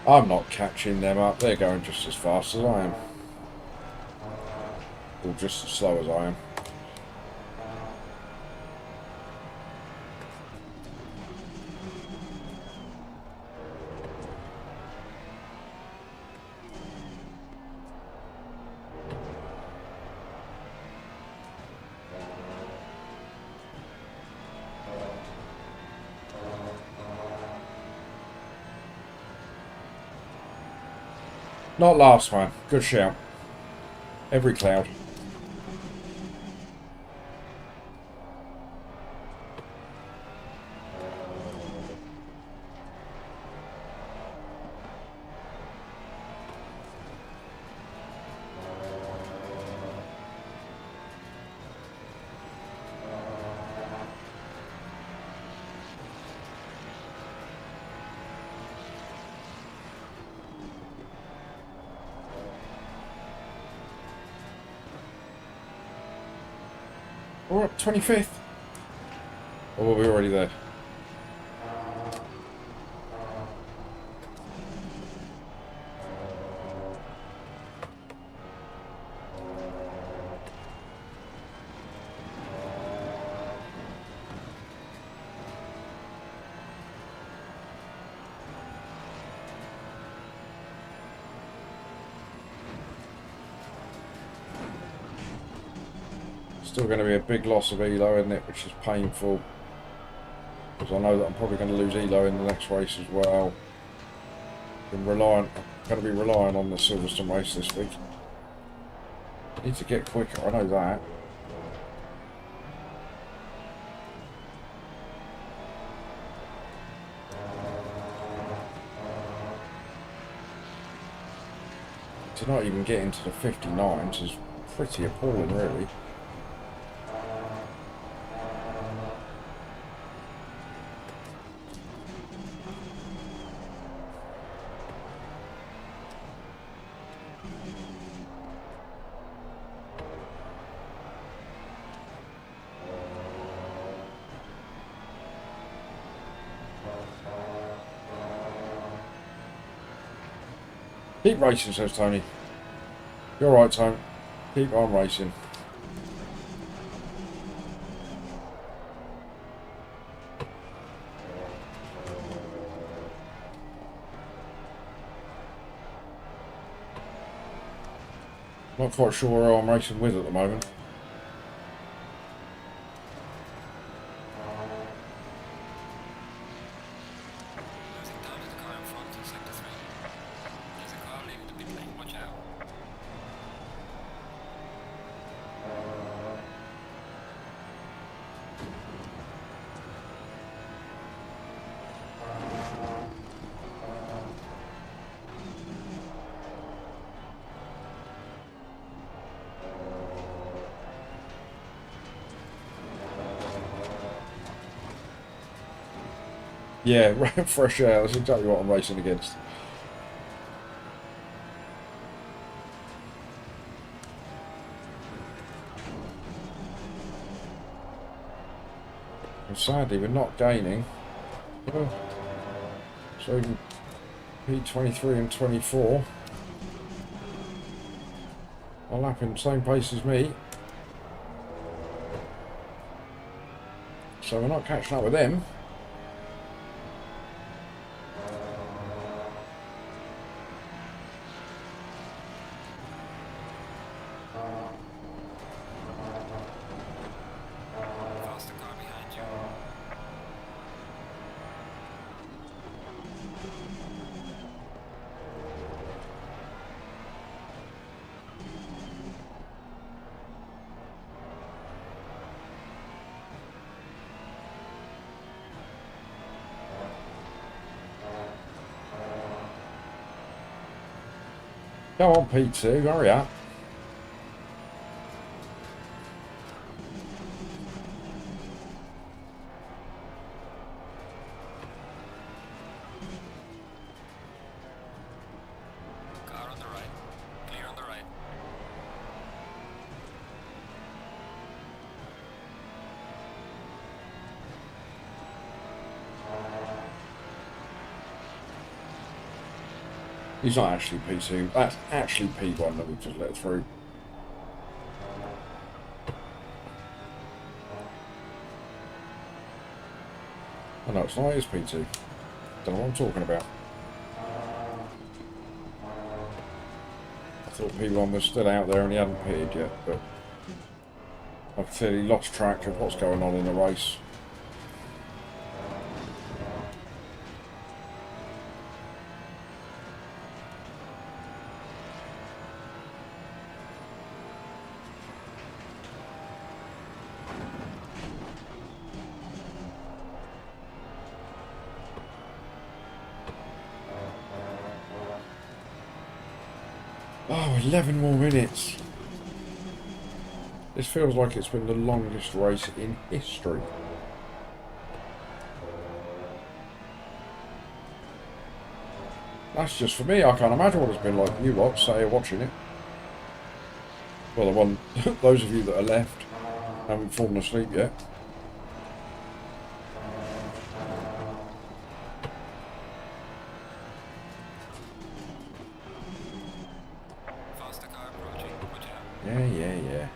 S1: I'm not catching them up. They're going just as fast as I am. Or just as slow as I am. Not last one. Good shout. Every cloud. We're up 25th. Or were we already there? Still going to be a big loss of Elo, isn't it? Which is painful. Because I know that I'm probably going to lose Elo in the next race as well. I'm going to be relying on the Silverstone race this week. I need to get quicker, I know that. To not even get into the 59s is pretty appalling, really. Keep racing, says Tony. You're right, Tony. Keep on racing. Not quite sure who I'm racing with at the moment.
S2: Losing time to the car in front in sector 3. There's a car leaving the pit lane, watch out.
S1: Yeah, fresh air, that's exactly what I'm racing against. And sadly, we're not gaining. So even P23 and 24 are lapping the same pace as me. So we're not catching up with them.
S2: Faster car behind you.
S1: Go on, P2, hurry up.
S2: Car on the right. Clear on the right.
S1: He's not actually P2, that's actually P1 that we've just let through. Oh no, it's not, it is P2. Don't know what I'm talking about. I thought P1 was still out there and he hadn't pitted yet, but I've clearly lost track of what's going on in the race. Oh, 11 more minutes. This feels like it's been the longest race in history. That's just for me. I can't imagine what it's been like. You lot, say you're watching it. Well, those of you that are left. Haven't fallen asleep yet.
S2: Faster car approaching. Watch out.
S1: Yeah.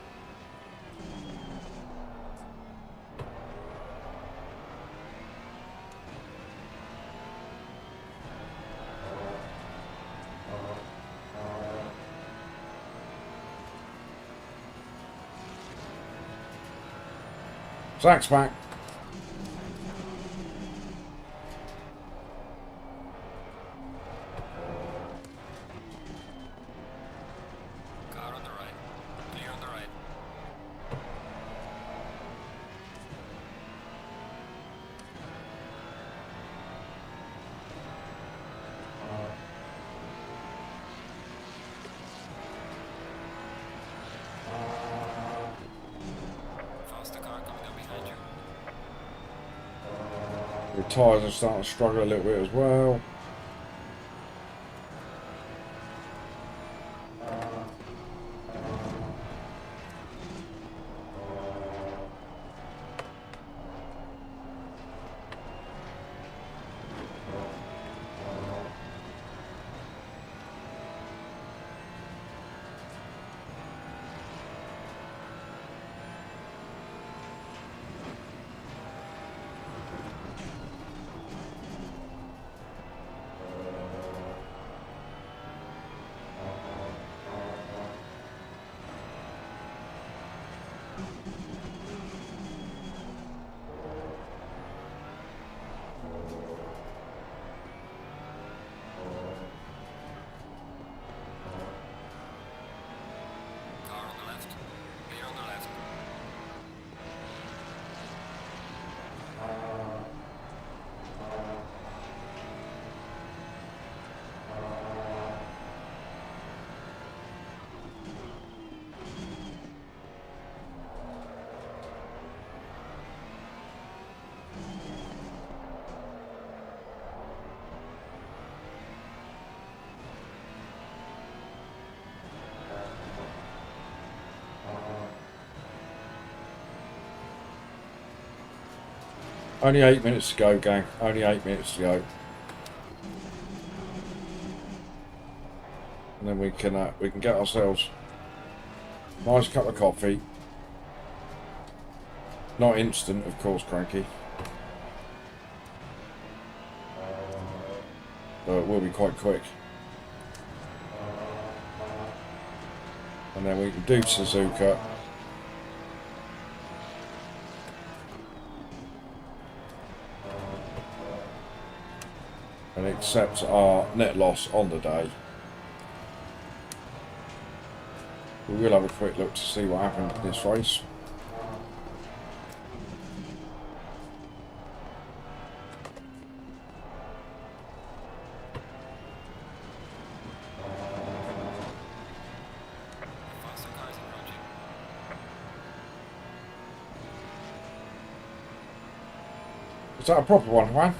S1: Zach's back.
S2: Car on the right. Clear on the right. Faster car coming up behind you.
S1: The tyres are starting to struggle a little bit as well.
S2: Car on the left. Clear on the left.
S1: Only 8 minutes to go, gang. Only 8 minutes to go. And then we can get ourselves a nice cup of coffee. Not instant, of course, Cranky. But it will be quite quick. And then we can do Suzuka. And accept our net loss on the day. We will have a quick look to see what happened in this race.
S2: Faster cars approaching.
S1: Is that a proper one, man?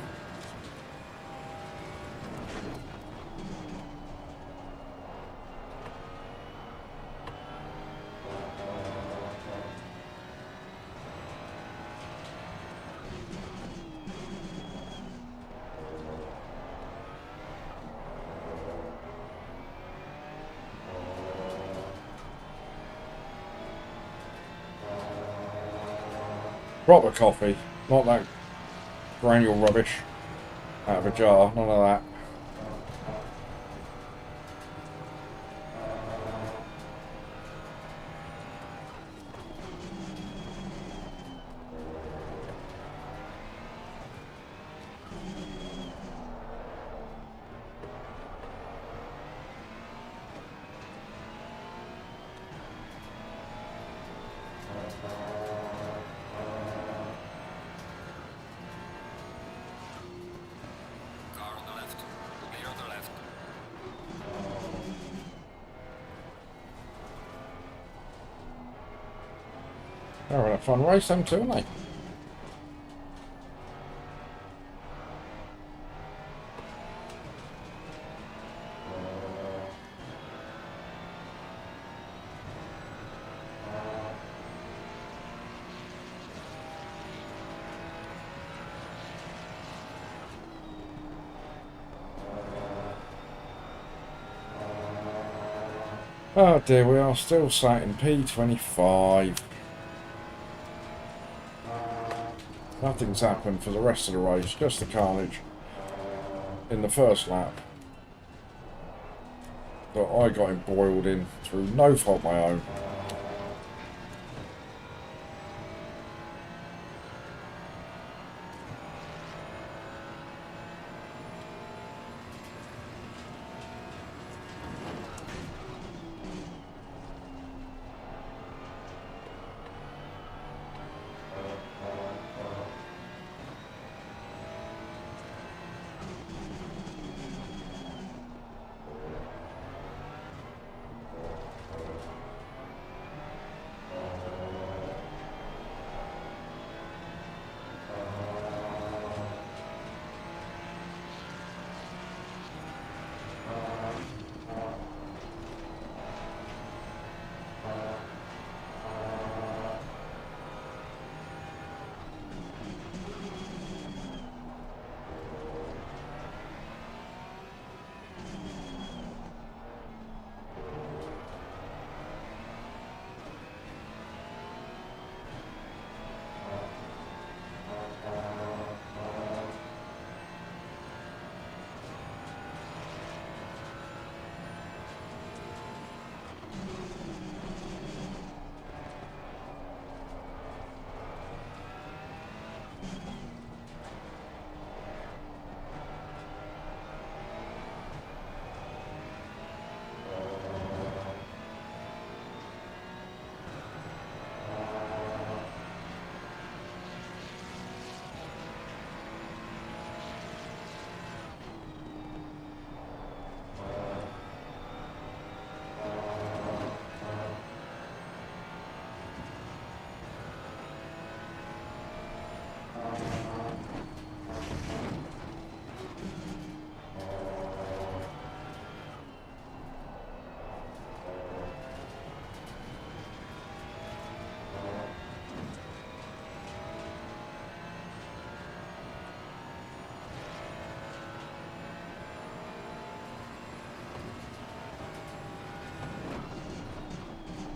S1: Proper coffee, not that granule rubbish out of a jar, none of that.
S2: Car on the left. Clear on the left.
S1: They're having a fun race, them too, aren't they? Oh dear, we are still sat in P25. Nothing's happened for the rest of the race, just the carnage in the first lap that I got embroiled in through no fault of my own.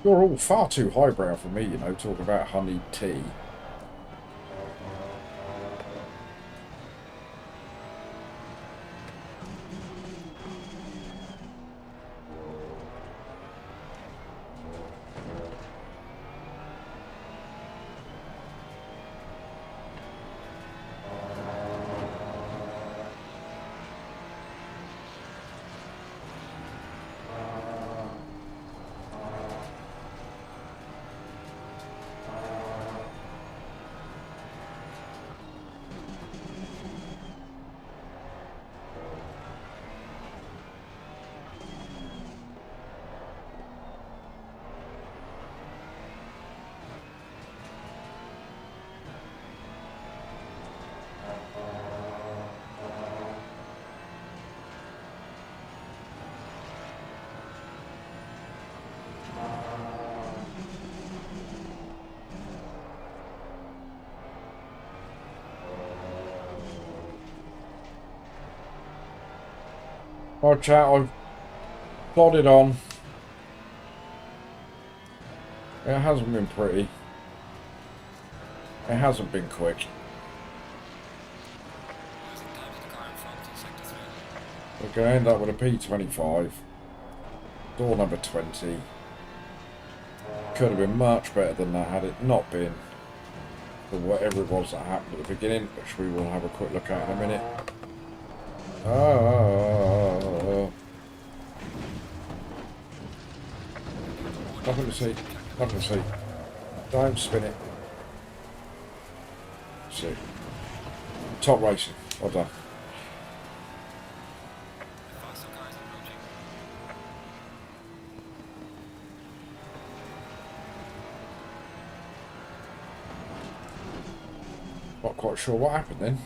S1: You're all far too highbrow for me, you know, talking about honey tea. Right, chat, I've plodded on. It hasn't been pretty. It hasn't been quick.
S2: Losing time to the car in front in sector 3.
S1: We're going to end up with a P25. Door number 20. Could have been much better than that had it not been for whatever it was that happened at the beginning, which we will have a quick look at in a minute. Nothing to see. Nothing to see. Don't spin it. See. Top racing. Well done.
S2: The faster car is approaching.
S1: Not quite sure what happened then.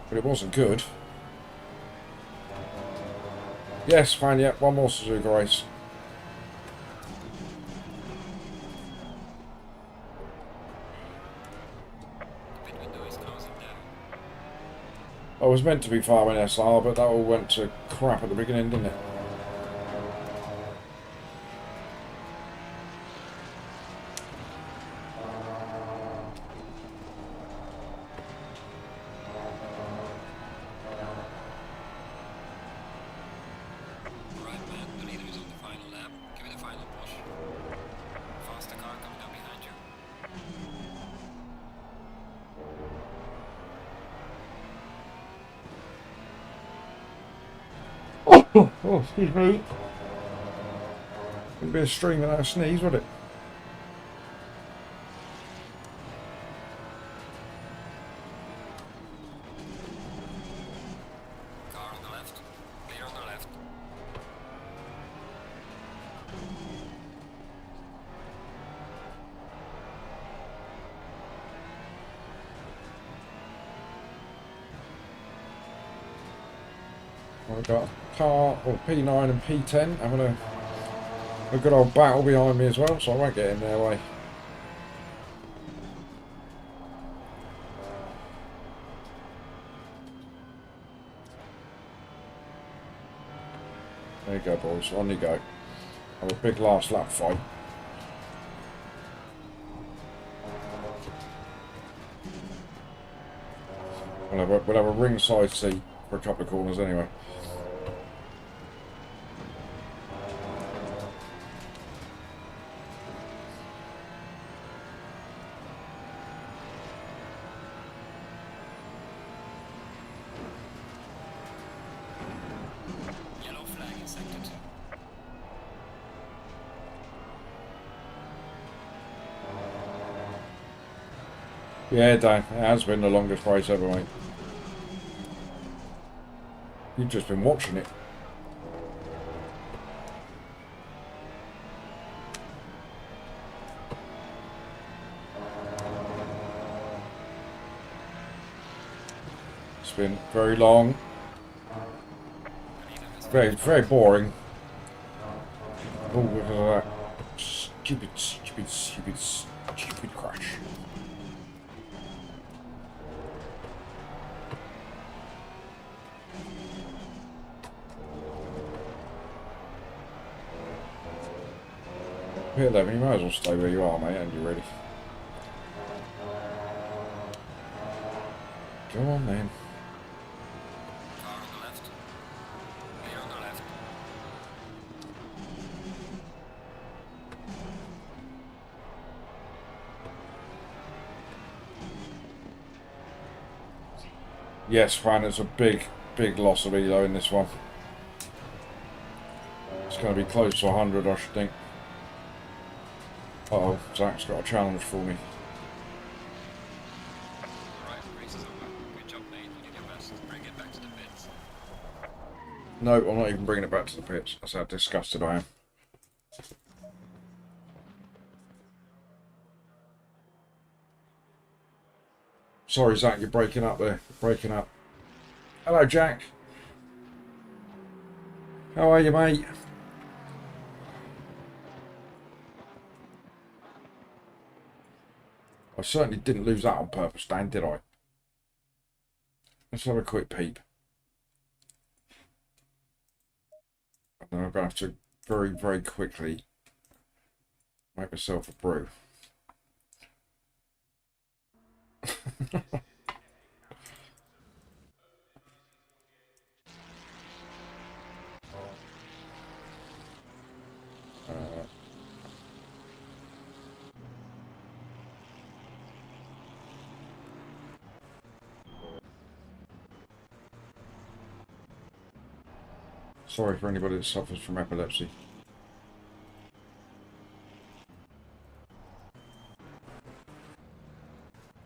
S1: But it wasn't good. Yes, fine, yeah. One more Suzuka race.
S2: The pit window is closing down.
S1: I was meant to be farming SR, but that all went to crap at the beginning, didn't it? Oh, excuse me. Wouldn't be a stream without a sneeze, would it?
S2: Car on the left. Clear on the left.
S1: I've got a car, or P9 and P10, having a good old battle behind me as well, so I won't get in their way. There you go, boys. On you go. Have a big last lap fight. We'll have a ringside seat for a couple of corners anyway.
S2: Yellow flag in sector 2.
S1: Yeah, Dan, it has been the longest race ever, mate. You've just been watching it. It's been very long. Very, very boring. Oh, look at that. Stupid, stupid, stupid, stupid crash. Hit 11, you might as well stay where you are, mate, and you're ready. Go on, then.
S2: Car on the left. Clear on the left.
S1: Yes, man, it's a big, big loss of elo in this one. It's going to be close to 100, I should think. Uh-oh, Zach's got a challenge for me.
S2: Alright, race is over. Good job, mate. You did your best. Bring it back to the pits.
S1: No, I'm not even bringing it back to the pits. That's how disgusted I am. Sorry, Zach, you're breaking up there. You're breaking up. Hello, Jack. How are you, mate? I certainly didn't lose that on purpose, Dan, did I? Let's have a quick peep. And then I'm going to have to very, very quickly make myself a brew. Sorry for anybody that suffers from epilepsy.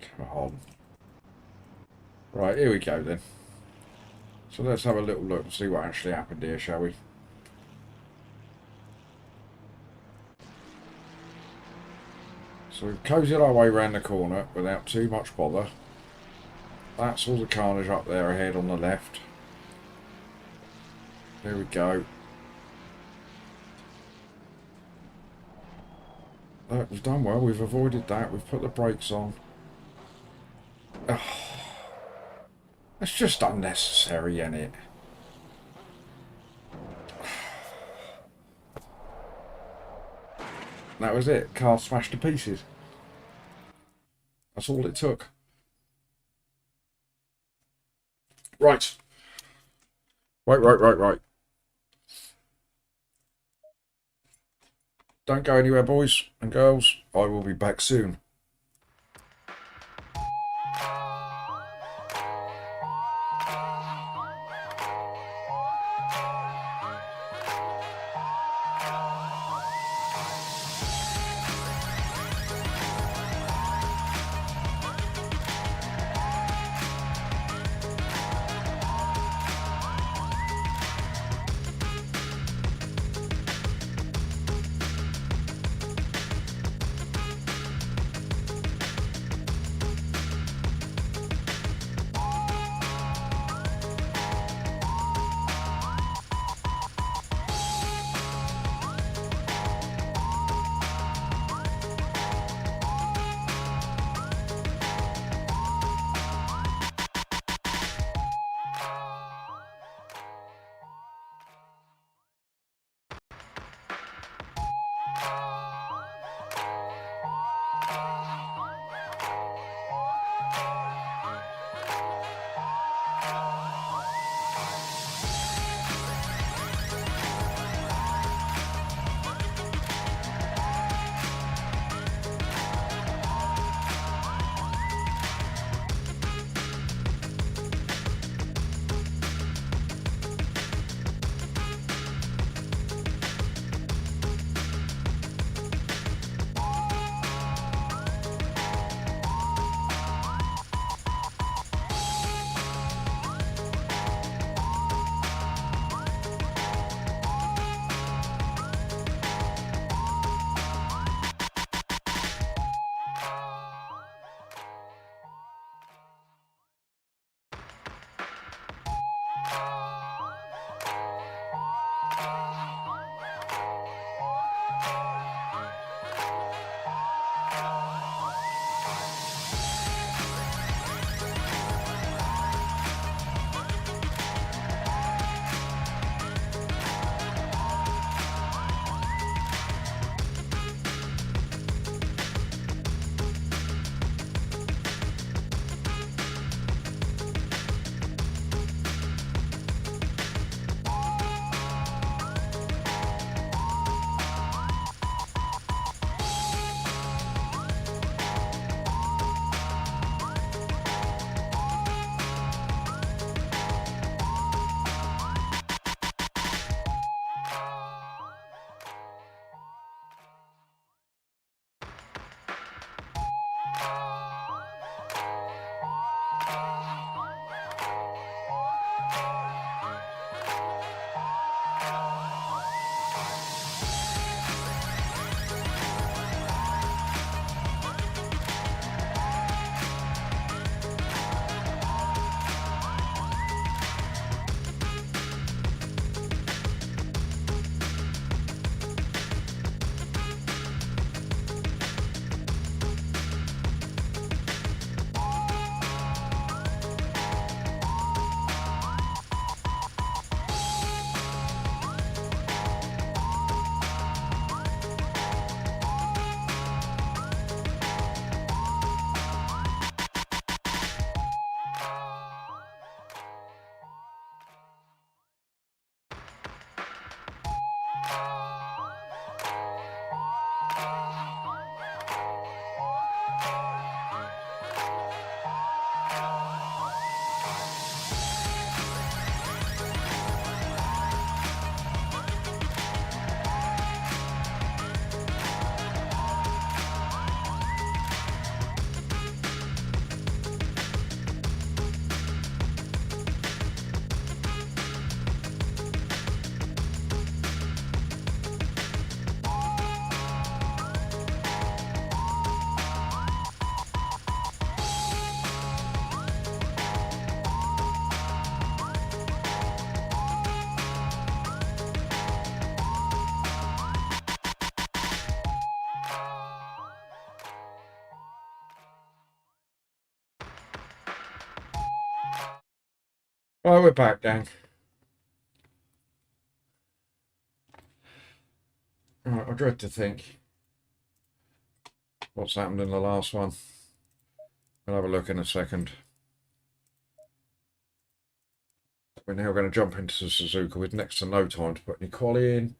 S1: Come on. Right, here we go then. So let's have a little look and see what actually happened here, shall we? So we've cozied our way around the corner without too much bother. That's all the carnage up there ahead on the left. There we go. Look, we've done well. We've avoided that. We've put the brakes on. Oh, it's just unnecessary, isn't it? That was it. Car smashed to pieces. That's all it took. Right. Right. Don't go anywhere, boys and girls. I will be back soon. Right, we're back, gang. Right, I dread to think what's happened in the last one. We'll have a look in a second. We're now going to jump into the Suzuka with next to no time to put any quali in.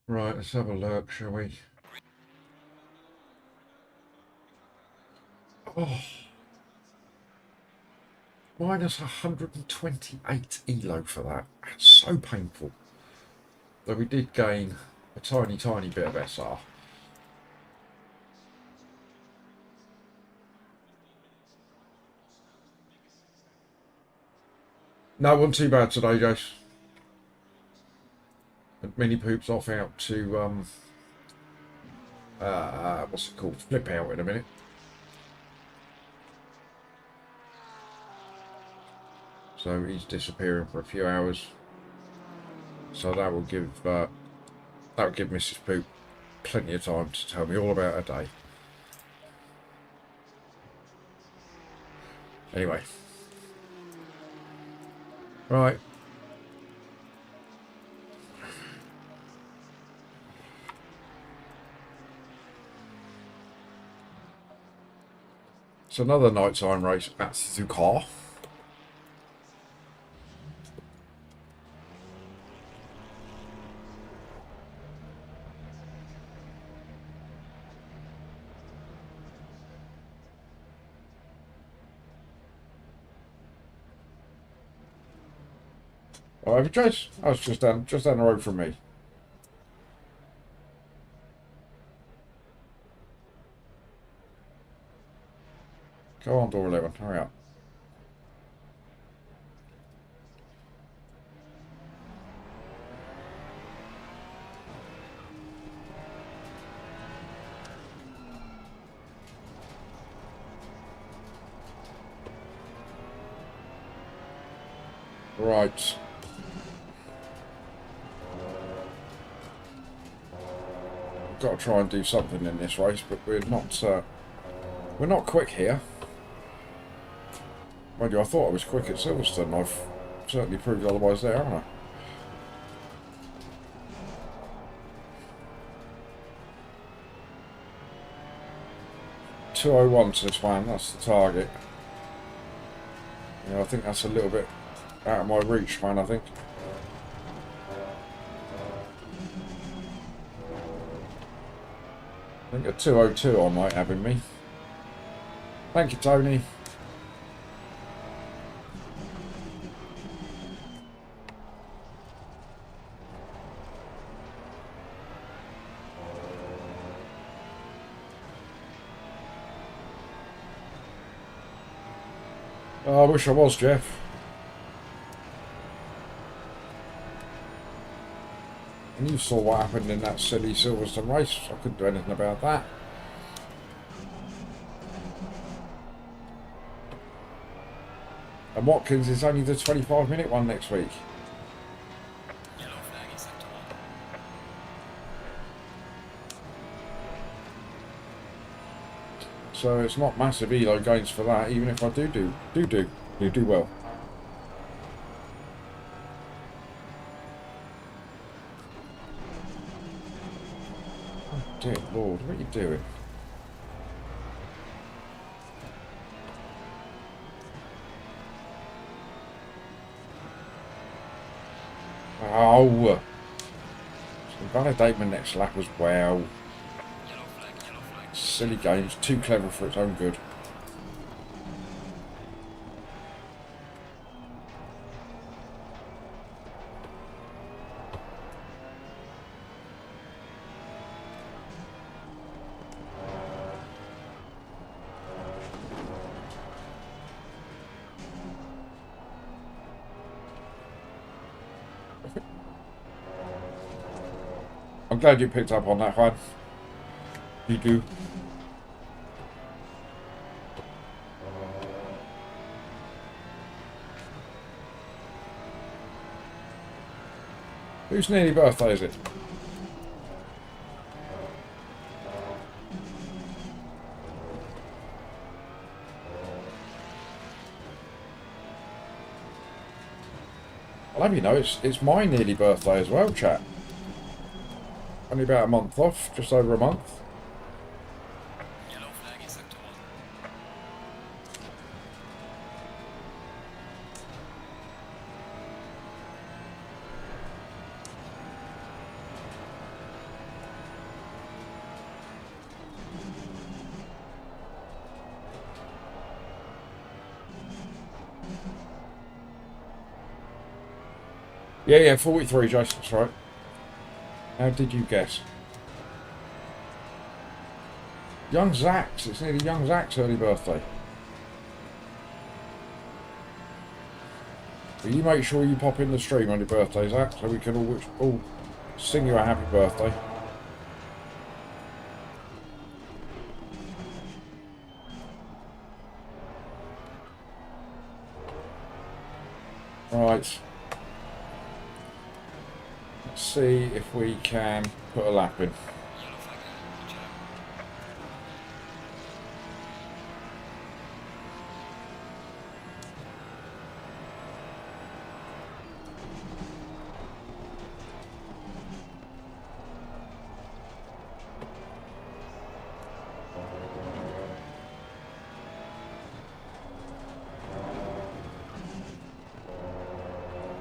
S1: Right, let's have a look, shall we? Oh, minus 128 elo for that. That's so painful. Though we did gain a tiny, tiny bit of SR. No, wasn't too bad today, guys. Mini poops off out to what's it called? Flip out in a minute. So he's disappearing for a few hours. So that will give Mrs. Poop plenty of time to tell me all about her day. Anyway. Right. It's another nighttime race at Suzuka. Oh, have you Chase? Oh, it's just down the road from me. Go on, door 11. Hurry up. Right. We've got to try and do something in this race, but we're not quick here. Mind you, I thought I was quick at Silverstone. I've certainly proved otherwise there, haven't I? .201 to this one, that's the target. Yeah, I think that's a little bit out of my reach, man, I think. I think a 202 I might have in me. Thank you, Tony. Oh, I wish I was, Jeff. And you saw what happened in that silly Silverstone race. I couldn't do anything about that. And Watkins is only the 25-minute one next week.
S2: Yellow flag is sector 1.
S1: So it's not massive elo gains for that, even if I do well. Oh dear Lord, what are you doing? Oh! So validate my next lap as well.
S2: Yellow flag.
S1: Silly games, too clever for its own good. I'm glad you picked up on that one. You do. Whose nearly birthday is it? I'll have you know, it's my nearly birthday as well, chat. Only about a month off, just over a month.
S2: Yellow flag in sector 1.
S1: Yeah, 43, Jason, that's right. How did you guess? Young Zach's, it's nearly young Zach's early birthday. Will you make sure you pop in the stream on your birthday, Zach, so we can all sing you a happy birthday. Right. Let's see if we can put a lap in.
S2: Yellow flag ahead. Watch out.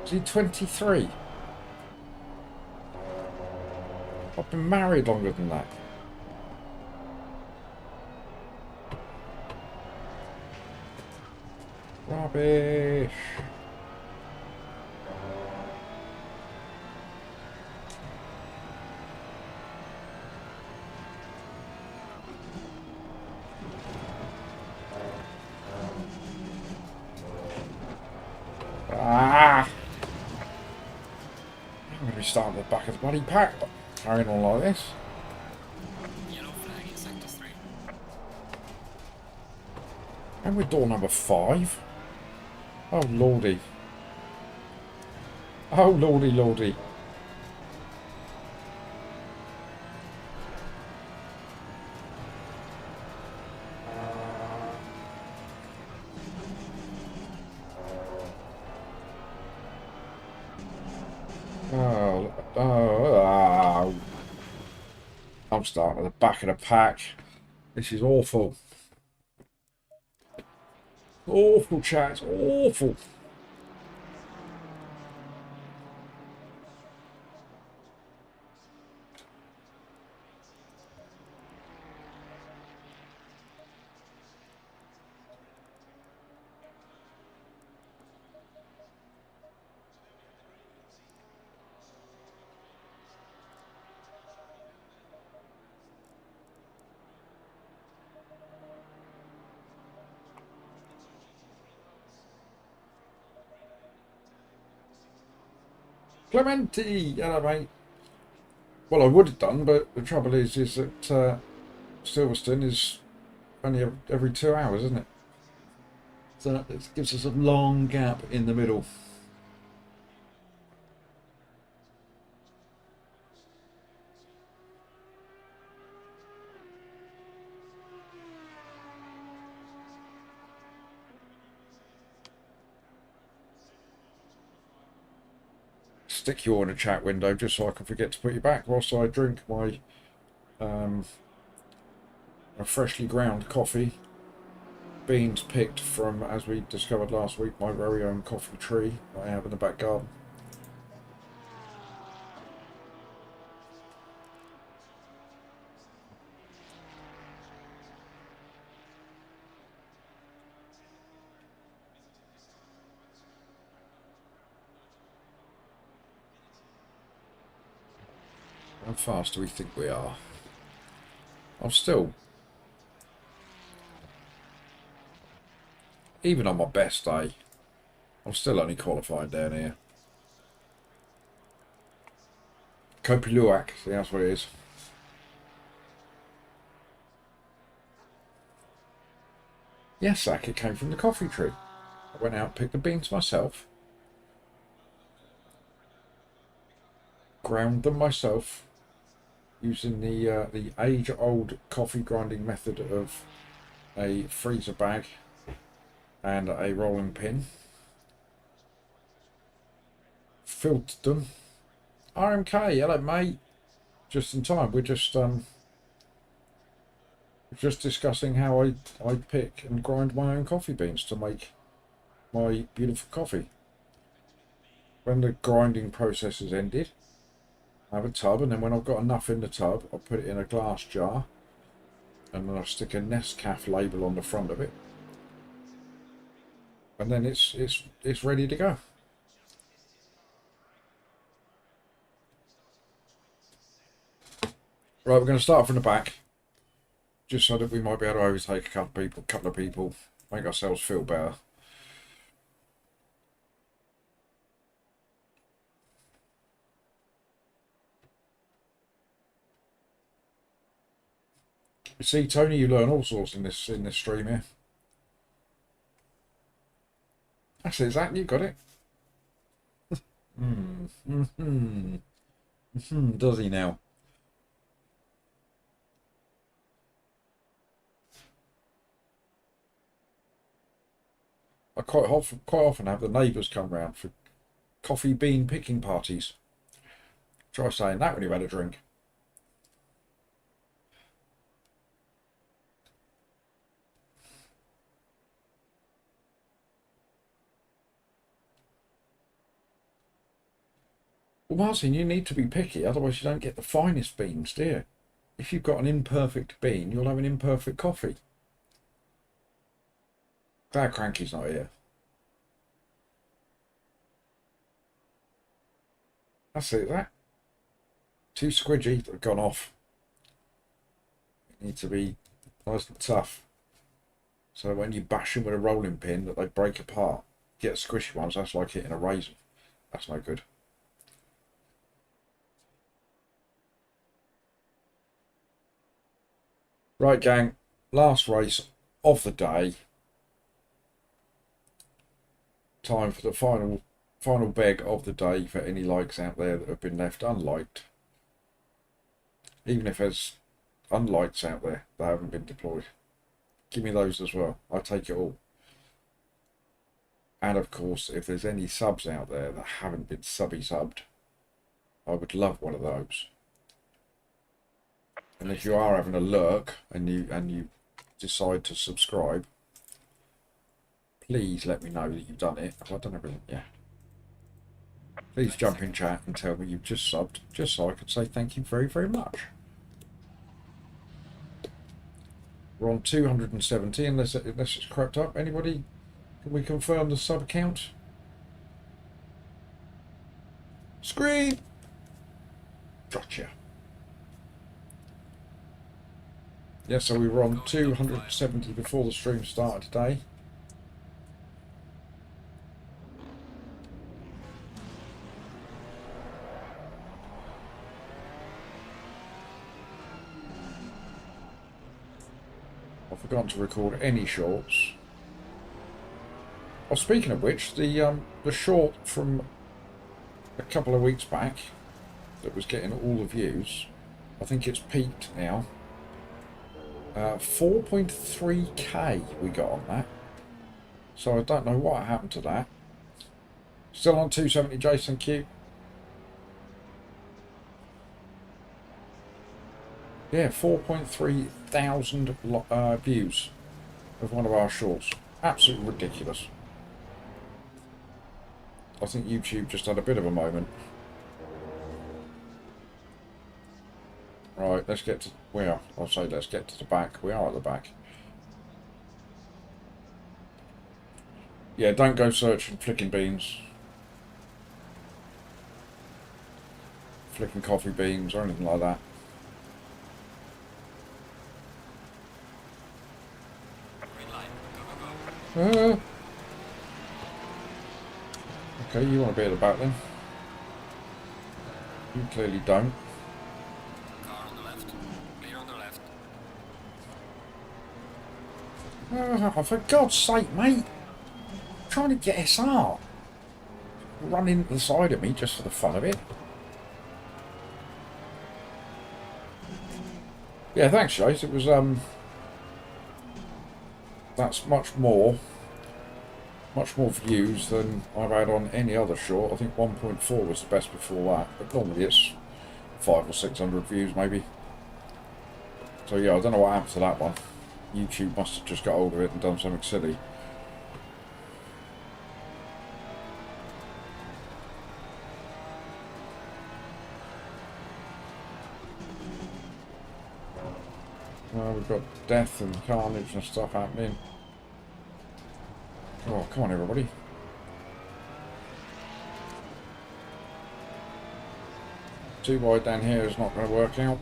S1: Is he 23? I've been married longer than that. Rubbish. Ah! I'm going to be starting at the back of the bloody pack, carrying on like this.
S2: Yellow flag in sector 3.
S1: And we're door number 5. Oh, lordy. Oh, lordy, lordy. Oh. I'm starting at the back of the pack. This is awful. Awful, chat. Awful. Clementi! Hello, mate. Well, I would have done, but the trouble is that Silverstone is only every 2 hours, isn't it? So that gives us a long gap in the middle. Stick you in a chat window just so I can forget to put you back whilst I drink my a freshly ground coffee. Beans picked from, as we discovered last week, my very own coffee tree that I have in the back garden. How fast do we think we are? I'm still, even on my best day, I'm still only qualified down here. Kopiluak, see, that's what it is. Yes, Zach, it came from the coffee tree. I went out and picked the beans myself. Ground them myself using the age-old coffee grinding method of a freezer bag and a rolling pin. filtered them. RMK, hello mate. Just in time. We're just discussing how I pick and grind my own coffee beans to make my beautiful coffee. When the grinding process is ended, I have a tub, and then when I've got enough in the tub, I put it in a glass jar, and then I stick a Nescafe label on the front of it, and then it's ready to go. Right, we're going to start from the back, just so that we might be able to overtake a couple of people, make ourselves feel better. You see, Tony, you learn all sorts in this stream here. That's it, Zach, you got it. Does he now? I quite often have the neighbours come round for coffee bean picking parties. Try saying that when you've had a drink. Well, Martin, you need to be picky, otherwise you don't get the finest beans, do you? If you've got an imperfect bean, you'll have an imperfect coffee. Glad Cranky's not here. That's it, that. Too squidgy, they've gone off. Need to be nice and tough. So when you bash them with a rolling pin, that they break apart. Get squishy ones, that's like hitting a raisin. That's no good. Right, gang, last race of the day. Time for the final beg of the day for any likes out there that have been left unliked. Even if there's unlikes out there that haven't been deployed. Give me those as well. I take it all. And of course, if there's any subs out there that haven't been subbed, I would love one of those. And if you are having a lurk and you decide to subscribe, please let me know that you've done it. Have I done everything? Yeah. Please jump in chat and tell me you've just subbed, just so I could say thank you very, very much. We're on 270, unless it's crept up. Anybody? Can we confirm the sub count? Screen! Gotcha. Yeah, so we were on 270 before the stream started today. I've forgotten to record any shorts. Oh, speaking of which, the short from a couple of weeks back that was getting all the views, I think it's peaked now. 4.3k we got on that. So I don't know what happened to that. Still on 270, Jason Q. Yeah, 4.3 thousand views of one of our shorts. Absolutely ridiculous. I think YouTube just had a bit of a moment. Right, let's get to where? I'll say let's get to the back. We are at the back. Yeah, don't go searching flicking beans. Flicking coffee beans or anything like that. Okay, you want to be at the back then? You clearly don't.
S2: Car on the left. Clear on the left.
S1: Oh, for God's sake, mate! I'm trying to get SR. Run into the side of me just for the fun of it. Yeah, thanks, Chase. It was that's much more much more views than I've had on any other short. I think 1.4 was the best before that, but normally it's 500 or 600 views maybe. So yeah, I don't know what happened to that one. YouTube must have just got hold of it and done something silly. Well, we've got death and carnage and stuff happening. Oh, come on everybody. Too wide down here is not going to work out.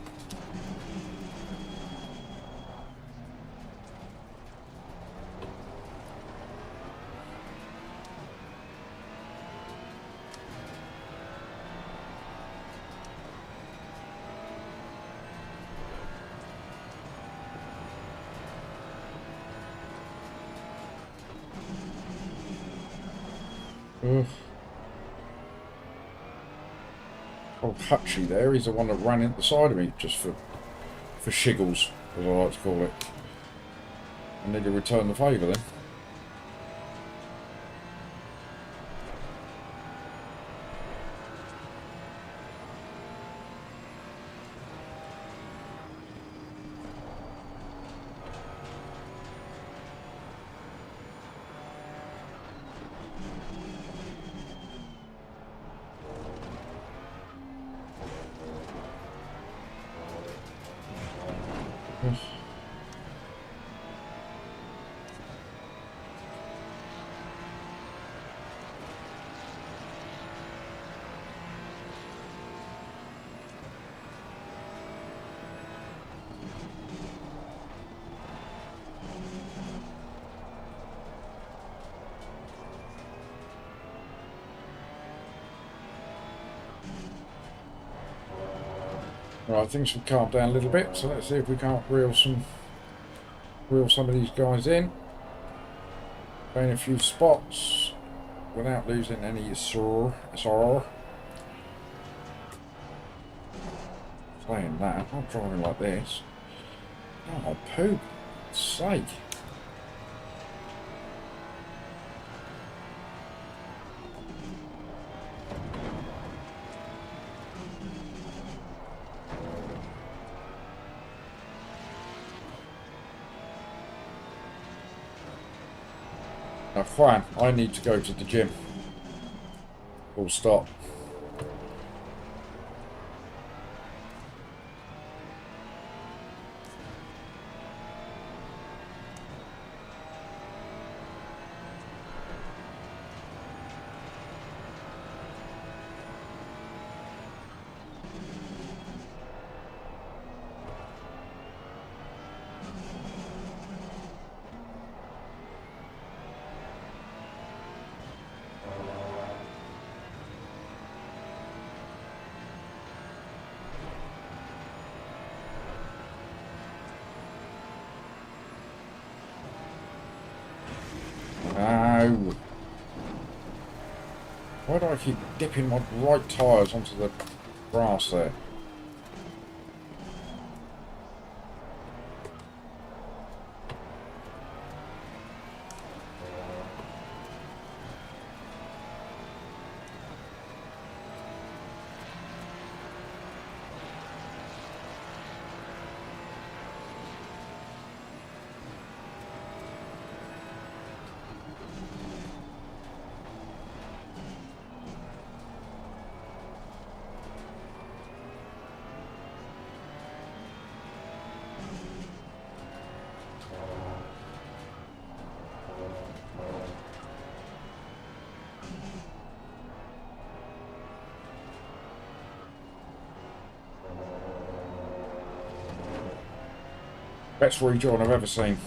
S1: Ugh. Old Hutchie there, he's the one that ran into the side of me just for shiggles, as I like to call it. I need to return the favour then. Right, things should calm down a little bit, so let's see if we can't reel some of these guys in. Gain a few spots without losing any SR. Playing that, not driving like this. Oh, poop. Sake. Now, Juan, I need to go to the gym. Full stop. No. Why do I keep dipping my right tyres onto the grass there? Best rejoin I've ever seen.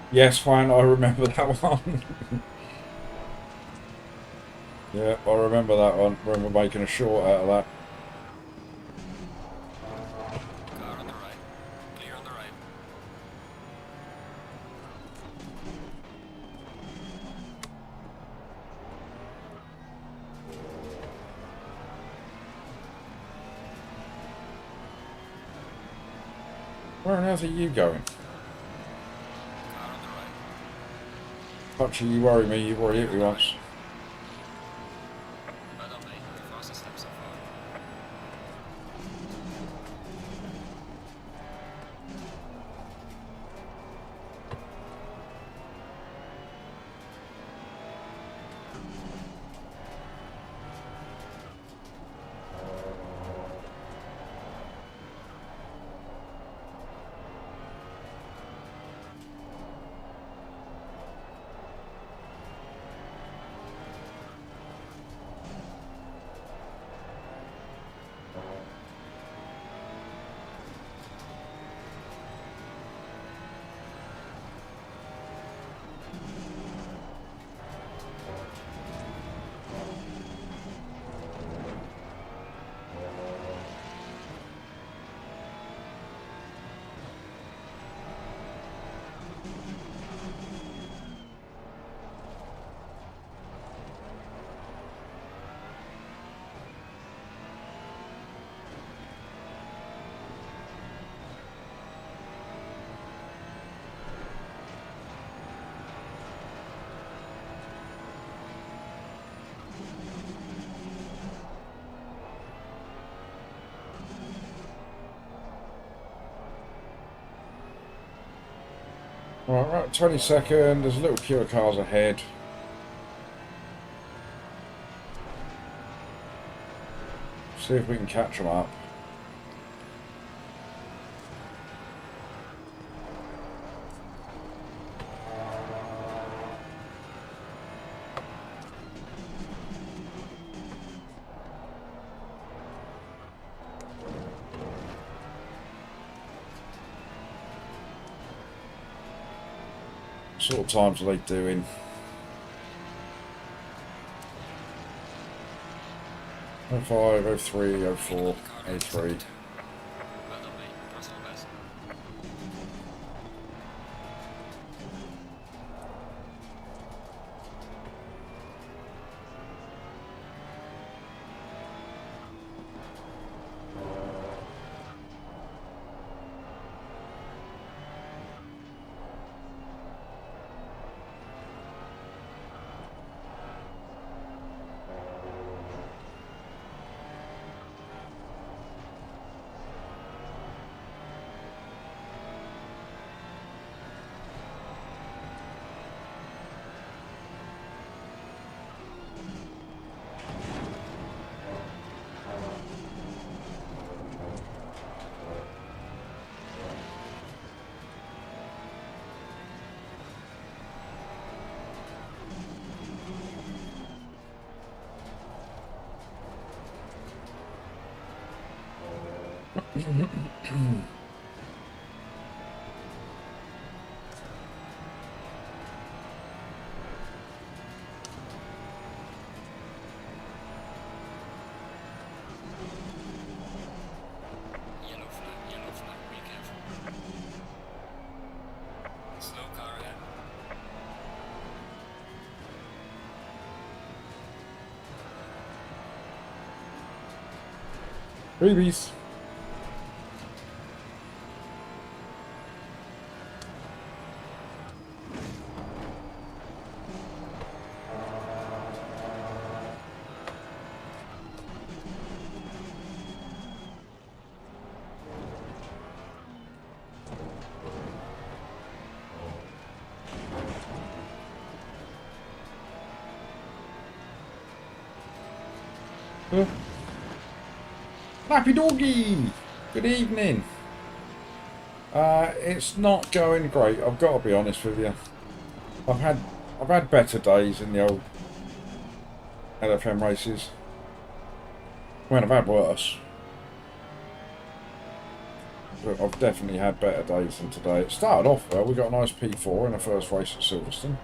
S1: Yes, fine, I remember that one. Yeah, I remember that one. Remember making a short out of that.
S2: Car on the right. Clear on the right.
S1: Where on earth are you going?
S2: Car on the right.
S1: Actually, you worry me. You've already hit me once.
S2: Well done, mate. The fastest lap so far.
S1: Right, 22nd. There's a little queue of cars ahead. See if we can catch them up. What sort of times are they doing? 05, 03, 04, 03.
S2: Well done, mate. Personal best. Yellow flag, be careful. Slow car ahead.
S1: Freebies. Happy doggy! Good evening. It's not going great. I've got to be honest with you. I've had better days in the old LFM races. I mean, I've had worse. But I've definitely had better days than today. It started off well. We got a nice P4 in the first race at Silverstone.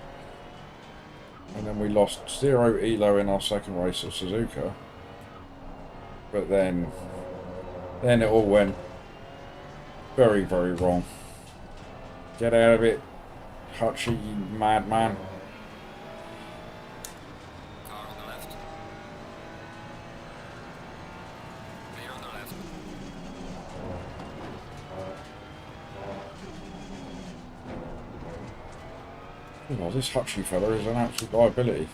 S1: And then we lost 0 elo in our second race at Suzuka. But then it all went very, very wrong. Get out of it, Hutchie, you madman.
S2: Car on the left. Clear on the left.
S1: Oh, this Hutchie fella is an absolute liability.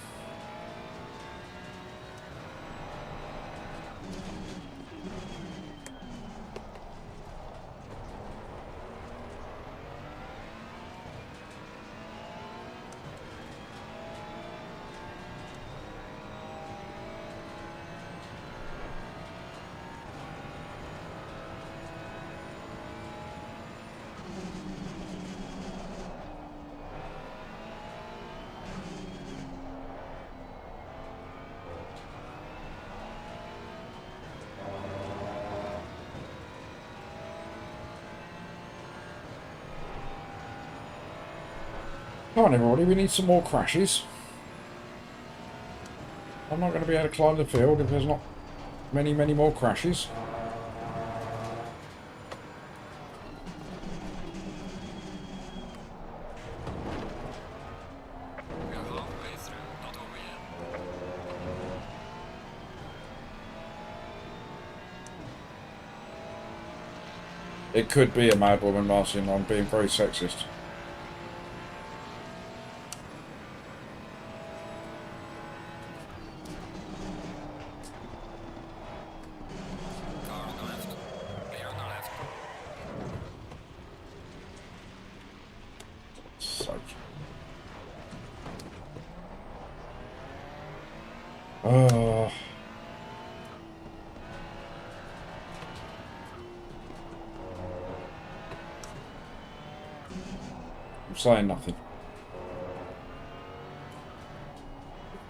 S1: Come on everybody, we need some more crashes. I'm not going to be able to climb the field if there's not many, many more crashes.
S2: We are halfway through, not over yet.
S1: It could be a mad woman, Martin. I'm being very sexist.
S2: Car on the left. Clear on the left.
S1: Sake. Oh. I'm saying nothing.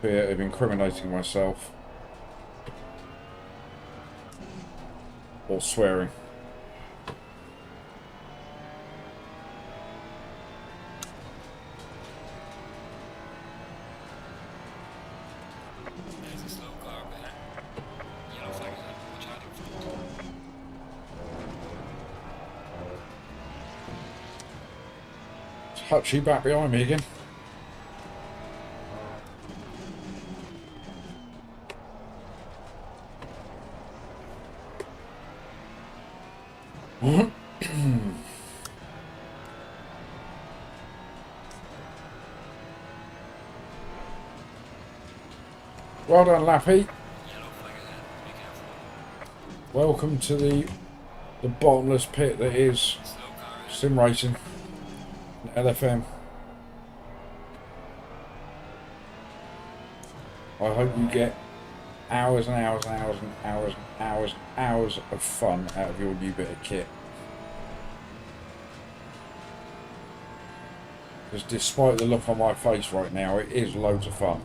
S1: Fear of incriminating myself. Or swearing.
S2: There's a slow car up ahead. Yellow flag ahead. Watch out in front.
S1: It's Hutchie back behind me again. Well done, Lappy.
S2: Yellow flag ahead. Be careful.
S1: Welcome to the bottomless pit that is
S2: Slow car ahead.
S1: sim racing, LFM. I hope you get hours and hours and hours and hours and hours and hours of fun out of your new bit of kit. Because despite the look on my face right now, it is loads of fun.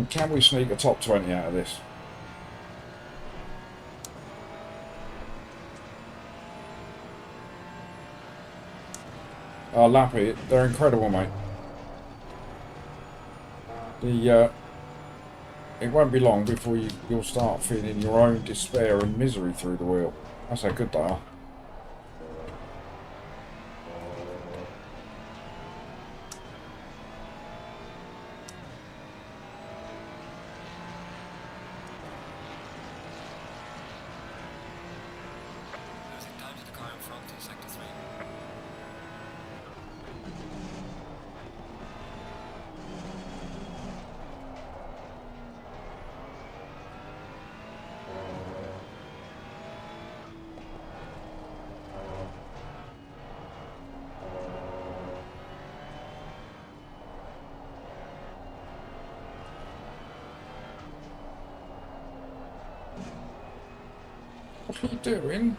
S1: Can we sneak a top 20 out of this? Oh, Lappy, they're incredible, mate. It won't be long before you'll start feeling your own despair and misery through the wheel. That's how good they are.
S2: Losing time to the car in front in sector 3.
S1: What are you doing?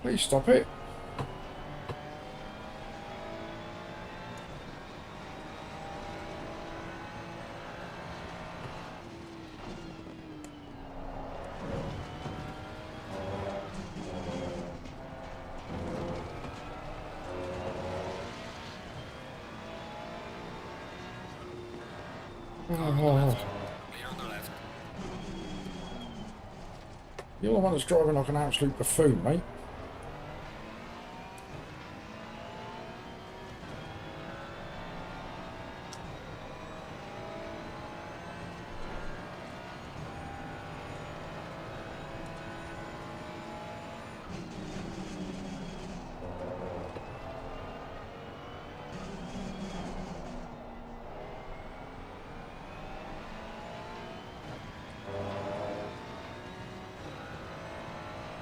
S1: Please stop it.
S2: Car on the left. Clear on the left.
S1: You're the one that's driving like an absolute buffoon, mate.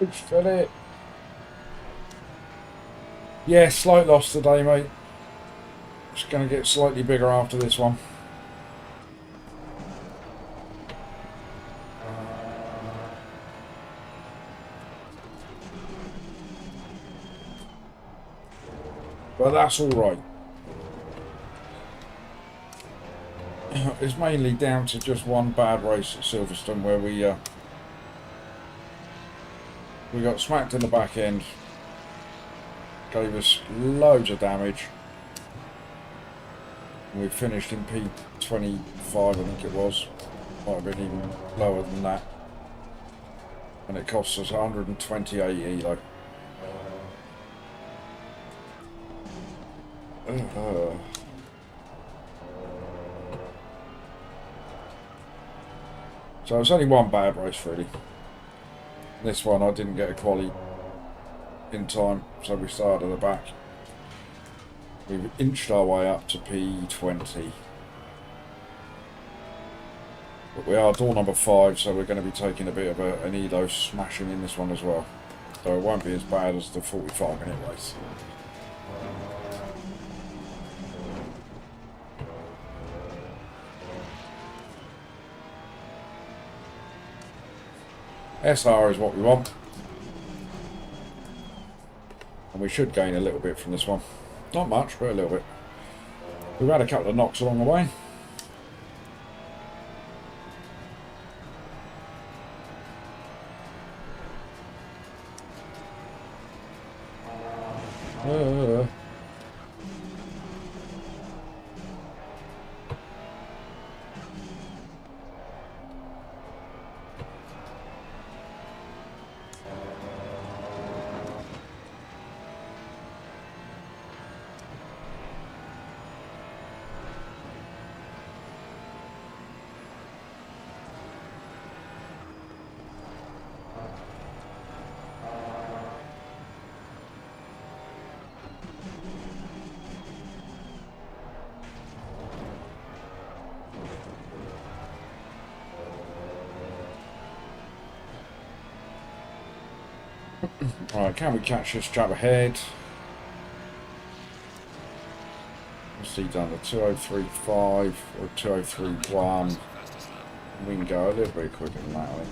S1: Which got it. Yeah, slight loss today, mate. Just going to get slightly bigger after this one. But that's all right. It's mainly down to just one bad race at Silverstone where we got smacked in the back end. Gave us loads of damage. And we finished in P25, I think it was. Might have been even lower than that. And it cost us 128 elo. So it's only one bad race, really. This one I didn't get a quali in time, so we started at the back. We've inched our way up to P20. But we are door number 5, so we're going to be taking a bit of an elo smashing in this one as well. So it won't be as bad as the 45-minute race. SR is what we want. And we should gain a little bit from this one. Not much, but a little bit. We've had a couple of knocks along the way. Right, can we catch this chap ahead? What's he done? A 2035 or a 2031. We can go a little bit quicker than that, I think.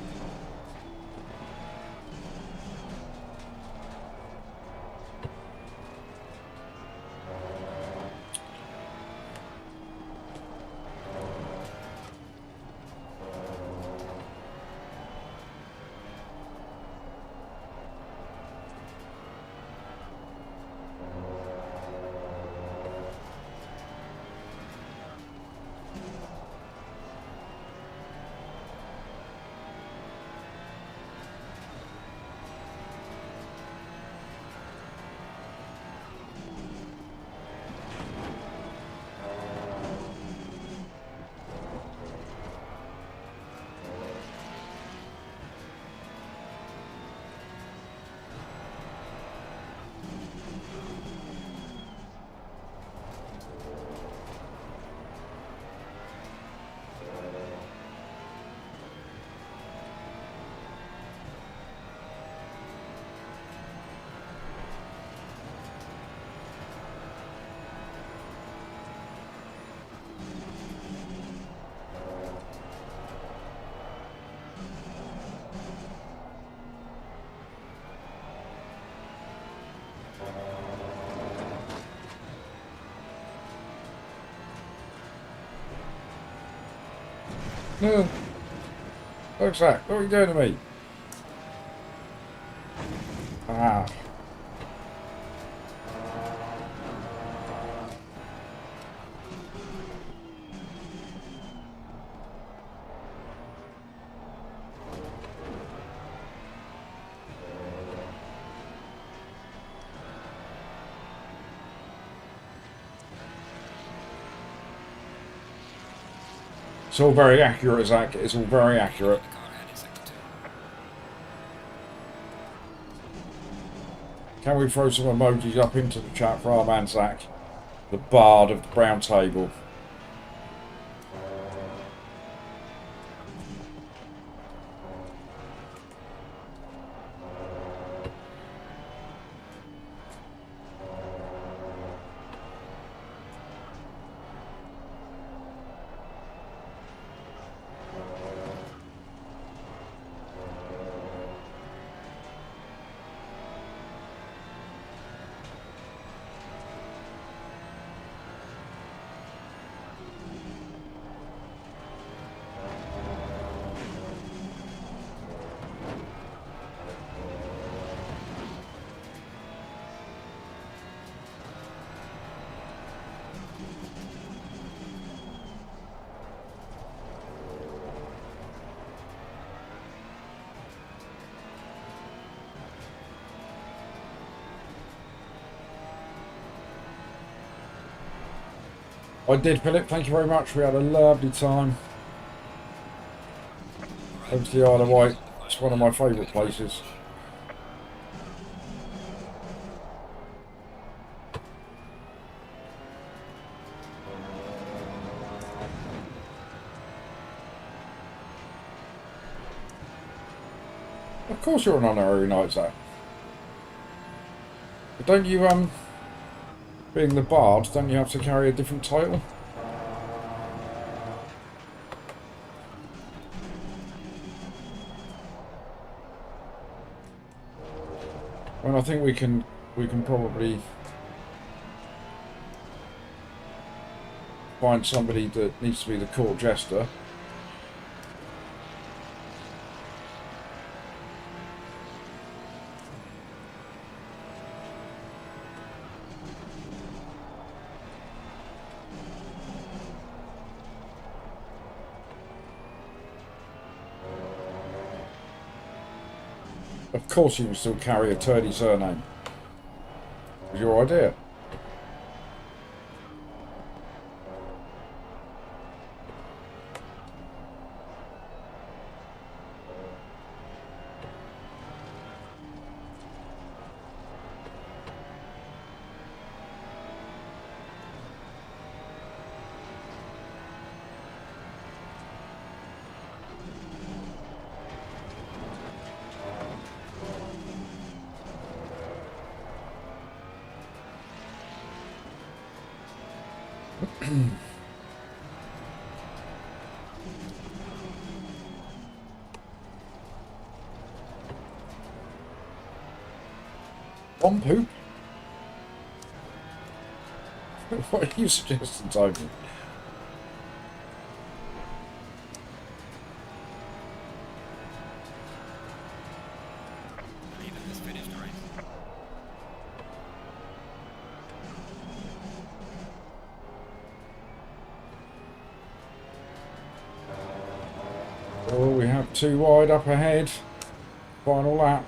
S1: No. Look, Zach. What are you doing to me? Ah. It's all very accurate, Zach. It's all very accurate.
S2: The car ahead in sector 2.
S1: Can we throw some emojis up into the chat for our man Zach? The bard of the brown table. I did, Philip. Thank you very much. We had a lovely time. Over to the Isle of Wight. It's one of my favourite places. Of course you're an honorary knight, Zach. But don't you, being the bard, don't you have to carry a different title? Well, I think we can probably find somebody that needs to be the court jester. Of course you can still carry a turdy surname. It was your idea. Bomb poop? What are you suggesting, Toby?
S2: Even has finished the race.
S1: Oh, we have 2 wide up ahead. Final lap.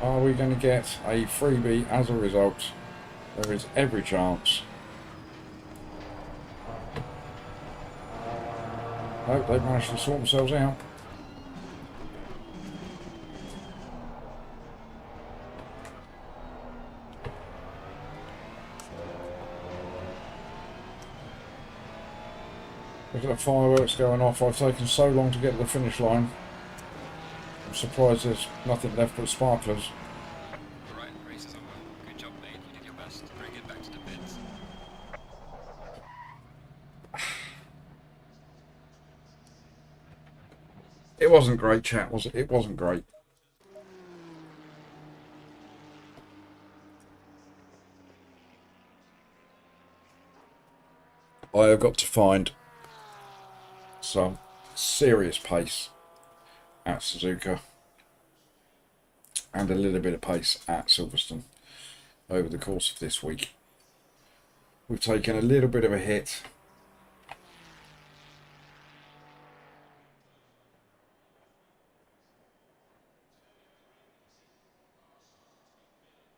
S1: Are we going to get a freebie as a result? There is every chance. Nope, they've managed to sort themselves out. Look at the fireworks going off. I've taken so long to get to the finish line. I'm surprised there's nothing left but sparklers.
S2: Alright, the race is over. Good job, mate. You did your best. Bring it back to the pits.
S1: It wasn't great, chat, was it? It wasn't great. I have got to find some serious pace at Suzuka and a little bit of pace at Silverstone over the course of this week. We've taken a little bit of a hit.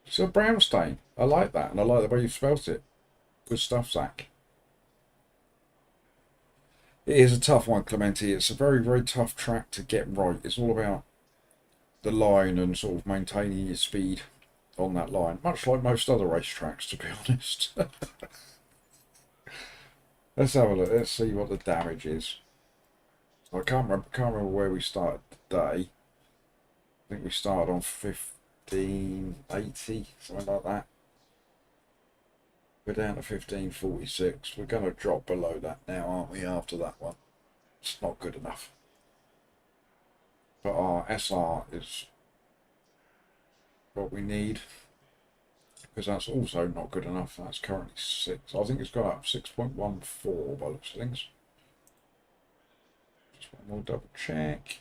S1: It's a brown stain. I like that, and I like the way you've spelt it. Good stuff, Zach. It is a tough one, Clementi. It's a very, very tough track to get right. It's all about the line and sort of maintaining your speed on that line, much like most other racetracks, to be honest. Let's have a look. Let's see what the damage is. I can't remember where we started today. I think we started on 1580, something like that. We're down to 1546. We're going to drop below that now, aren't we, after that one? It's not good enough. But our SR is what we need, because that's also not good enough. That's currently 6. I think it's gone up 6.14 by looks of things. Just one more double check.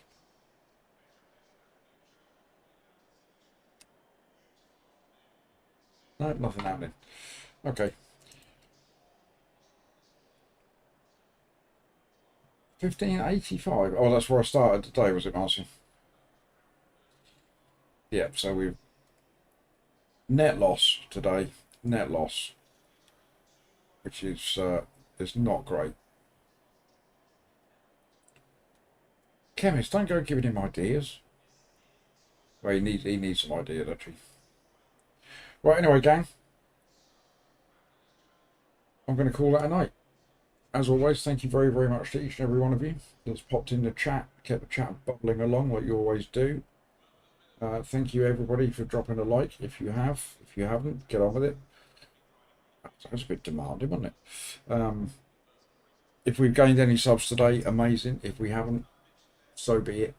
S1: No, nothing happening. Okay. 1585. Oh, that's where I started today, was it, Marcy? Yeah, so we've net loss today. Net loss, which is not great. Chemist, don't go giving him ideas. Well, he needs some ideas, actually. Right, anyway, gang. I'm going to call that a night. As always, thank you very, very much to each and every one of you that's popped in the chat, kept the chat bubbling along like you always do. Thank you, everybody, for dropping a like. If you have, if you haven't, get on with it. That was a bit demanding, wasn't it? If we've gained any subs today, amazing. If we haven't, so be it.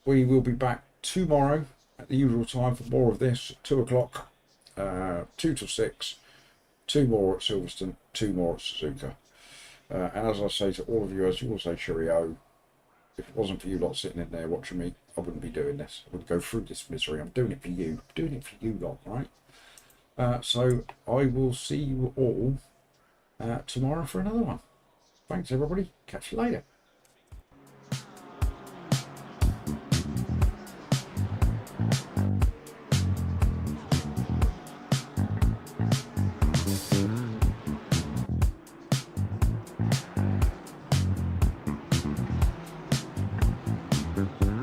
S1: We will be back tomorrow at the usual time for more of this. 2 o'clock, 2 till 6. 2 more at Silverstone, 2 more at Suzuka. And as I say to all of you, as you all say, cheerio. If it wasn't for you lot sitting in there watching me, I wouldn't be doing this. I wouldn't go through this misery. I'm doing it for you. I'm doing it for you lot, right? So I will see you all tomorrow for another one. Thanks, everybody. Catch you later.
S3: Mm-hmm.